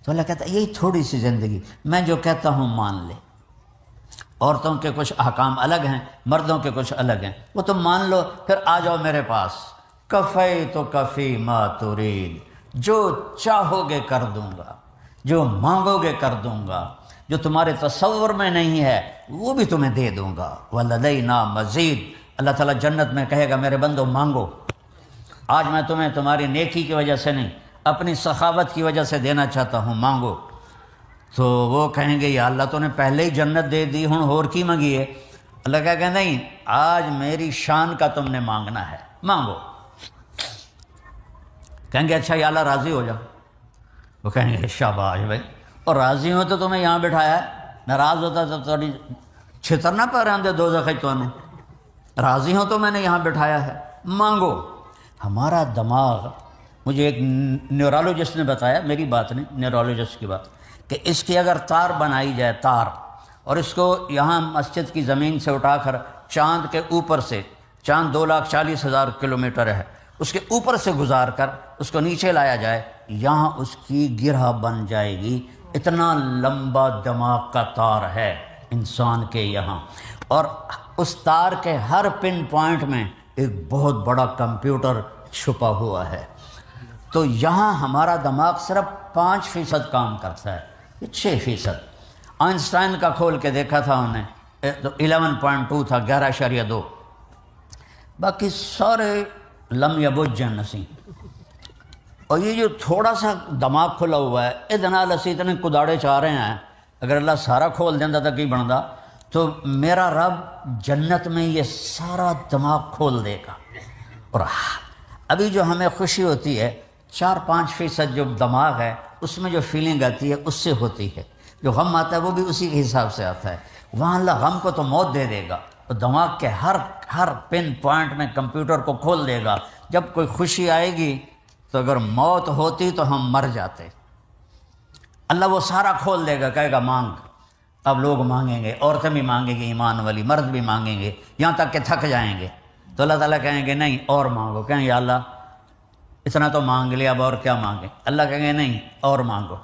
تو اللہ کہتا ہے یہی تھوڑی سی زندگی، میں جو کہتا ہوں مان لے۔ عورتوں کے کچھ احکام الگ ہیں، مردوں کے کچھ الگ ہیں، وہ تم مان لو، پھر آ جاؤ میرے پاس، کفی تو کفی ما ترید، جو چاہو گے کر دوں گا، جو مانگو گے کر دوں گا، جو تمہارے تصور میں نہیں ہے وہ بھی تمہیں دے دوں گا، وَلَدَيْنَا مزید۔ اللہ تعالیٰ جنت میں کہے گا میرے بندو مانگو، آج میں تمہیں تمہاری نیکی کی وجہ سے نہیں اپنی سخاوت کی وجہ سے دینا چاہتا ہوں، مانگو۔ تو وہ کہیں گے یا اللہ تو نے پہلے ہی جنت دے دی، ہن اور کی منگی ہے؟ اللہ کہے نہیں، آج میری شان کا تم نے مانگنا ہے، مانگو۔ کہیں گے اچھا یا اللہ راضی ہو جا۔ وہ کہیں گے شاباش بھائی، اور راضی ہو تو تمہیں یہاں بٹھایا ہے، ناراض ہوتا تو تھوڑی چھتر نہ پا رہے ہوں دوزخ تو نے، راضی ہوں تو میں نے یہاں بٹھایا ہے، مانگو۔ ہمارا دماغ، مجھے ایک نیورولوجسٹ نے بتایا، میری بات نہیں، نیورولوجسٹ کی بات، کہ اس کی اگر تار بنائی جائے، تار، اور اس کو یہاں مسجد کی زمین سے اٹھا کر چاند کے اوپر سے، چاند 2,40,000 کلومیٹر ہے، اس کے اوپر سے گزار کر اس کو نیچے لایا جائے، یہاں اس کی گرہ بن جائے گی، اتنا لمبا دماغ کا تار ہے انسان کے یہاں، اور اس تار کے ہر پن پوائنٹ میں ایک بہت بڑا کمپیوٹر چھپا ہوا ہے۔ تو یہاں ہمارا دماغ صرف 5% کام کرتا ہے، 6%۔ آئنسٹائن کا کھول کے دیکھا تھا انہیں تو 11.2 تھا، 11.2، باقی سارے لم یبجن نسی۔ اور یہ جو تھوڑا سا دماغ کھلا ہوا ہے، ادنا لسی اتنے کداڑے چاہ رہے ہیں، اگر اللہ سارا کھول دینا تھا کی بنتا، تو میرا رب جنت میں یہ سارا دماغ کھول دے گا۔ اور ابھی جو ہمیں خوشی ہوتی ہے 4-5% جو دماغ ہے اس میں جو فیلنگ آتی ہے اس سے ہوتی ہے، جو غم آتا ہے وہ بھی اسی کے حساب سے آتا ہے۔ وہاں اللہ غم کو تو موت دے دے گا، اور دماغ کے ہر پن پوائنٹ میں کمپیوٹر کو کھول دے گا۔ جب کوئی خوشی آئے گی تو اگر موت ہوتی تو ہم مر جاتے، اللہ وہ سارا کھول دے گا، کہے گا مانگ۔ اب لوگ مانگیں گے، عورتیں بھی مانگیں گے، ایمان والی مرد بھی مانگیں گے، یہاں تک کہ تھک جائیں گے، تو اللہ تعالیٰ کہیں گے نہیں اور مانگو۔ کہیں یا اللہ اتنا تو مانگ لیا، اب اور کیا مانگیں؟ اللہ کہیں گے نہیں اور مانگو۔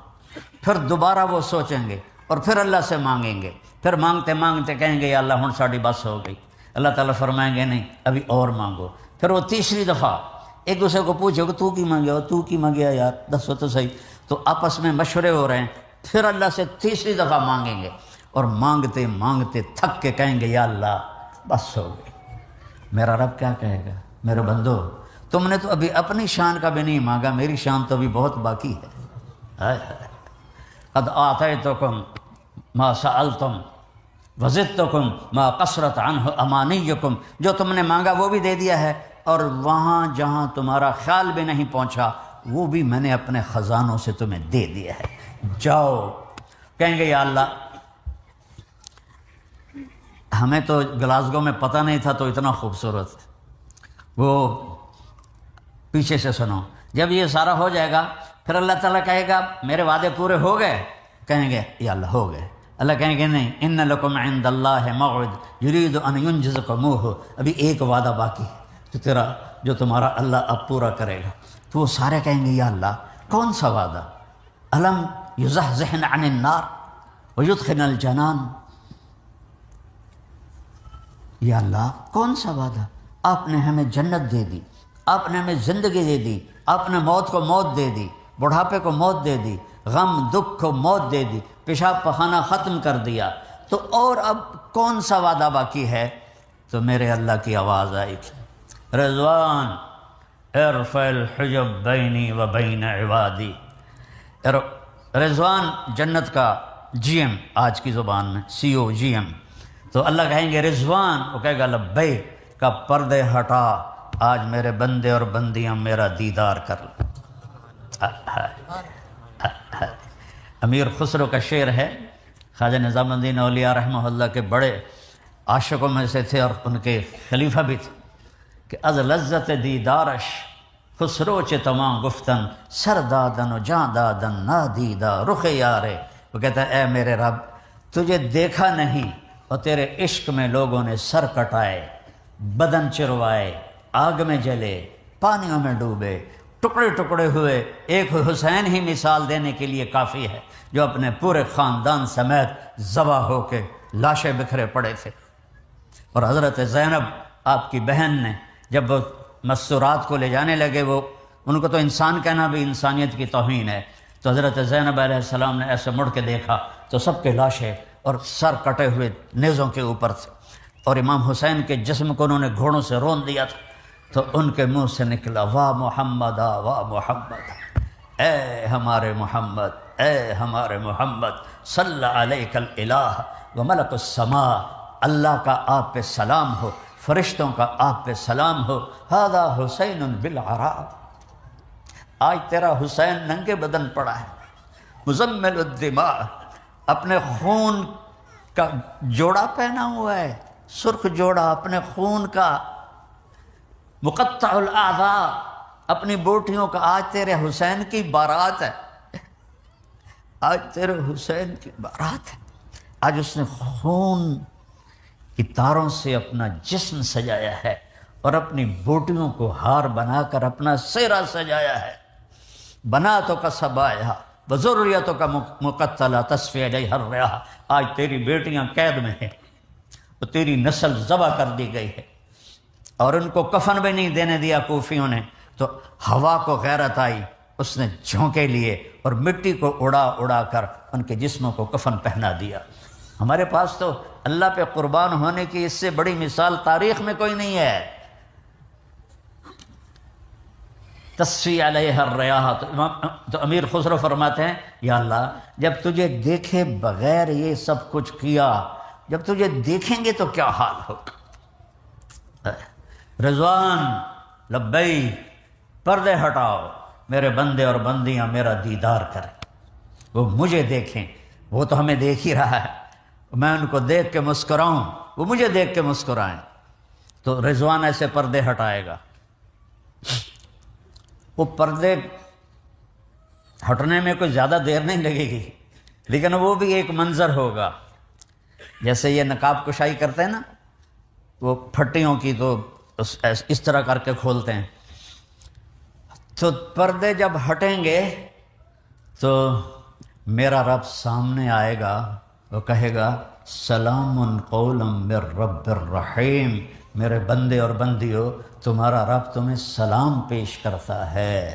پھر دوبارہ وہ سوچیں گے اور پھر اللہ سے مانگیں گے، پھر مانگتے مانگتے کہیں گے یا اللہ ہن ساڑی بس ہو گئی۔ اللہ تعالیٰ فرمائیں گے نہیں ابھی اور مانگو۔ پھر وہ تیسری دفعہ ایک دوسرے کو پوچھو کہ تو کی مانگے ہو، تو کی مانگیا یار، دسو تو صحیح، تو آپس میں مشورے ہو رہے ہیں، پھر اللہ سے تیسری دفعہ مانگیں گے، اور مانگتے مانگتے تھک کے کہیں گے یا اللہ بس ہو گئی۔ میرا رب کیا کہے گا؟ میرے بندو تم نے تو ابھی اپنی شان کا بھی نہیں مانگا، میری شان تو ابھی بہت باقی ہے۔ قد آتیتکم ما سألتم وزدتکم ما قصرت عنہ امانیکم، جو تم نے مانگا وہ بھی دے دیا ہے، اور وہاں جہاں تمہارا خیال بھی نہیں پہنچا وہ بھی میں نے اپنے خزانوں سے تمہیں دے دیا ہے، جاؤ۔ کہیں گے یا اللہ ہمیں تو گلاسگو میں پتہ نہیں تھا تو اتنا خوبصورت، وہ پیچھے سے سنو، جب یہ سارا ہو جائے گا پھر اللہ تعالیٰ کہے گا میرے وعدے پورے ہو گئے؟ کہیں گے یا اللہ ہو گئے۔ اللہ کہیں گے نہیں، ان لکم عند اللہ موعد یرید ان ینجزکموہ، ابھی ایک وعدہ باقی ہے جو تمہارا اللہ اب پورا کرے گا۔ تو وہ سارے کہیں گے یا اللہ کون سا وعدہ؟ الم یزحزحن عن النار ویدخلن الجنان، یا اللہ کون سا وعدہ؟ آپ نے ہمیں جنت دے دی، آپ نے ہمیں زندگی دے دی، آپ نے موت کو موت دے دی، بڑھاپے کو موت دے دی، غم دکھ کو موت دے دی، پیشاب پخانہ ختم کر دیا، تو اور اب کون سا وعدہ باقی ہے؟ تو میرے اللہ کی آواز آئی، رضوان ارفع الحجب بینی و بین عبادی۔ رضوان جنت کا جی ایم، آج کی زبان میں CEO GM، تو اللہ کہیں گے رضوان، وہ کہے گا لبیک، کا پردے ہٹا، آج میرے بندے اور بندیاں میرا دیدار کر لیں۔ امیر خسرو کا شعر ہے، خواجہ نظام الدین اولیاء رحمہ اللہ کے بڑے عاشقوں میں سے تھے اور ان کے خلیفہ بھی تھے، کہ از لذت دیدارش خسرو چے تمام گفتن، سر دادن و جان دادن نادیدہ رخ یارے۔ وہ کہتا ہے اے میرے رب تجھے دیکھا نہیں اور تیرے عشق میں لوگوں نے سر کٹائے، بدن چروائے، آگ میں جلے، پانیوں میں ڈوبے، ٹکڑے ٹکڑے ہوئے، ایک حسین ہی مثال دینے کے لیے کافی ہے جو اپنے پورے خاندان سمیت ذبح ہو کے لاشیں بکھرے پڑے تھے۔ اور حضرت زینب آپ کی بہن نے جب وہ مستورات کو لے جانے لگے، وہ ان کو تو انسان کہنا بھی انسانیت کی توہین ہے، تو حضرت زینب علیہ السلام نے ایسے مڑ کے دیکھا تو سب کے لاشیں اور سر کٹے ہوئے نیزوں کے اوپر تھے، اور امام حسین کے جسم کو انہوں نے گھوڑوں سے رون دیا تھا۔ تو ان کے منہ سے نکلا واہ محمد واہ محمد، اے ہمارے محمد، اے ہمارے محمد، صلی علیک الالہ و ملک السماء، اللہ کا آپ پہ سلام ہو، فرشتوں کا آپ پہ سلام ہو، ھذا حسین بالعراء، آج تیرا حسین ننگے بدن پڑا ہے، مزمل الدماء، اپنے خون کا جوڑا پہنا ہوا ہے، سرخ جوڑا اپنے خون کا، مقطع الاعضاء، اپنی بوٹیوں کا، آج تیرے حسین کی بارات ہے، آج تیرے حسین کی بارات ہے، آج اس نے خون کی تاروں سے اپنا جسم سجایا ہے اور اپنی بوٹیوں کو ہار بنا کر اپنا سہرا سجایا ہے۔ بناتوں کا سبایا وذریتوں کا مقتلا تصفی علیہ الریاح، آج تیری بیٹیاں قید میں ہیں، تو تیری نسل ذبح کر دی گئی ہے، اور ان کو کفن بھی نہیں دینے دیا کوفیوں نے، تو ہوا کو غیرت آئی، اس نے جھونکے لیے اور مٹی کو اڑا اڑا کر ان کے جسموں کو کفن پہنا دیا۔ ہمارے پاس تو اللہ پہ قربان ہونے کی اس سے بڑی مثال تاریخ میں کوئی نہیں ہے۔ تصفی علیہ الریاح، تو امیر خسرو فرماتے ہیں یا اللہ جب تجھے دیکھے بغیر یہ سب کچھ کیا، جب تجھے دیکھیں گے تو کیا حال ہوگا۔ رضوان لبیک، پردے ہٹاؤ، میرے بندے اور بندیاں میرا دیدار کریں، وہ مجھے دیکھیں، وہ تو ہمیں دیکھ ہی رہا ہے، میں ان کو دیکھ کے مسکراؤں، وہ مجھے دیکھ کے مسکرائیں۔ تو رضوان ایسے پردے ہٹائے گا، وہ پردے ہٹنے میں کوئی زیادہ دیر نہیں لگے گی، لیکن وہ بھی ایک منظر ہوگا، جیسے یہ نقاب کشائی کرتے ہیں نا، وہ پھٹیوں کی تو اس طرح کر کے کھولتے ہیں، تو پردے جب ہٹیں گے تو میرا رب سامنے آئے گا، وہ کہے گا سلام قولا من رب الرحیم، میرے بندے اور بندیوں تمہارا رب تمہیں سلام پیش کرتا ہے۔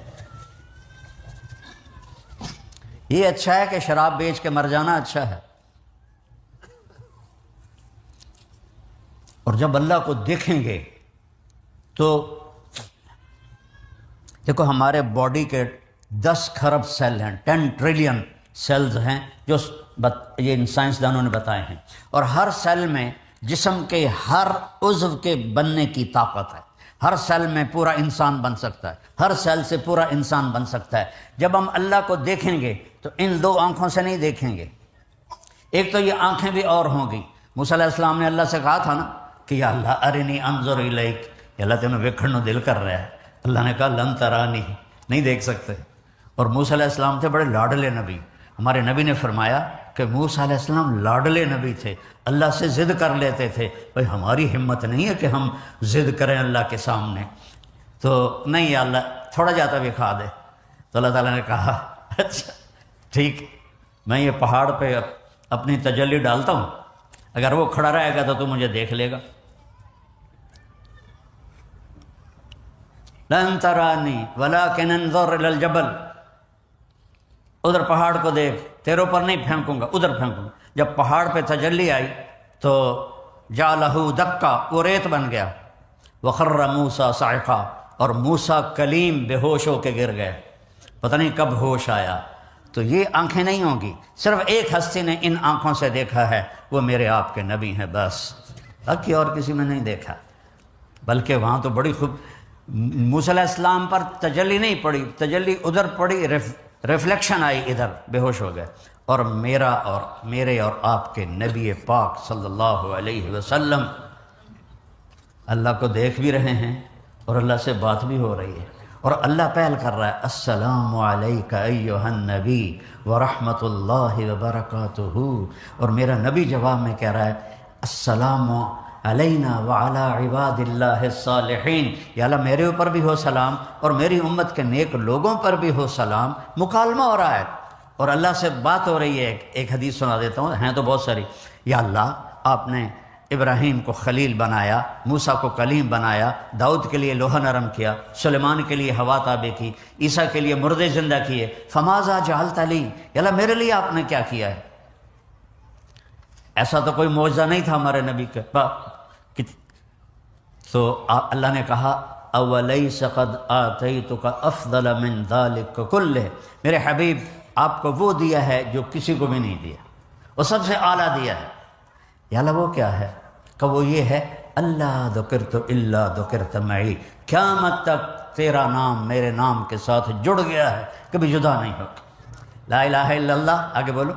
یہ اچھا ہے کہ شراب بیچ کے مر جانا اچھا ہے، اور جب اللہ کو دیکھیں گے تو دیکھو ہمارے باڈی کے 10 کھرب سیل ہیں، 10 ٹریلین سیلز ہیں جو یہ سائنسدانوں نے بتائے ہیں، اور ہر سیل میں جسم کے ہر عضو کے بننے کی طاقت ہے، ہر سیل میں پورا انسان بن سکتا ہے، ہر سیل سے پورا انسان بن سکتا ہے۔ جب ہم اللہ کو دیکھیں گے تو ان 2 آنکھوں سے نہیں دیکھیں گے، ایک تو یہ آنکھیں بھی اور ہوں گی۔ موسیٰ علیہ السلام نے اللہ سے کہا تھا نا کہ یا اللہ ارنی انظر الیک، یا اللہ تینوں ویکھن دل کر رہا ہے، اللہ نے کہا لن ترانی، نہیں دیکھ سکتے۔ اور موسیٰ علیہ السلام تھے بڑے لاڈلے نبی، ہمارے نبی نے فرمایا کہ موسیٰ علیہ السلام لاڈلے نبی تھے، اللہ سے ضد کر لیتے تھے، بھائی ہماری ہمت نہیں ہے کہ ہم ضد کریں اللہ کے سامنے، تو نہیں یا اللہ تھوڑا جاتا بھی کھا دے۔ تو اللہ تعالیٰ نے کہا اچھا ٹھیک، میں یہ پہاڑ پہ اپنی تجلی ڈالتا ہوں، اگر وہ کھڑا رہے گا تو مجھے دیکھ لے گا۔ لن ترانی ولکن انظر الی الجبل، ادھر پہاڑ کو دیکھ، تیرے اوپر نہیں پھینکوں گا، ادھر پھینکوں گا۔ جب پہاڑ پہ تجلی آئی تو جعلہ دکا، وہ ریت بن گیا، وخر موسیٰ صعقا، اور موسیٰ کلیم بے ہوش ہو کے گر گئے، پتہ نہیں کب ہوش آیا۔ تو یہ آنکھیں نہیں ہوں گی، صرف ایک ہستی نے ان آنکھوں سے دیکھا ہے، وہ میرے آپ کے نبی ہیں بس، باقی اور کسی میں نہیں دیکھا۔ بلکہ وہاں تو بڑی خوب موسیٰ علیہ السلام پر تجلی نہیں پڑی، تجلی ادھر پڑی، ریفلیکشن آئی ادھر، بے ہوش ہو گئے۔ اور میرا اور میرے اور آپ کے نبی پاک صلی اللہ علیہ وسلم اللہ کو دیکھ بھی رہے ہیں اور اللہ سے بات بھی ہو رہی ہے، اور اللہ پہل کر رہا ہے السلام علیک ایھا النبی ورحمۃ اللہ وبرکاتہ، اور میرا نبی جواب میں کہہ رہا ہے السلام علینا وعلی عباد اللہ الصالحین، یا اللہ میرے اوپر بھی ہو سلام اور میری امت کے نیک لوگوں پر بھی ہو سلام۔ مکالمہ ہو رہا ہے اور اللہ سے بات ہو رہی ہے۔ ایک حدیث سنا دیتا ہوں، ہیں تو بہت ساری۔ یا اللہ آپ نے ابراہیم کو خلیل بنایا، موسیٰ کو کلیم بنایا، داؤد کے لیے لوہا نرم کیا، سلیمان کے لیے ہوا تابع کی، عیسیٰ کے لیے مردے زندہ کیے، فماذا جعلت لی، یا اللہ میرے لیے آپ نے کیا کیا ہے؟ ایسا تو کوئی معجزہ نہیں تھا ہمارے نبی کے پاس۔ تو اللہ نے کہا اولیس قد آتیتک افضل من ذلک کلہ، میرے حبیب آپ کو وہ دیا ہے جو کسی کو بھی نہیں دیا، وہ سب سے اعلیٰ دیا ہے۔ یا اللہ وہ کیا ہے؟ کہ وہ یہ ہے اللہ ذکرت الا ذکرت معی، قیامت تک تیرا نام میرے نام کے ساتھ جڑ گیا ہے، کبھی جدا نہیں ہوگا۔ لا الہ الا اللہ، آگے بولو،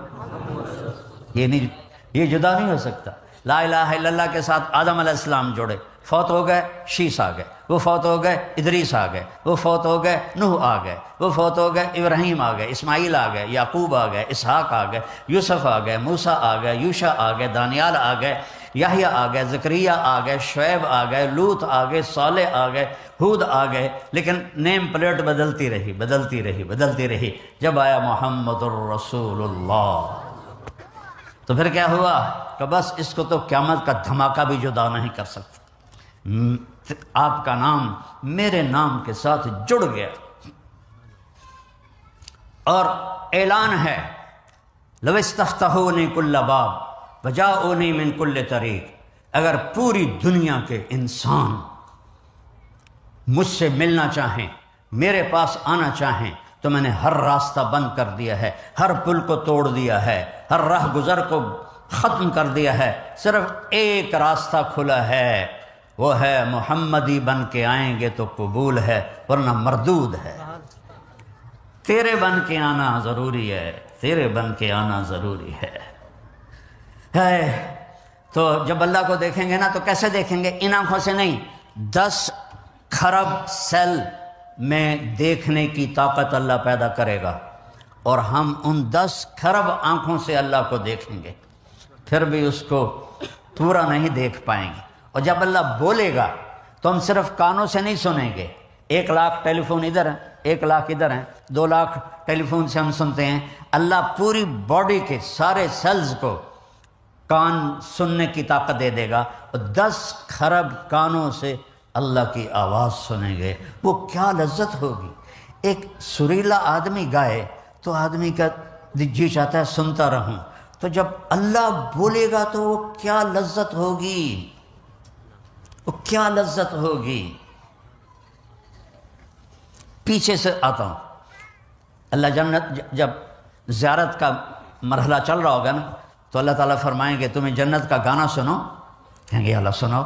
یہ جدا نہیں ہو سکتا۔ لا الہ الا اللہ کے ساتھ آدم علیہ السلام جڑے، فوت ہو گئے شیس آ گئے، وہ فوت ہو گئے ادریس آ گئے، وہ فوت ہو گئے نوح آ گئے، وہ فوت ہو گئے ابراہیم آ گئے، اسماعیل آ گئے، یعقوب آ گئے، اسحاق آ گئے، یوسف آ گئے، موسیٰ آ گئے، یوشع آ گئے، دانیال آ گئے، یحییٰ آ گئے، زکریا آ گئے، شعیب آ گئے، لوط آ گئے، صالح آ گئے، ہود آ گئے، لیکن نیم پلیٹ بدلتی رہی۔ جب آیا محمد الرسول اللہ تو پھر کیا ہوا کہ بس اس کو تو قیامت کا دھماکہ بھی جدا نہیں کر سکتا، آپ کا نام میرے نام کے ساتھ جڑ گیا۔ اور اعلان ہے لو استفتحونی کل باب وجاؤنی من کل طریق، اگر پوری دنیا کے انسان مجھ سے ملنا چاہیں، میرے پاس آنا چاہیں، تو میں نے ہر راستہ بند کر دیا ہے، ہر پل کو توڑ دیا ہے، ہر راہ گزر کو ختم کر دیا ہے، صرف ایک راستہ کھلا ہے، وہ ہے محمدی بن کے آئیں گے تو قبول ہے ورنہ مردود ہے۔ تیرے بن کے آنا ضروری ہے، تیرے بن کے آنا ضروری ہے۔ تو جب اللہ کو دیکھیں گے نا تو کیسے دیکھیں گے؟ ان آنکھوں سے نہیں، 10 کھرب سیل میں دیکھنے کی طاقت اللہ پیدا کرے گا، اور ہم ان 10 کھرب آنکھوں سے اللہ کو دیکھیں گے، پھر بھی اس کو پورا نہیں دیکھ پائیں گے۔ اور جب اللہ بولے گا تو ہم صرف کانوں سے نہیں سنیں گے، 1 لاکھ ٹیلی فون ادھر ہیں، 1 لاکھ ادھر ہیں، 2 لاکھ ٹیلی فون سے ہم سنتے ہیں، اللہ پوری باڈی کے سارے سیلز کو کان سننے کی طاقت دے دے گا، اور 10 کھرب کانوں سے اللہ کی آواز سنیں گے۔ وہ کیا لذت ہوگی! ایک سریلا آدمی گائے تو آدمی کا جی چاہتا ہے سنتا رہوں، تو جب اللہ بولے گا تو وہ کیا لذت ہوگی، وہ کیا لذت ہوگی۔ پیچھے سے آتا ہوں، اللہ جنت جب زیارت کا مرحلہ چل رہا ہوگا نا تو اللہ تعالیٰ فرمائیں گے تمہیں جنت کا گانا سنو، کہیں گے اللہ سناؤ،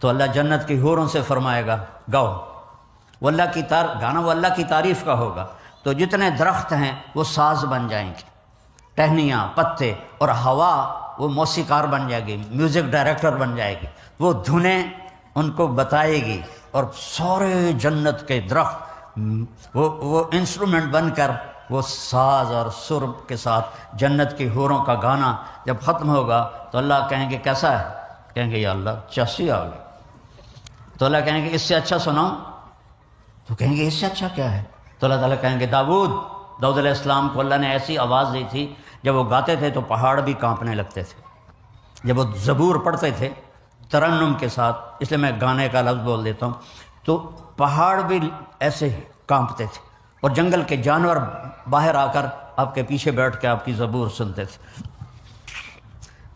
تو اللہ جنت کی حوروں سے فرمائے گا گاؤ، وہ اللہ کی گانا وہ اللہ کی تعریف کا ہوگا، تو جتنے درخت ہیں وہ ساز بن جائیں گے، ٹہنیاں، پتے، اور ہوا وہ موسیقار بن جائے گی، میوزک ڈائریکٹر بن جائے گی، وہ دھنیں ان کو بتائے گی، اور سارے جنت کے درخت وہ انسٹرومنٹ بن کر وہ ساز اور سر کے ساتھ جنت کی حوروں کا گانا جب ختم ہوگا تو اللہ کہیں گے کیسا ہے؟ کہیں گے یا اللہ 86 آ گئی، تو اللہ کہیں گے اس سے اچھا سناؤں، تو کہیں گے اس سے اچھا کیا ہے؟ تو اللہ تعالیٰ کہیں گے داؤد علیہ السلام کو اللہ نے ایسی آواز دی تھی جب وہ گاتے تھے تو پہاڑ بھی کانپنے لگتے تھے، جب وہ زبور پڑھتے تھے ترنم کے ساتھ، اس لیے میں گانے کا لفظ بول دیتا ہوں، تو پہاڑ بھی ایسے ہی کانپتے تھے، اور جنگل کے جانور باہر آ کر آپ کے پیچھے بیٹھ کے آپ کی زبور سنتے تھے۔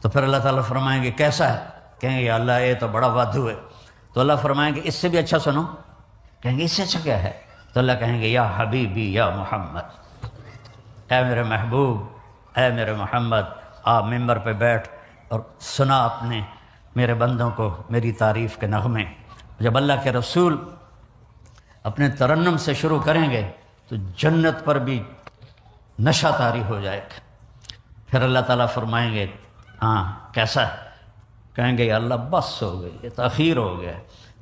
تو پھر اللہ تعالیٰ فرمائیں گے کیسا ہے؟ کہیں گے یا اللہ یہ تو بڑا وادھو ہے، تو اللہ فرمائیں گے اس سے بھی اچھا سنو، کہیں گے اس سے اچھا کیا ہے؟ تو اللہ کہیں گے یا حبیبی یا محمد، اے میرے محبوب، اے میرے محمد، آپ ممبر پہ بیٹھ اور سنا اپنے میرے بندوں کو میری تعریف کے نغمے۔ جب اللہ کے رسول اپنے ترنم سے شروع کریں گے تو جنت پر بھی نشہ طاری ہو جائے گا۔ پھر اللہ تعالیٰ فرمائیں گے ہاں کیسا ہے؟ کہیں گے یا اللہ بس ہو گئی، یہ تاخیر ہو گیا،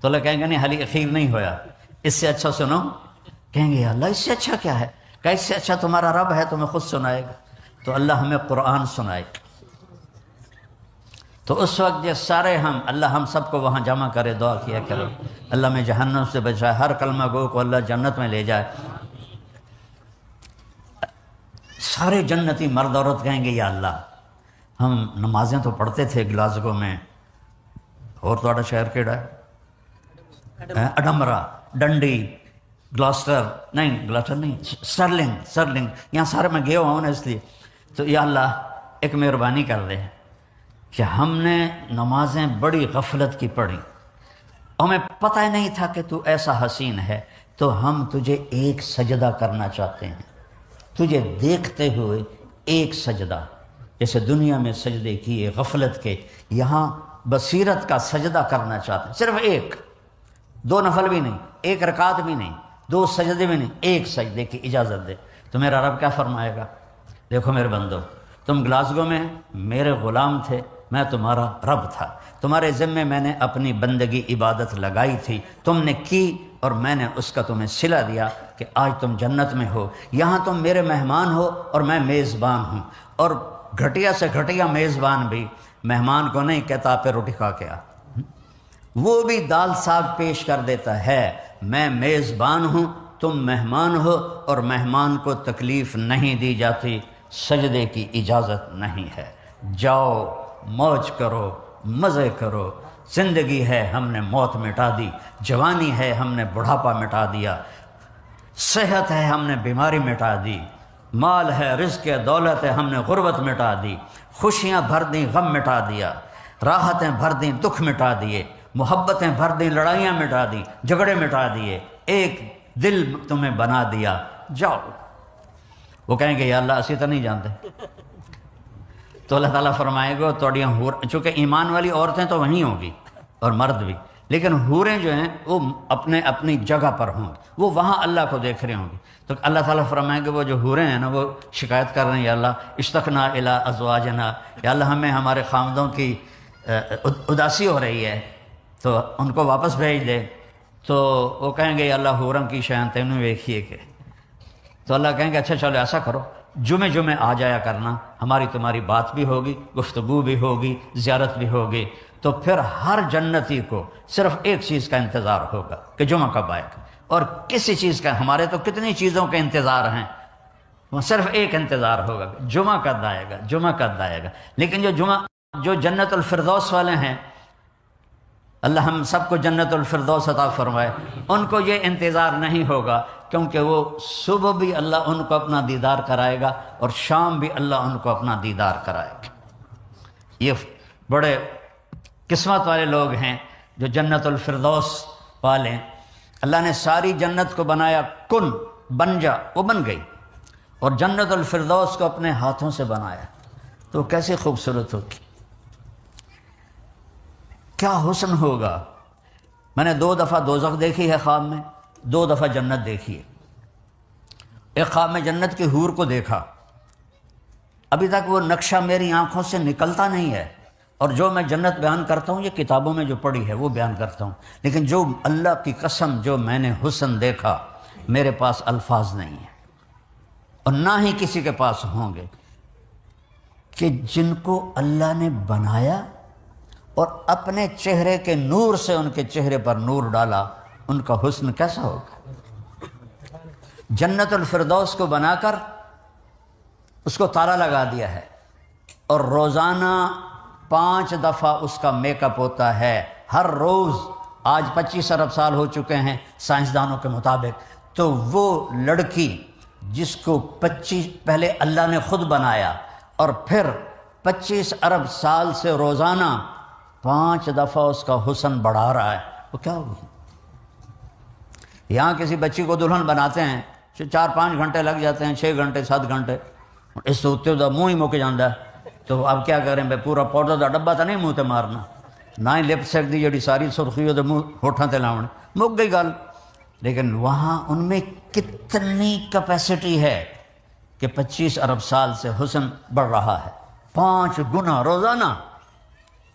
تو اللہ کہیں گے نہیں حالی اخیر نہیں ہویا، اس سے اچھا سنو، کہیں گے یا اللہ اس سے اچھا کیا ہے؟ کہ اس سے اچھا تمہارا رب ہے، تمہیں خود سنائے گا، تو اللہ ہمیں قرآن سنائے گا۔ تو اس وقت یہ سارے اللہ ہم سب کو وہاں جمع کرے، دعا کیا کرو اللہ میں جہنم سے بچائے، ہر کلمہ گو کو اللہ جنت میں لے جائے۔ سارے جنتی مرد عورت کہیں گے یا اللہ ہم نمازیں تو پڑھتے تھے گلاسگو میں، اور تھوڑا شہر کیڑا ہے؟ اڈمرا، ڈنڈی، گلاسٹر نہیں، سرلنگ، یہاں سارے میں گیا ہوا ہوں نا، اس لیے تو یا اللہ ایک مہربانی کر دے کہ ہم نے نمازیں بڑی غفلت کی پڑھی، ہمیں پتہ ہی نہیں تھا کہ تو ایسا حسین ہے، تو ہم تجھے ایک سجدہ کرنا چاہتے ہیں، تجھے دیکھتے ہوئے ایک سجدہ، جیسے دنیا میں سجدے کیے غفلت کے، یہاں بصیرت کا سجدہ کرنا چاہتے ہیں، صرف ایک، 2 نفل بھی نہیں، 1 رکعت بھی نہیں، 2 سجدے بھی نہیں، ایک سجدے کی اجازت دے۔ تو میرا رب کیا فرمائے گا؟ دیکھو میرے بندو، تم گلاسگو میں میرے غلام تھے، میں تمہارا رب تھا، تمہارے ذمے میں نے اپنی بندگی عبادت لگائی تھی، تم نے کی اور میں نے اس کا تمہیں صلہ دیا کہ آج تم جنت میں ہو، یہاں تم میرے مہمان ہو اور میں میزبان ہوں، اور گھٹیا سے گھٹیا میزبان بھی مہمان کو نہیں کہتا آپ پہ روٹی کھا کے آ، وہ بھی دال ساگ پیش کر دیتا ہے، میں میزبان ہوں، تم مہمان ہو، اور مہمان کو تکلیف نہیں دی جاتی، سجدے کی اجازت نہیں ہے، جاؤ موج کرو، مزے کرو، زندگی ہے ہم نے موت مٹا دی، جوانی ہے ہم نے بڑھاپا مٹا دیا، صحت ہے ہم نے بیماری مٹا دی، مال ہے، رزق ہے، دولت ہے، ہم نے غربت مٹا دی، خوشیاں بھر دیں، غم مٹا دیا، راحتیں بھر دیں، دکھ مٹا دیے، محبتیں بھر دیں، لڑائیاں مٹا دی، جھگڑے مٹا دیے، ایک دل تمہیں بنا دیا، جاؤ۔ وہ کہیں گے یا اللہ اسی تو نہیں جانتے، تو اللہ تعالیٰ فرمائے گا توڑیاں چونکہ ایمان والی عورتیں تو وہیں ہوں گی اور مرد بھی، لیکن حوریں جو ہیں وہ اپنی جگہ پر ہوں گی، وہ وہاں اللہ کو دیکھ رہے ہوں گی، تو اللہ تعالیٰ فرمائے گا وہ جو حوریں ہیں نا وہ شکایت کر رہے ہیں یا اللہ اشتقنا الی ازواجنا، یا اللہ ہمیں ہمارے خامدوں کی اداسی ہو رہی ہے تو ان کو واپس بھیج دے، تو وہ کہیں گے یا اللہ حوروں کی شان تینوں ویکھیے کہ، تو اللہ کہیں گے اچھا چلو ایسا کرو جمعے آ جایا کرنا، ہماری تمہاری بات بھی ہوگی، گفتگو بھی ہوگی، زیارت بھی ہوگی، تو پھر ہر جنتی کو صرف ایک چیز کا انتظار ہوگا کہ جمعہ کب آئے گا، اور کسی چیز کا، ہمارے تو کتنی چیزوں کے انتظار ہیں، وہ صرف ایک انتظار ہوگا کہ جمعہ کب آئے گا، جمعہ کب آئے گا۔ لیکن جو جنت الفردوس والے ہیں، اللہ ہم سب کو جنت الفردوس عطا فرمائے، ان کو یہ انتظار نہیں ہوگا، کیونکہ وہ صبح بھی اللہ ان کو اپنا دیدار کرائے گا اور شام بھی اللہ ان کو اپنا دیدار کرائے گا۔ یہ بڑے قسمت والے لوگ ہیں جو جنت الفردوس پالیں۔ اللہ نے ساری جنت کو بنایا، کن بن جا، وہ بن گئی، اور جنت الفردوس کو اپنے ہاتھوں سے بنایا، تو کیسے خوبصورت ہوگی، کیا حسن ہوگا۔ میں نے 2 دفعہ دوزخ دیکھی ہے خواب میں، 2 دفعہ جنت دیکھی ہے۔ ایک خواب میں جنت کی حور کو دیکھا، ابھی تک وہ نقشہ میری آنکھوں سے نکلتا نہیں ہے، اور جو میں جنت بیان کرتا ہوں یہ کتابوں میں جو پڑھی ہے وہ بیان کرتا ہوں، لیکن جو اللہ کی قسم جو میں نے حسن دیکھا میرے پاس الفاظ نہیں ہیں، اور نہ ہی کسی کے پاس ہوں گے، کہ جن کو اللہ نے بنایا اور اپنے چہرے کے نور سے ان کے چہرے پر نور ڈالا، ان کا حسن کیسا ہوگا۔ جنت الفردوس کو بنا کر اس کو تالا لگا دیا ہے، اور روزانہ 5 دفعہ اس کا میک اپ ہوتا ہے، ہر روز۔ آج 25 ارب سال ہو چکے ہیں سائنسدانوں کے مطابق، تو وہ لڑکی جس کو پہلے اللہ نے خود بنایا اور پھر 25 ارب سال سے روزانہ 5 دفعہ اس کا حسن بڑھا رہا ہے، وہ کیا ہوگی۔ یہاں کسی بچی کو دلہن بناتے ہیں 4-5 گھنٹے لگ جاتے ہیں، 6 گھنٹے 7 گھنٹے، اس سے اتنے دا منہ ہی مک جاتا ہے، تو اب کیا کریں بھائی، پورا پاؤڈر دا ڈبا تو نہیں منہ تے مارنا، نہ ہی لپسٹک دی جڑی ساری سرخی وہ منہ ہوٹھاں تے لاؤن، مک گئی گل۔ لیکن وہاں ان میں کتنی کیپیسٹی ہے کہ 25 ارب سال سے حسن بڑھ رہا ہے، 5 گنا روزانہ۔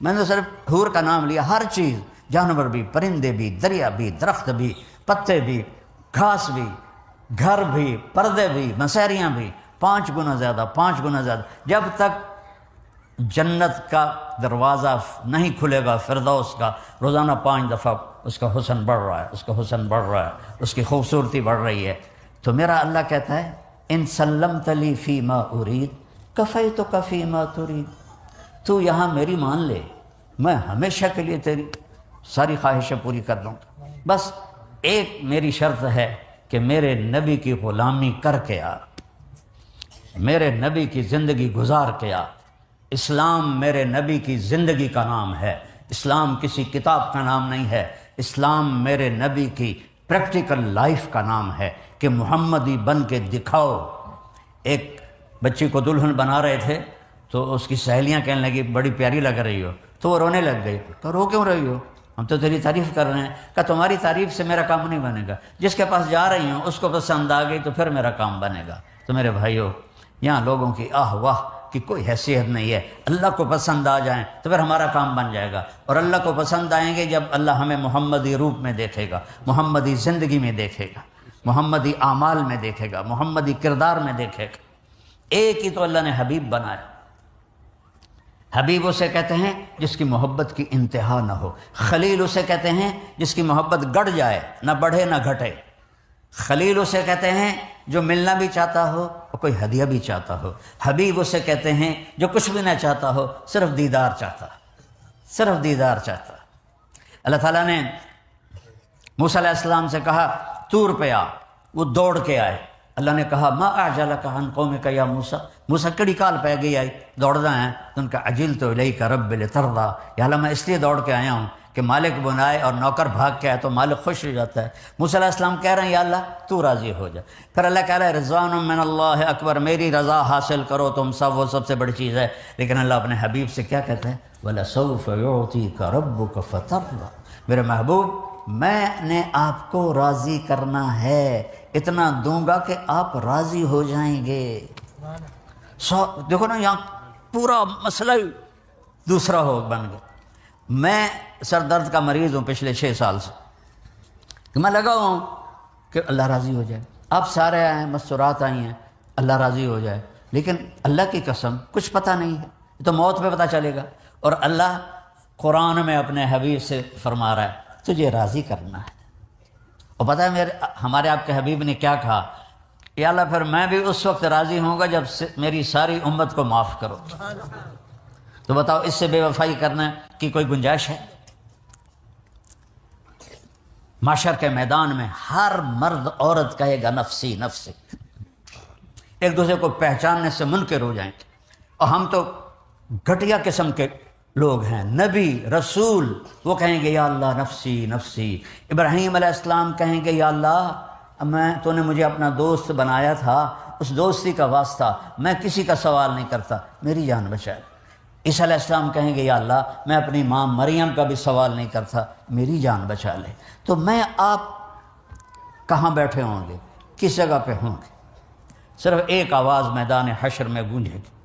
میں نے صرف حور کا نام لیا، ہر چیز، جانور بھی، پرندے بھی، دریا بھی، درخت بھی، پتے بھی، گھاس بھی، گھر بھی، پردے بھی، مسیریاں بھی، 5 گنا زیادہ، 5 گنا زیادہ۔ جب تک جنت کا دروازہ نہیں کھلے گا فردوس کا، روزانہ 5 دفعہ اس کا حسن بڑھ رہا ہے، اس کا حسن بڑھ رہا ہے، اس کی خوبصورتی بڑھ رہی ہے۔ تو میرا اللہ کہتا ہے ان سلمت لی فی ما ارید کفیتک فی ما ترید، تو یہاں میری مان لے، میں ہمیشہ کے لیے تیری ساری خواہشیں پوری کر دوں گا، بس ایک میری شرط ہے کہ میرے نبی کی غلامی کر کے آ، میرے نبی کی زندگی گزار کے آ۔ اسلام میرے نبی کی زندگی کا نام ہے، اسلام کسی کتاب کا نام نہیں ہے، اسلام میرے نبی کی پریکٹیکل لائف کا نام ہے کہ محمدی بن کے دکھاؤ۔ ایک بچی کو دلہن بنا رہے تھے تو اس کی سہیلیاں کہنے لگی بڑی پیاری لگ رہی ہو، تو وہ رونے لگ گئی۔ تو رو کیوں رہی ہو؟ ہم تو تیری تعریف کر رہے ہیں۔ کہ تمہاری تعریف سے میرا کام نہیں بنے گا، جس کے پاس جا رہی ہوں اس کو پسند آ گئی تو پھر میرا کام بنے گا۔ تو میرے بھائیو، یہاں لوگوں کی آہ واہ کی کوئی حیثیت نہیں ہے، اللہ کو پسند آ جائیں تو پھر ہمارا کام بن جائے گا، اور اللہ کو پسند آئیں گے جب اللہ ہمیں محمدی روپ میں دیکھے گا، محمدی زندگی میں دیکھے گا، محمدی اعمال میں دیکھے گا، محمدی کردار میں دیکھے گا۔ ایک ہی تو اللہ نے حبیب بنایا۔ حبیب اسے کہتے ہیں جس کی محبت کی انتہا نہ ہو، خلیل اسے کہتے ہیں جس کی محبت گڑ جائے، نہ بڑھے نہ گھٹے۔ خلیل اسے کہتے ہیں جو ملنا بھی چاہتا ہو اور کوئی ہدیہ بھی چاہتا ہو۔ حبیب اسے کہتے ہیں جو کچھ بھی نہ چاہتا ہو، صرف دیدار چاہتا، صرف دیدار چاہتا۔ اللہ تعالیٰ نے موسیٰ علیہ السلام سے کہا طور پہ آ، وہ دوڑ کے آئے۔ اللہ نے کہا ما اعجلک عن قومک یا موسیٰ، موسیٰ کڑی کال پہ گئی آئی دوڑنا ہے تو ان کا عجلت الیک رب لترضی، یا اللہ میں اس لیے دوڑ کے آیا ہوں کہ مالک بنائے اور نوکر بھاگ کے آئے تو مالک خوش ہو جاتا ہے۔ موسیٰ علیہ السلام کہہ رہے ہیں یا اللہ تو راضی ہو جا۔ پھر اللہ کہہ رہا ہے رضوان من اللہ اکبر، میری رضا حاصل کرو تم سب، وہ سب سے بڑی چیز ہے۔ لیکن اللہ اپنے حبیب سے کیا کہتا ہے وَلَسَوْفَ يُعْطِيكَ رَبُّكَ فَتَرْضَىٰ، میرے محبوب میں نے آپ کو راضی کرنا ہے، اتنا دوں گا کہ آپ راضی ہو جائیں گے۔ دیکھو نا یہاں پورا مسئلہ ہی دوسرا ہو بن گیا۔ میں سر درد کا مریض ہوں پچھلے 6 سال سے، کہ میں لگا ہوں کہ اللہ راضی ہو جائے، آپ سارے آئے ہیں، مستورات آئی ہیں، اللہ راضی ہو جائے، لیکن اللہ کی قسم کچھ پتہ نہیں ہے، یہ تو موت پہ پتہ چلے گا۔ اور اللہ قرآن میں اپنے حبیب سے فرما رہا ہے تجھے راضی کرنا ہے۔ اور پتہ ہے ہمارے آپ کے حبیب نے کیا کہا، یا اللہ پھر میں بھی اس وقت راضی ہوں گا جب میری ساری امت کو معاف کرو۔ تو بتاؤ اس سے بے وفائی کرنے کی کوئی گنجائش ہے؟ معاشر کے میدان میں ہر مرد عورت کہے گا نفسی نفسی، ایک دوسرے کو پہچاننے سے منکر ہو جائیں گے۔ اور ہم تو گھٹیا قسم کے لوگ ہیں، نبی رسول وہ کہیں گے یا اللہ نفسی نفسی۔ ابراہیم علیہ السلام کہیں گے یا اللہ تو نے مجھے اپنا دوست بنایا تھا، اس دوستی کا واسطہ میں کسی کا سوال نہیں کرتا، میری جان بچائے۔ عیسیٰ علیہ السلام کہیں گے یا اللہ میں اپنی ماں مریم کا بھی سوال نہیں کرتا، میری جان بچا لے۔ تو میں آپ کہاں بیٹھے ہوں گے، کس جگہ پہ ہوں گے؟ صرف ایک آواز میدان حشر میں گونجے گی،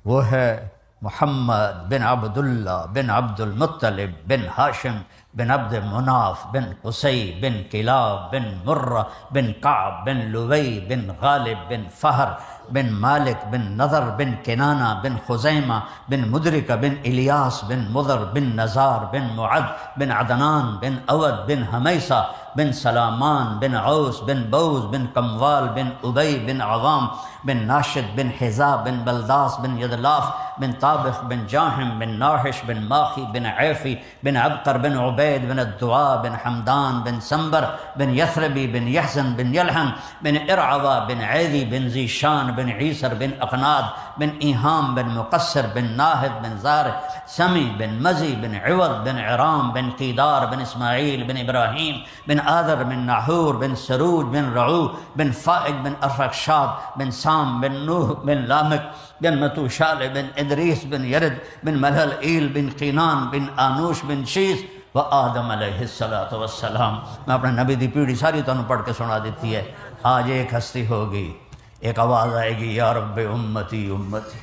وہ ہے محمد بن عبداللہ بن عبد المطلب بن ہاشم بن عبد مناف بن قصی بن کلاب بن مرہ بن کعب بن لوی بن غالب بن فہر بن مالک بن نضر بن کنانہ بن خزیمہ بن مدرکہ بن الیاس بن مضر بن نزار بن معد بن عدنان بن اود بن حمیسہ بن سلامان بن عوس بن بوز بن کموال بن ابی بن عوام بن ناشد بن حذا بن بلداس بن یدلاف بن طابخ بن جاہم بن ناحش بن ماخی بن عیفی بن عبقر بن عبید بن الدعاء بن حمدان بن سنبر بن یثربی بن یحزن بن یلحن بن ارعوہ بن عیدی بن ذیشان بن عیسر بن اقناد بن ایہام بن مقصر بن ناہد بن زار سمی بن مزی بن عوض بن عرام بن قیدار بن اسماعیل بن ابراہیم بن آدر بن ناحور بن سروج بن رعو بن فائق بن ارفخشاد بن سام بن نوح بن لامک بن متوشال بن ادریس بن یرد بن ملحل ایل بن قینان بن آنوش بن شیس و آدم علیہ السلام۔ میں اپنے نبی دی پیڑھی ساری تو پڑھ کے سنا دیتی ہے۔ آج ایک ہستی ہوگی، ایک آواز آئے گی یا رب امتی امتی،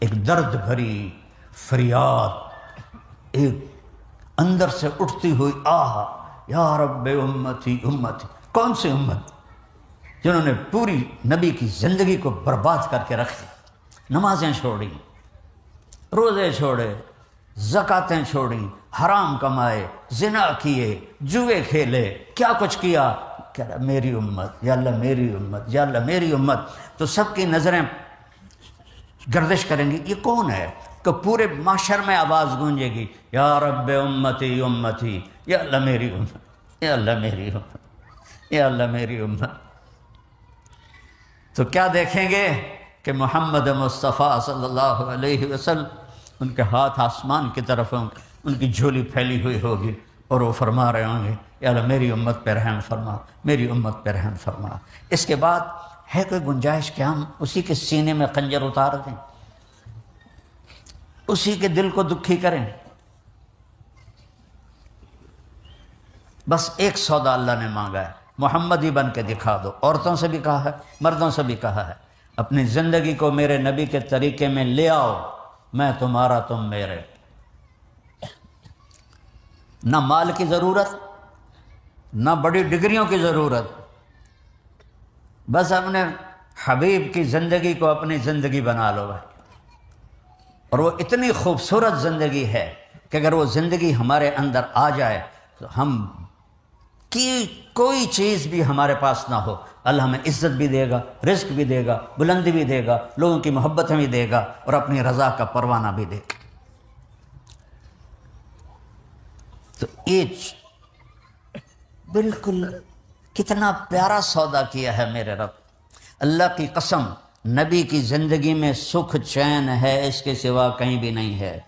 ایک درد بھری فریاد، ایک اندر سے اٹھتی ہوئی آہ یا رب امتی امتی۔ کون سی امت؟ جنہوں نے پوری نبی کی زندگی کو برباد کر کے رکھ دیا، نمازیں چھوڑی، روزے چھوڑے، زکاتیں چھوڑی، حرام کمائے، زنا کیے، جوئے کھیلے، کیا کچھ کیا۔ کہہ رہا میری امت، یا اللہ میری امت، یا اللہ میری امت۔ تو سب کی نظریں گردش کریں گی یہ کون ہے؟ کہ پورے معاشر میں آواز گونجے گی، یا رب امتی امتی، یا اللہ میری امت، یا اللہ میری امت، یا اللہ میری امت۔ تو کیا دیکھیں گے کہ محمد مصطفیٰ صلی اللہ علیہ وسلم، ان کے ہاتھ آسمان کی طرف ہوں، ان کی جھولی پھیلی ہوئی ہوگی اور وہ فرما رہے ہوں گے، یا اللہ میری امت پہ رحم فرما، میری امت پہ رحم فرما۔ اس کے بعد ہے کوئی گنجائش کہ ہم اسی کے سینے میں خنجر اتار دیں، اسی کے دل کو دکھی کریں؟ بس ایک سودا اللہ نے مانگا ہے، محمد ہی بن کے دکھا دو۔ عورتوں سے بھی کہا ہے، مردوں سے بھی کہا ہے، اپنی زندگی کو میرے نبی کے طریقے میں لے آؤ، میں تمہارا تم میرے۔ نہ مال کی ضرورت، نہ بڑی ڈگریوں کی ضرورت، بس اپنے حبیب کی زندگی کو اپنی زندگی بنا لو بھائی۔ اور وہ اتنی خوبصورت زندگی ہے کہ اگر وہ زندگی ہمارے اندر آ جائے تو ہم کی کوئی چیز بھی ہمارے پاس نہ ہو، اللہ ہمیں عزت بھی دے گا، رزق بھی دے گا، بلندی بھی دے گا، لوگوں کی محبت بھی دے گا، اور اپنی رضا کا پروانہ بھی دے گا۔ تو یہ بالکل کتنا پیارا سودا کیا ہے میرے رب۔ اللہ کی قسم، نبی کی زندگی میں سکھ چین ہے، اس کے سوا کہیں بھی نہیں ہے۔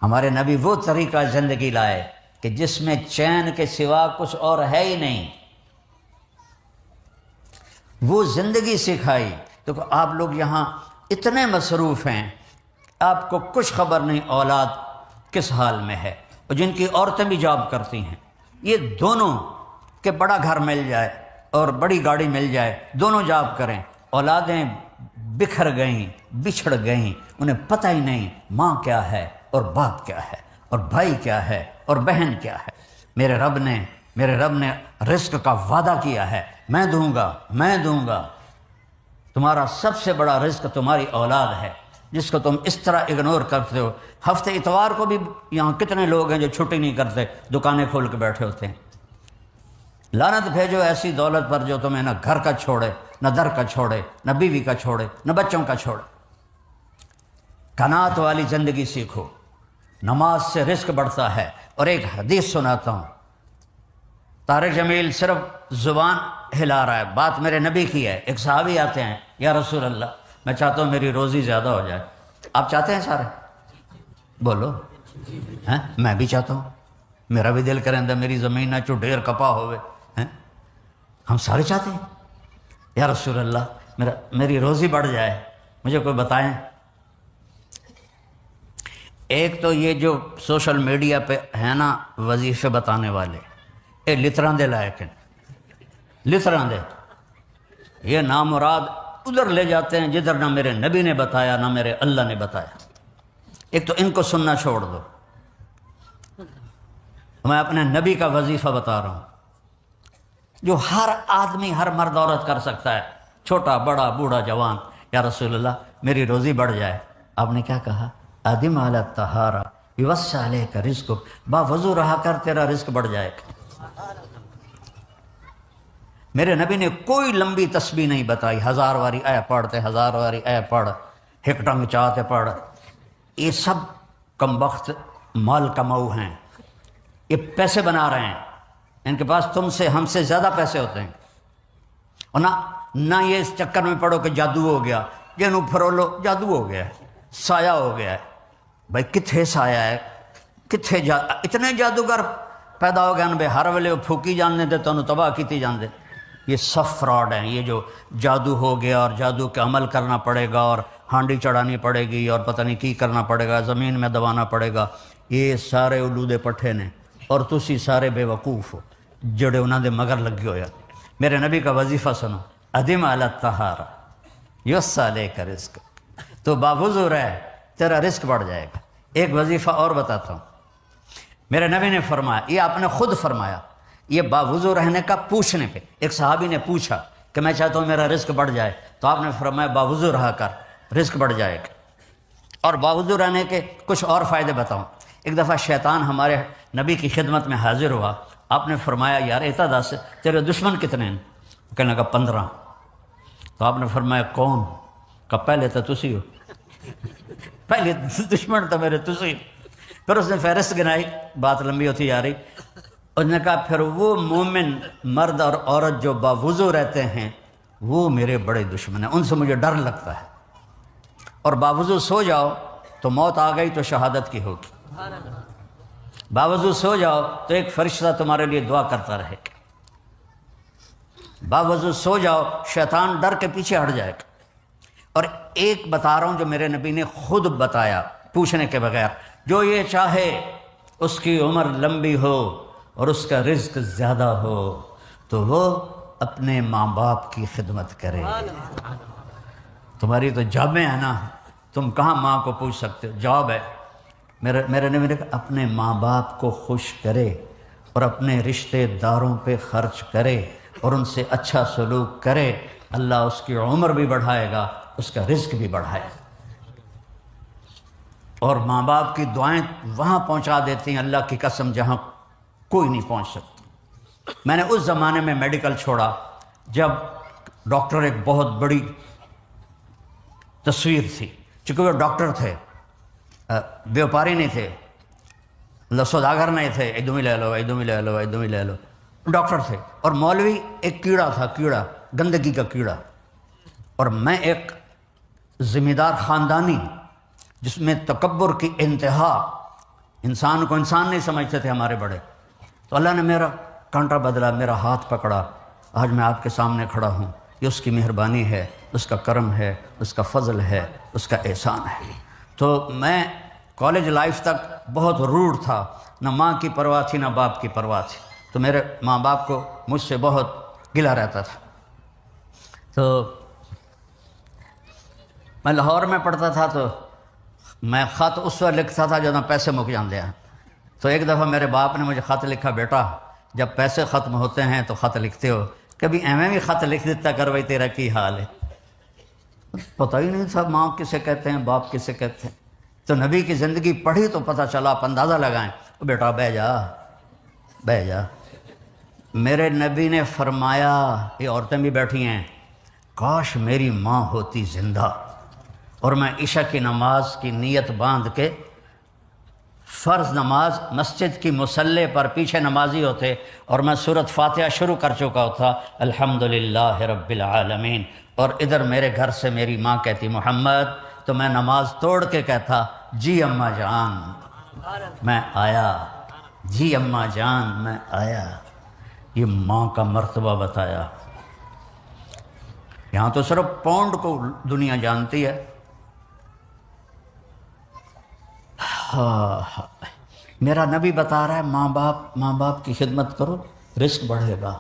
ہمارے نبی وہ طریقہ زندگی لائے کہ جس میں چین کے سوا کچھ اور ہے ہی نہیں، وہ زندگی سکھائی۔ تو آپ لوگ یہاں اتنے مصروف ہیں، آپ کو کچھ خبر نہیں اولاد کس حال میں ہے، اور جن کی عورتیں بھی جاب کرتی ہیں، یہ دونوں کہ بڑا گھر مل جائے اور بڑی گاڑی مل جائے، دونوں جاب کریں، اولادیں بکھر گئیں، بچھڑ گئیں، انہیں پتہ ہی نہیں ماں کیا ہے اور باپ کیا ہے اور بھائی کیا ہے اور بہن کیا ہے۔ میرے رب نے رزق کا وعدہ کیا ہے، میں دوں گا۔ تمہارا سب سے بڑا رزق تمہاری اولاد ہے، جس کو تم اس طرح اگنور کرتے ہو۔ ہفتے اتوار کو بھی یہاں کتنے لوگ ہیں جو چھٹی نہیں کرتے، دکانیں کھول کے بیٹھے ہوتے ہیں۔ لعنت بھیجو ایسی دولت پر جو تمہیں نہ گھر کا چھوڑے، نہ در کا چھوڑے، نہ بیوی کا چھوڑے، نہ بچوں کا چھوڑے۔ قناعت والی زندگی سیکھو، نماز سے رزق بڑھتا ہے۔ اور ایک حدیث سناتا ہوں، طارق جمیل صرف زبان ہلا رہا ہے، بات میرے نبی کی ہے۔ ایک صحابی آتے ہیں، یا رسول اللہ میں چاہتا ہوں میری روزی زیادہ ہو جائے۔ آپ چاہتے ہیں سارے؟ بولو۔ میں بھی چاہتا ہوں، میرا بھی دل کریں میری زمین نہ چو ڈھیر کپا ہوئے۔ ہم سارے چاہتے ہیں، یا رسول اللہ میری روزی بڑھ جائے، مجھے کوئی بتائیں۔ ایک تو یہ جو سوشل میڈیا پہ ہے نا وظیفے بتانے والے، یہ لتراں دے لائق ہیں، لتراں دے، یہ نامراد ادھر لے جاتے ہیں جدھر نہ میرے نبی نے بتایا نہ میرے اللہ نے بتایا۔ ایک تو ان کو سننا چھوڑ دو، میں اپنے نبی کا وظیفہ بتا رہا ہوں جو ہر آدمی، ہر مرد عورت کر سکتا ہے، چھوٹا بڑا بوڑھا جوان۔ یا رسول اللہ میری روزی بڑھ جائے۔ آپ نے کیا کہا؟ ادم علی الطہارہ یوسع علیک رزقک، با وضو رہا کر تیرا رزق بڑھ جائے گا۔ میرے نبی نے کوئی لمبی تسبیح نہیں بتائی، 1000 واری اے پڑھتے، 1000 واری اے پڑھ، ہک ٹنگ چاہتے پڑھ۔ یہ سب کمبخت مال کماؤ ہیں، یہ پیسے بنا رہے ہیں، ان کے پاس تم سے ہم سے زیادہ پیسے ہوتے ہیں۔ اور نہ یہ اس چکر میں پڑھو کہ جادو ہو گیا، جنوں پھرولو جادو ہو گیا ہے، سایہ ہو گیا ہے۔ بھائی کتھے سایہ ہے، کتھے اتنے جادوگر پیدا ہو گئے ہیں بے ہر ویلے پھوکی جانے دے تو انہوں تباہ کیتی جاندے۔ یہ سب فراڈ ہیں، یہ جو جادو ہو گیا اور جادو کے عمل کرنا پڑے گا اور ہانڈی چڑھانی پڑے گی اور پتہ نہیں کی کرنا پڑے گا، زمین میں دبانا پڑے گا، یہ سارے اولودے پٹھے نے، اور تسی سارے بے وقوف ہو جڑے انہوں دے مگر لگے ہویا۔ میرے نبی کا وظیفہ سنو، ادم علی الطہارہ یوسع علیک رزق، تو باوضو رہ تیرا رزق بڑھ جائے گا۔ ایک وظیفہ اور بتاتا ہوں، میرے نبی نے فرمایا، یہ آپ نے خود فرمایا، یہ باوضو رہنے کا پوچھنے پہ ایک صحابی نے پوچھا کہ میں چاہتا ہوں میرا رزق بڑھ جائے، تو آپ نے فرمایا باوضو رہا کر، رزق بڑھ جائے گا۔ اور باوضو رہنے کے کچھ اور فائدے بتاؤں۔ ایک دفعہ شیطان ہمارے نبی کی خدمت میں حاضر ہوا، آپ نے فرمایا یار اتا دس تیرے دشمن کتنے ہیں؟ کہنے لگا 15۔ تو آپ نے فرمایا کون؟ کہ پہلے تو تسی ہو۔ پہلے دشمن تھا میرے تسی. پھر اس نے فہرست گنائی، بات لمبی ہوتی جا رہی. اس نے کہا پھر وہ مومن مرد اور عورت جو باوضو رہتے ہیں وہ میرے بڑے دشمن ہیں، ان سے مجھے ڈر لگتا ہے. اور باوضو سو جاؤ تو موت آ گئی تو شہادت کی ہوگی. باوضو سو جاؤ تو ایک فرشتہ تمہارے لیے دعا کرتا رہے گا. باوضو سو جاؤ شیطان ڈر کے پیچھے ہٹ جائے گا. اور ایک بتا رہا ہوں جو میرے نبی نے خود بتایا پوچھنے کے بغیر، جو یہ چاہے اس کی عمر لمبی ہو اور اس کا رزق زیادہ ہو تو وہ اپنے ماں باپ کی خدمت کرے. تمہاری تو جابیں ہیں نا، تم کہاں ماں کو پوچھ سکتے ہو؟ جواب ہے میرے نے کہا اپنے ماں باپ کو خوش کرے اور اپنے رشتہ داروں پہ خرچ کرے اور ان سے اچھا سلوک کرے، اللہ اس کی عمر بھی بڑھائے گا، اس کا رزق بھی بڑھائے گا. اور ماں باپ کی دعائیں وہاں پہنچا دیتی ہیں اللہ کی قسم جہاں کوئی نہیں پہنچ سکتا. میں نے اس زمانے میں میڈیکل چھوڑا جب ڈاکٹر ایک بہت بڑی تصویر تھی، چونکہ وہ ڈاکٹر تھے، بیوپاری نہیں تھے، سوداگر نہیں تھے، ادھم ہی لے لو ادھم ہی لے لو ادھم ہی لے لو، ڈاکٹر تھے. اور مولوی ایک کیڑا تھا، کیڑا گندگی کا کیڑا. اور میں ایک ذمہ دار خاندانی جس میں تکبر کی انتہا، انسان کو انسان نہیں سمجھتے تھے ہمارے بڑے. تو اللہ نے میرا کانٹا بدلا، میرا ہاتھ پکڑا، آج میں آپ کے سامنے کھڑا ہوں. یہ اس کی مہربانی ہے، اس کا کرم ہے، اس کا فضل ہے، اس کا احسان ہے. تو میں کالج لائف تک بہت روڈ تھا، نہ ماں کی پرواہ تھی نہ باپ کی پرواہ تھی. تو میرے ماں باپ کو مجھ سے بہت گلہ رہتا تھا. تو میں لاہور میں پڑھتا تھا تو میں خط اس وقت لکھتا تھا جب پیسے مک جاندے ہیں. تو ایک دفعہ میرے باپ نے مجھے خط لکھا، بیٹا جب پیسے ختم ہوتے ہیں تو خط لکھتے ہو، کبھی ایویں بھی خط لکھ دیتا کر بھائی تیرا کی حال ہے. پتہ ہی نہیں تھا ماں کسے کہتے ہیں باپ کسے کہتے ہیں. تو نبی کی زندگی پڑھی تو پتہ چلا، آپ اندازہ لگائیں. بیٹا بہ جا بہ جا. میرے نبی نے فرمایا، یہ عورتیں بھی بیٹھی ہیں، کاش میری ماں ہوتی زندہ اور میں عشاء کی نماز کی نیت باندھ کے فرض نماز مسجد کی مصلی پر پیچھے نمازی ہوتے اور میں سورۃ فاتحہ شروع کر چکا ہوتا، الحمدللہ رب العالمین، اور ادھر میرے گھر سے میری ماں کہتی محمد، تو میں نماز توڑ کے کہتا جی اماں جان میں آیا، جی اماں جان میں آیا. یہ ماں کا مرتبہ بتایا. یہاں تو صرف پاؤنڈ کو دنیا جانتی ہے. میرا نبی بتا رہا ہے ماں باپ کی خدمت کرو، رزق بڑھے گا.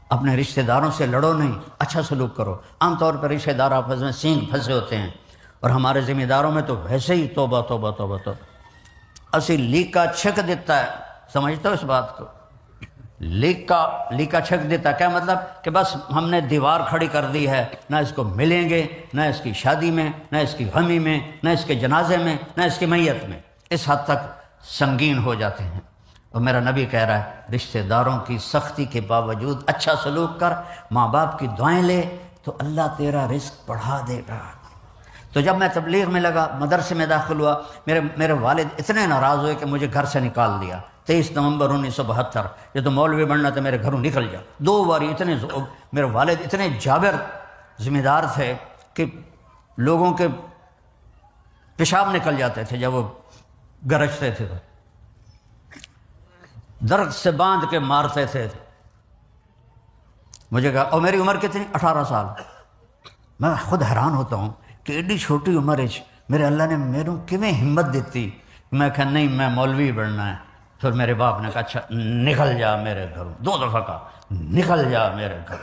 اپنے رشتہ داروں سے لڑو نہیں، اچھا سلوک کرو. عام طور پر رشتہ دار آپس میں سینگ پھنسے ہوتے ہیں، اور ہمارے ذمہ داروں میں تو ویسے ہی توبہ توبہ توبہ توبہ. اسی لیکا چھک دیتا ہے، سمجھتے ہو اس بات کو؟ لیکا چھک دیتا کیا مطلب؟ کہ بس ہم نے دیوار کھڑی کر دی ہے، نہ اس کو ملیں گے، نہ اس کی شادی میں، نہ اس کی غمی میں، نہ اس کے جنازے میں، نہ اس کی میت میں. اس حد تک سنگین ہو جاتے ہیں. اور میرا نبی کہہ رہا ہے رشتہ داروں کی سختی کے باوجود اچھا سلوک کر، ماں باپ کی دعائیں لے تو اللہ تیرا رزق بڑھا دے گا. تو جب میں تبلیغ میں لگا، مدرسے میں داخل ہوا، میرے والد اتنے ناراض ہوئے کہ مجھے گھر سے نکال دیا. 23 نومبر 1972، یہ تو مولوی بننا تھا، میرے گھروں نکل جا. 2 باری میرے والد اتنے جابر ذمہ دار تھے کہ لوگوں کے پیشاب نکل جاتے تھے جب وہ گرجتے تھے، تو درد سے باندھ کے مارتے تھے. مجھے کہا، اور میری عمر کتنی؟ 18 سال. میں خود حیران ہوتا ہوں کہ ایڈی چھوٹی عمر میرے اللہ نے میروں کیویں ہمت دیتی. میں کہا نہیں میں مولوی بننا ہے. پھر میرے باپ نے کہا اچھا نکل جا میرے گھروں. 2 دفعہ کہا نکل جا میرے گھر.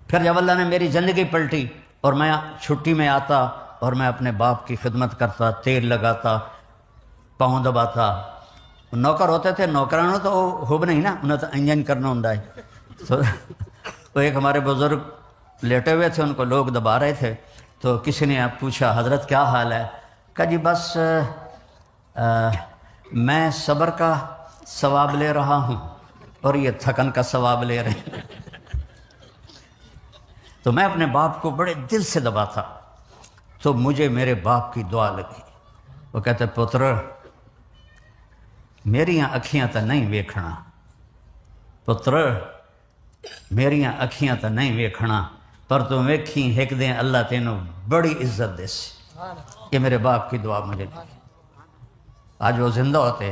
پھر جب اللہ نے میری زندگی پلٹی اور میں چھٹی میں آتا اور میں اپنے باپ کی خدمت کرتا، تیل لگاتا، پاؤں دباتا. نوکر ہوتے تھے، نوکرانوں تو ہوب نہیں نا، انہیں تو انجن کرنا ہوں. تو ایک ہمارے بزرگ لیٹے ہوئے تھے، ان کو لوگ دبا رہے تھے. تو کسی نے پوچھا حضرت کیا حال ہے؟ کہا جی بس میں صبر کا ثواب لے رہا ہوں اور یہ تھکن کا ثواب لے رہے ہیں. تو میں اپنے باپ کو بڑے دل سے دباتا. تو تو مجھے میرے باپ کی دعا لگی. وہ کہتے پتر میریاں اکھیاں تو نہیں ویکھنا، پتر میریاں اکھیاں تو نہیں ویکھنا، پر تو ویکھی ایک دن اللہ تینوں بڑی عزت دے سی. یہ میرے باپ کی دعا مجھے لگی. آج وہ زندہ ہوتے